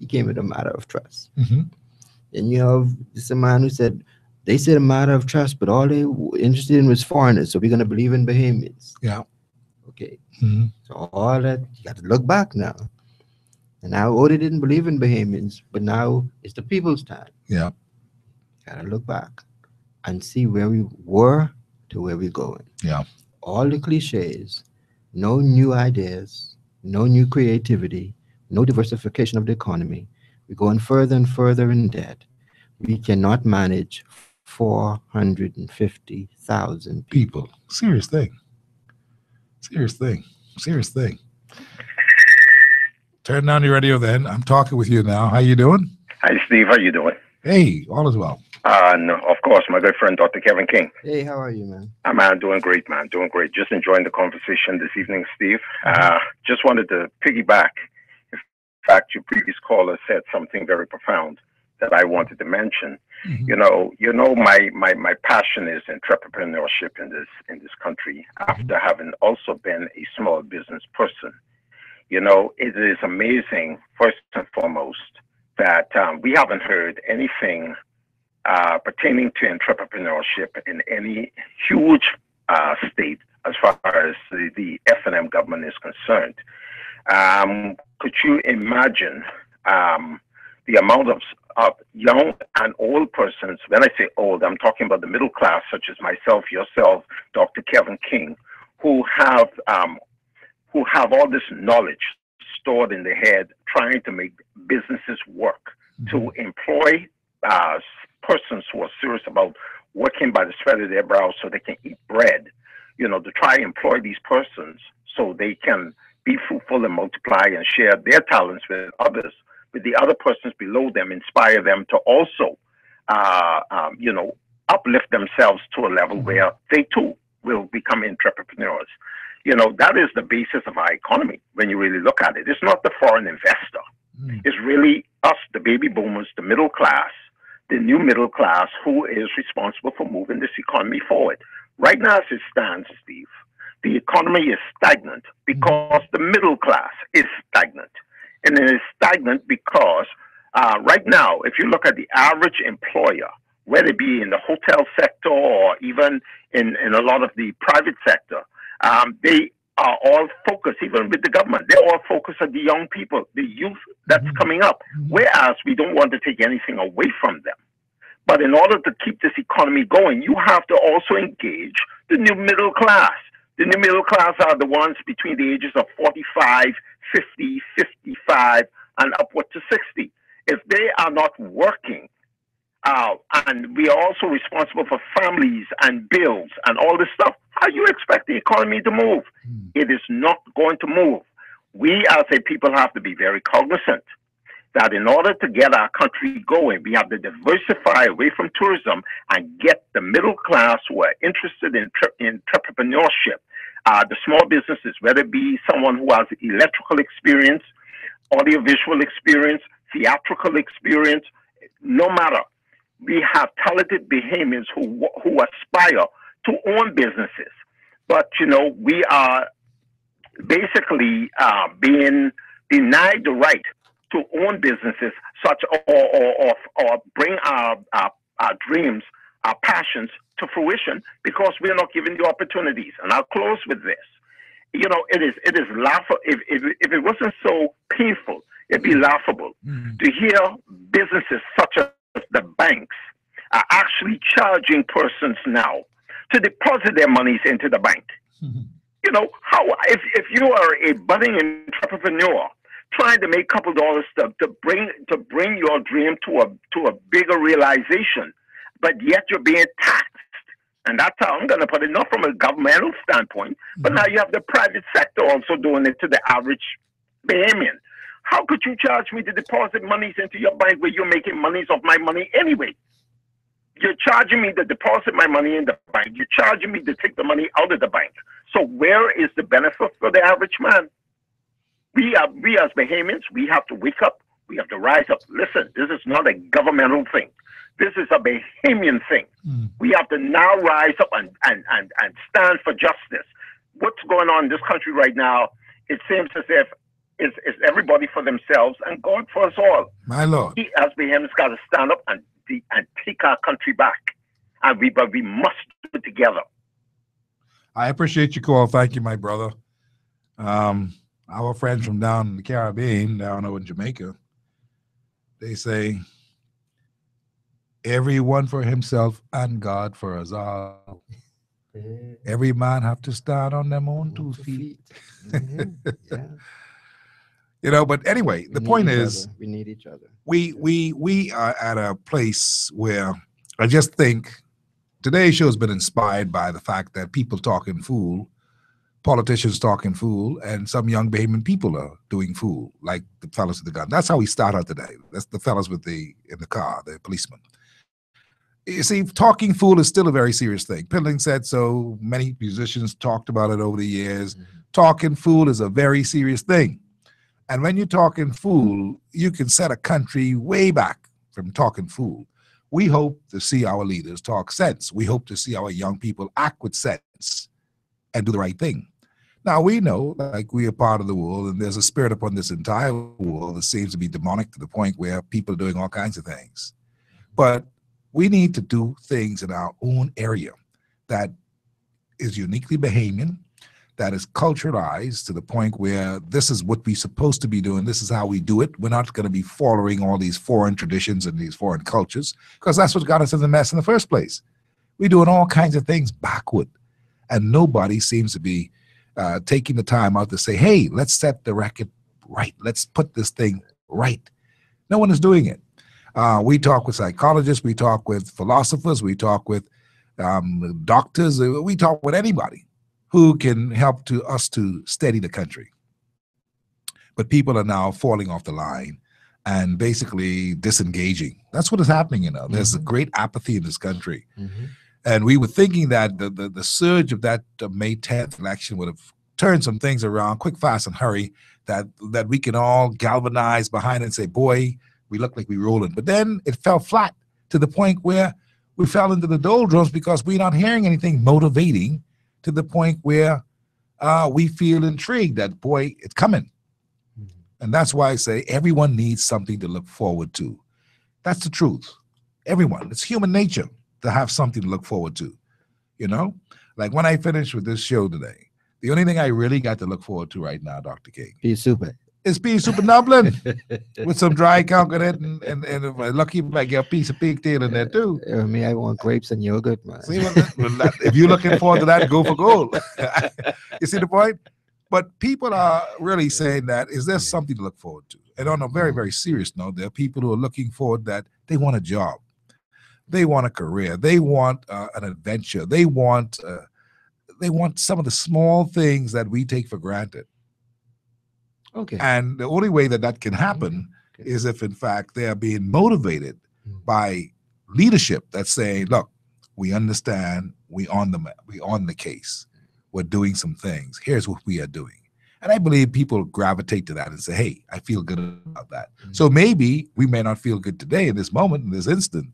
he came with a matter of trust. And you have this a man who said, they said a matter of trust, but all they were interested in was foreigners. So we're going to believe in Bahamians. Yeah. Okay. So all that, you got to look back now. And now, they didn't believe in Bahamians, but now it's the people's time. Yeah. Got to look back and see where we were to where we're going. Yeah. All the cliches, no new ideas, no new creativity, no diversification of the economy. We're going further and further in debt. We cannot manage 450,000 people. Serious thing. Serious thing. Serious thing. Turn down your radio then. I'm talking with you now. How you doing? Hi, Steve. How you doing? Hey, all is well. No, of course, my good friend, Dr. Kevin King. Hey, how are you, man? I'm doing great, man. Doing great. Just enjoying the conversation this evening, Steve. Just wanted to piggyback. In fact, your previous caller said something very profound that I wanted to mention. You know, my passion is entrepreneurship in this country. After having also been a small business person, you know, it is amazing. First and foremost, that we haven't heard anything pertaining to entrepreneurship in any huge state as far as the F&M government is concerned. Could you imagine the amount of young and old persons? When I say old, I'm talking about the middle class, such as myself, yourself, Dr. Kevin King, who have all this knowledge stored in their head, trying to make businesses work, to employ persons who are serious about working by the sweat of their brow so they can eat bread, you know, to try and employ these persons so they can be fruitful and multiply and share their talents with others, with the other persons below them, inspire them to also, you know, uplift themselves to a level where they too will become entrepreneurs. You know, that is the basis of our economy when you really look at it. It's not the foreign investor. It's really us, the baby boomers, the middle class, the new middle class, who is responsible for moving this economy forward. Right now, as it stands, Steve, the economy is stagnant because the middle class is stagnant. And it is stagnant because right now, if you look at the average employer, whether it be in the hotel sector or even in a lot of the private sector, they are all focused, even with the government, they're all focused on the young people, the youth that's coming up, whereas we don't want to take anything away from them. But in order to keep this economy going, you have to also engage the new middle class. The new middle class are the ones between the ages of 45, 50, 55, and upward to 60. If they are not working, and we are also responsible for families and bills and all this stuff, how do you expect the economy to move? It is not going to move. We as a people have to be very cognizant that in order to get our country going, we have to diversify away from tourism and get the middle class who are interested in entrepreneurship, the small businesses, whether it be someone who has electrical experience, audiovisual experience, theatrical experience, no matter. We have talented Bahamians who aspire to own businesses. But, you know, we are basically being denied the right to own businesses, such or bring our dreams, our passions to fruition, because we're not given the opportunities. And I'll close with this. You know, it is laughable. If it wasn't so painful, it'd be laughable to hear businesses such as the banks are actually charging persons now to deposit their monies into the bank. You know, how if you are a budding entrepreneur trying to make a couple dollars to bring your dream to a bigger realization, but yet you're being taxed. And that's how I'm going to put it, not from a governmental standpoint, but now you have the private sector also doing it to the average Bahamian. How could you charge me to deposit monies into your bank where you're making monies off my money anyway? You're charging me to deposit my money in the bank. You're charging me to take the money out of the bank. So where is the benefit for the average man? We as Bahamians, we have to wake up. We have to rise up. Listen, this is not a governmental thing. This is a Bahamian thing. We have to now rise up and stand for justice. What's going on in this country right now, it seems as if it's everybody for themselves and God for us all. My Lord. We as Bahamians got to stand up and take our country back. But we must do it together. I appreciate your call. Thank you, my brother. Our friends from down in the Caribbean, down over in Jamaica, they say, everyone for himself and God for us all. Every man have to stand on them own 2 feet. You know, but anyway, the point is, we need each other. We are at a place where I just think today's show has been inspired by the fact that people talking fool, politicians talking fool, and some young Bahamian people are doing fool, like the fellas with the gun. That's how we start out today. That's the fellas in the car, the policeman. You see, talking fool is still a very serious thing. Pendleton said so. Many musicians talked about it over the years. Talking fool is a very serious thing. And when you're talking fool, you can set a country way back from talking fool. We hope to see our leaders talk sense. We hope to see our young people act with sense and do the right thing. Now, we know, like, we are part of the world, and there's a spirit upon this entire world that seems to be demonic to the point where people are doing all kinds of things. But we need to do things in our own area that is uniquely Bahamian, that is culturalized to the point where this is what we're supposed to be doing. This is how we do it. We're not going to be following all these foreign traditions and these foreign cultures, because that's what got us in the mess in the first place. We're doing all kinds of things backward, and nobody seems to be taking the time out to say, hey, let's set the record right. Let's put this thing right. No one is doing it. We talk with psychologists, we talk with philosophers, we talk with doctors, we talk with anybody who can help us to steady the country. But people are now falling off the line and basically disengaging. That's what is happening, you know. There's a great apathy in this country. And we were thinking that the surge of that May 10th election would have turned some things around quick, fast, and hurry, that we can all galvanize behind it and say, boy, we look like we're rolling. But then it fell flat to the point where we fell into the doldrums because we're not hearing anything motivating, to the point where we feel intrigued that, boy, it's coming. And that's why I say everyone needs something to look forward to. That's the truth. Everyone. It's human nature to have something to look forward to. You know? Like when I finished with this show today, the only thing I really got to look forward to right now, Dr. King, Be super. is being super Dublin with some dry coconut and if I'm lucky, if I get a piece of pigtail in there too. Me, I want grapes and yogurt, man. See, if you're looking forward to that, go for gold. You see the point? But people are really saying that, is there something to look forward to? And on a very, very serious note, there are people who are looking forward that they want a job. They want a career. They want an adventure. They want some of the small things that we take for granted. Okay. And the only way that can happen is if, in fact, they are being motivated by leadership that's saying, look, we understand, we on the case. We're doing some things. Here's what we are doing. And I believe people gravitate to that and say, hey, I feel good about that. So maybe we may not feel good today in this moment, in this instant,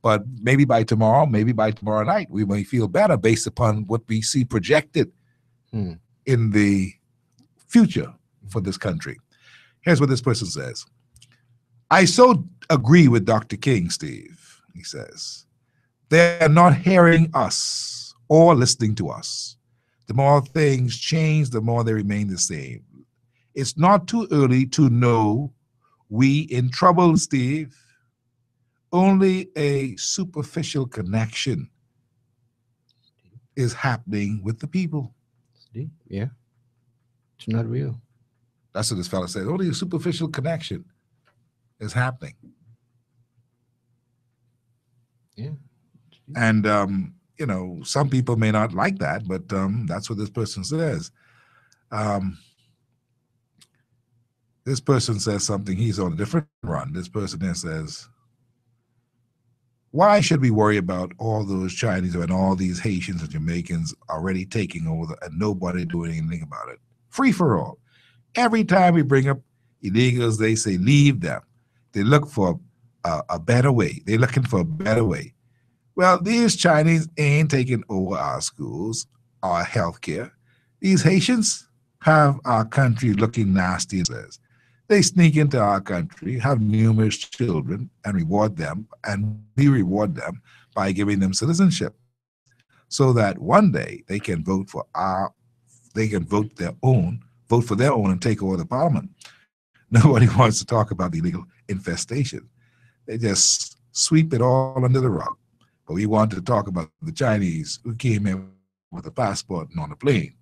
but maybe by tomorrow night, we may feel better based upon what we see projected in the future for this country. Here's what this person says. I so agree with Dr. King, Steve, he says. They're not hearing us or listening to us. The more things change, the more they remain the same. It's not too early to know we in trouble, Steve. Only a superficial connection is happening with the people. Yeah. It's not real. That's what this fella says. Only a superficial connection is happening. Yeah. And, you know, some people may not like that, but that's what this person says. This person says something, he's on a different run. This person then says, why should we worry about all those Chinese and all these Haitians and Jamaicans already taking over and nobody doing anything about it? Free for all. Every time we bring up illegals, they say, leave them. They look for a better way. They're looking for a better way. Well, these Chinese ain't taking over our schools, our healthcare. These Haitians have our country looking nasty. They sneak into our country, have numerous children, and reward them, and we reward them by giving them citizenship, so that one day they can vote for vote for their own, and take over the parliament. Nobody wants to talk about the illegal infestation. They just sweep it all under the rug. But we want to talk about the Chinese who came in with a passport and on a plane.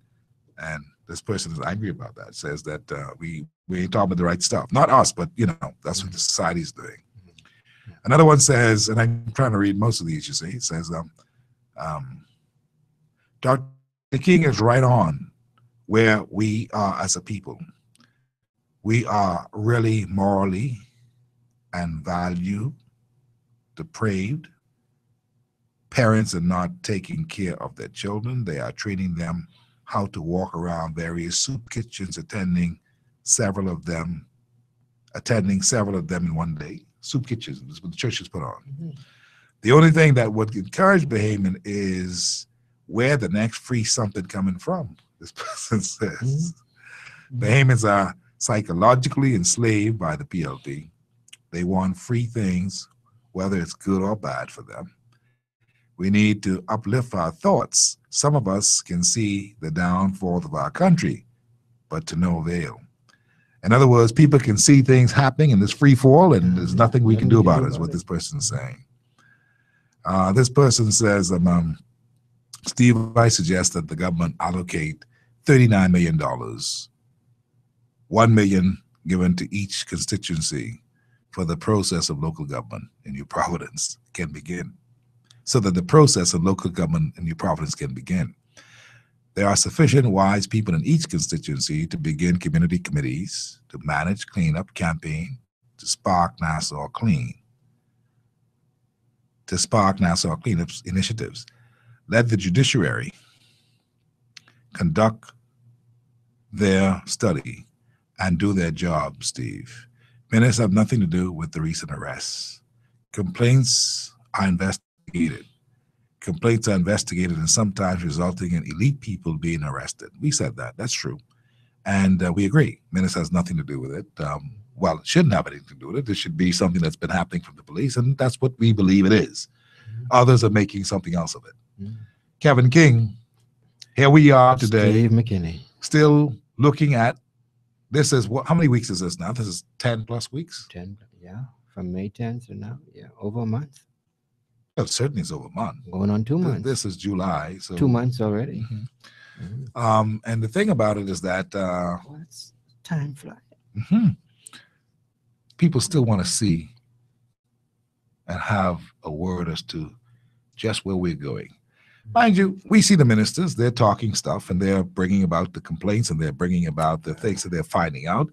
And this person is angry about that, says that we ain't talking about the right stuff. Not us, but, you know, that's what the society is doing. Another one says, and I'm trying to read most of these, you see, it says, Dr. King is right on where we are as a people. We are really morally and value depraved. Parents are not taking care of their children. They are training them how to walk around various soup kitchens, attending several of them in one day. Soup kitchens is what the churches put on. Mm-hmm. The only thing that would encourage Bahamian is where the next free something coming from, this person says. Mm-hmm. Bahamians are psychologically enslaved by the PLP. They want free things, whether it's good or bad for them. We need to uplift our thoughts. Some of us can see the downfall of our country, but to no avail. In other words, people can see things happening in this free fall, and there's nothing we can do about it, is what this person is saying. This person says, Steve, I suggest that the government allocate $39 million, $1 million given to each constituency for the process of local government in New Providence can begin, so that the process of local government in New Providence can begin. There are sufficient wise people in each constituency to begin community committees to manage cleanup campaign, to spark Nassau cleanup initiatives. Let the judiciary conduct their study and do their job, Steve. Minutes have nothing to do with the recent arrests. Complaints are investigated. Complaints are investigated and sometimes resulting in elite people being arrested. We said that. That's true. And we agree. Minutes has nothing to do with it. Well, it shouldn't have anything to do with it. This should be something that's been happening from the police, and that's what we believe it is. Mm-hmm. Others are making something else of it. Mm-hmm. Kevin King, here we are today. Steve McKinney. Still looking at, this is what, how many weeks is this now? This is 10 plus weeks? 10, yeah. From May 10th to now, yeah, over a month. Well, certainly it's over a month. Going on 2 months. This is July. So 2 months already. Mm-hmm. Mm-hmm. And the thing about it is that time flies. Mm-hmm. People still want to see and have a word as to just where we're going. Mind you, we see the ministers, they're talking stuff and they're bringing about the complaints and they're bringing about the things that they're finding out.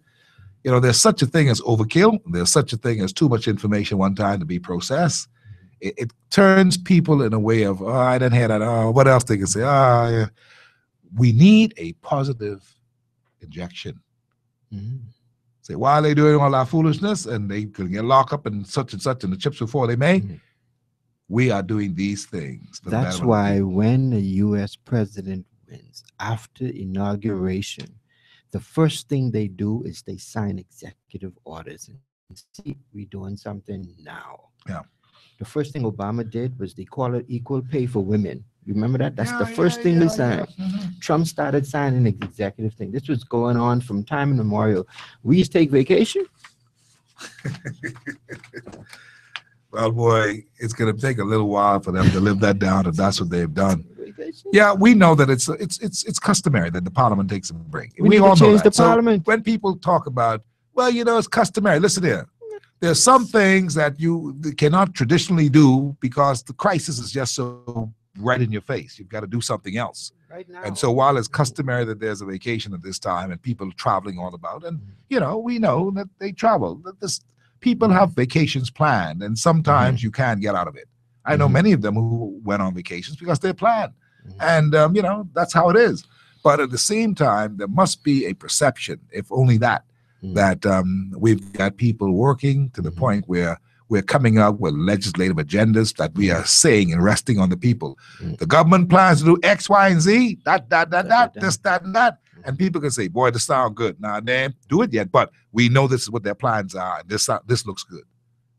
You know, there's such a thing as overkill. There's such a thing as too much information one time to be processed. It turns people in a way of, oh, I didn't hear that. Oh, what else they can say? Oh, yeah. We need a positive injection. Mm-hmm. Say, why are they doing all our foolishness and they can get locked up and such and the chips before they may? Mm-hmm. We are doing these things. That's why when the U.S. president wins, after inauguration, the first thing they do is they sign executive orders and see we're doing something now. Yeah. The first thing Obama did was they call it equal pay for women. You remember that? That's the first thing they signed. Trump started signing the executive thing. This was going on from time immemorial. We used to take vacation. Well, boy, it's going to take a little while for them to live that down, if that's what they've done. Yeah, we know that it's customary that the parliament takes a break. We all know change that. the parliament. When people talk about, well, it's customary. Listen here. There's some things that you cannot traditionally do because the crisis is just so right in your face. You've got to do something else. Right now. And so while it's customary that there's a vacation at this time and people are traveling all about, and we know that they travel, that people have vacations planned, and sometimes you can get out of it. I know many of them who went on vacations because they're planned. And, that's how it is. But at the same time, there must be a perception, if only that we've got people working to the point where we're coming up with legislative agendas that we are saying and resting on the people. The government plans to do X, Y, and Z, this, that, and that. And people can say, boy, this sounds good. Now, they ain't do it yet, but we know this is what their plans are. This looks good.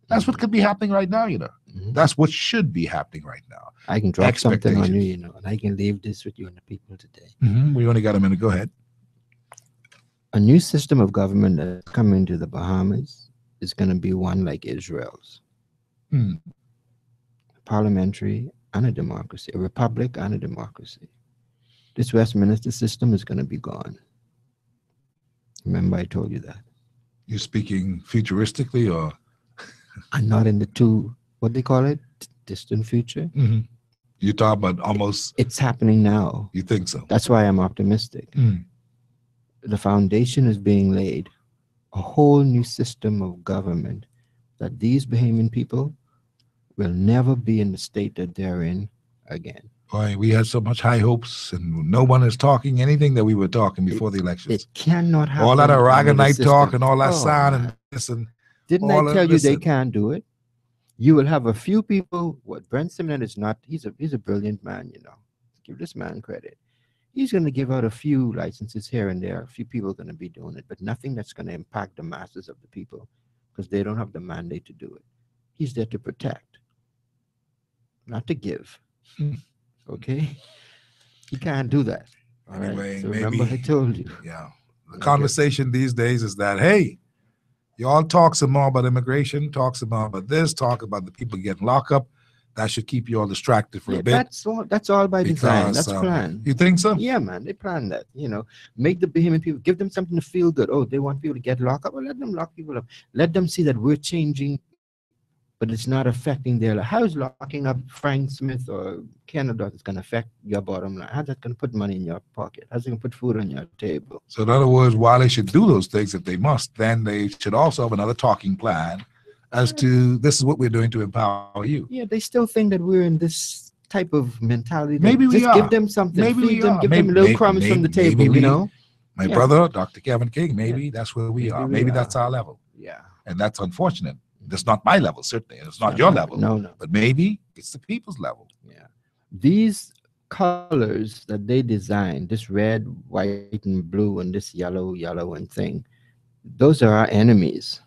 That's what could be happening right now, That's what should be happening right now. I can drop something on you, and I can leave this with you and the people today. We only got a minute. Go ahead. A new system of government that's coming to the Bahamas is going to be one like Israel's. Parliamentary and a democracy, a republic and a democracy. This Westminster system is going to be gone. Remember, I told you that. You're speaking futuristically, or? I'm not in the what they call it, distant future. You talk about almost. It's happening now. You think so? That's why I'm optimistic. The foundation is being laid. A whole new system of government that these Bahamian people will never be in the state that they're in again. Boy, we had so much high hopes, and no one is talking anything that we were talking before the elections. It cannot happen. All that Aragonite talk and all that sound and this and. Didn't I tell you they can't do it? You will have a few people. What Brent Simon is not. He's a brilliant man. Give this man credit. He's going to give out a few licenses here and there. A few people are going to be doing it, but nothing that's going to impact the masses of the people because they don't have the mandate to do it. He's there to protect, not to give. Okay? He can't do that. Anyway, so maybe, remember I told you. Yeah. The conversation these days is that, hey, y'all talk some more about immigration, talk some more about this, talk about the people getting locked up. That should keep you all distracted for a bit. That's all by design. That's planned. You think so? Yeah, man. They plan that. Make the Bahamian people, give them something to feel good. Oh, they want people to get locked up. Well, let them lock people up. Let them see that we're changing, but it's not affecting their life. How is locking up Frank Smith or Canada is going to affect your bottom line? How's that going to put money in your pocket? How's it going to put food on your table? So in other words, while they should do those things, if they must, then they should also have another talking plan as to this is what we're doing to empower you. Yeah, they still think that we're in this type of mentality. Maybe we just are. Give them something. Maybe Feed we them, are. give Maybe, them little crumbs from the table, My brother, Dr. Kevin King, maybe that's where we are. Maybe that's our level. Yeah. And that's unfortunate. That's not my level, certainly. It's not your level. No. But maybe it's the people's level. Yeah. These colors that they designed, this red, white, and blue, and this yellow, and thing, those are our enemies.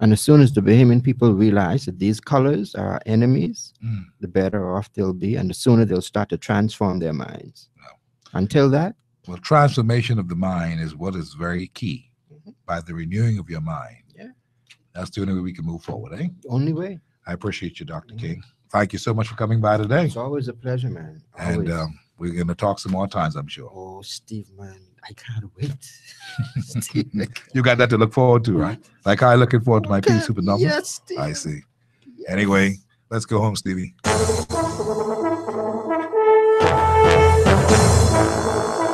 And as soon as the Bahamian people realize that these colors are our enemies, the better off they'll be, and the sooner they'll start to transform their minds. Until that? Well, transformation of the mind is what is very key. By the renewing of your mind. Yeah. That's the only way we can move forward, eh? Only way. I appreciate you, Dr. King. Thank you so much for coming by today. It's always a pleasure, man. Always. And we're going to talk some more times, I'm sure. Oh, Steve, man, I can't wait. Steve, you got that to look forward to, right? Like I looking forward to my P Supernova? Yes, Steve. I see. Yes. Anyway, let's go home, Stevie.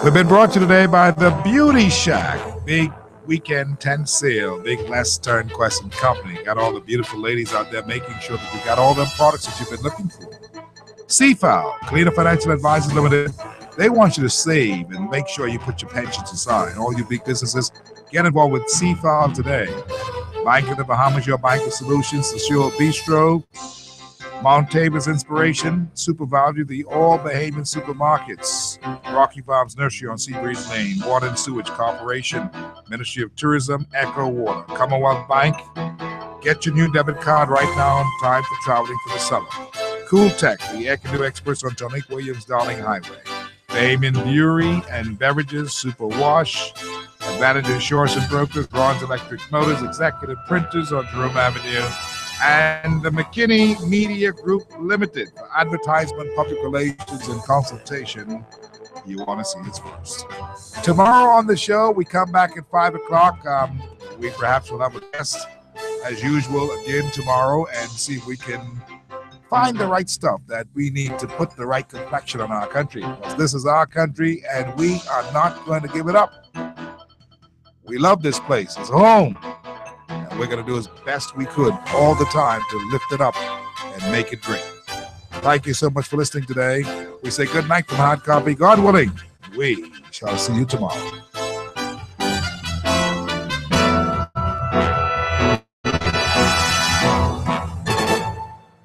We've been brought to you today by the Beauty Shack. Big weekend tent sale. Big Les Stern Quest Company. Got all the beautiful ladies out there making sure that you got all the products that you've been looking for. Seafowl, Cleaner Financial Advisors Limited. They want you to save and make sure you put your pensions aside. All you big businesses, get involved with Seafowl today. Bank of the Bahamas, your bank of solutions. The Shore Bistro. Mount Tabor's Inspiration. Super Value, the all Bahamian supermarkets. Farms, Rocky Farms Nursery on Seabreeze Lane, Water and Sewage Corporation, Ministry of Tourism, Echo Water, Commonwealth Bank. Get your new debit card right now in time for traveling for the summer. Cool Tech, the air canoe experts on Tonique Williams Darling Highway. Bayman Brewery and Beverages, Super Wash, Advantage Insurance and Brokers, Bronze Electric Motors, Executive Printers on Jerome Avenue, and the McKinney Media Group Limited for advertisement, public relations, and consultation. You want to see us first. Tomorrow on the show, we come back at 5 o'clock. We perhaps will have a guest, as usual, again tomorrow, and see if we can find the right stuff that we need to put the right complexion on our country. Because this is our country, and we are not going to give it up. We love this place. It's home. And we're going to do as best we could all the time to lift it up and make it great. Thank you so much for listening today. We say good night from Hard Copy. God willing, we shall see you tomorrow.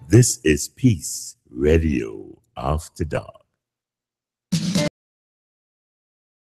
This is Peace Radio After Dark.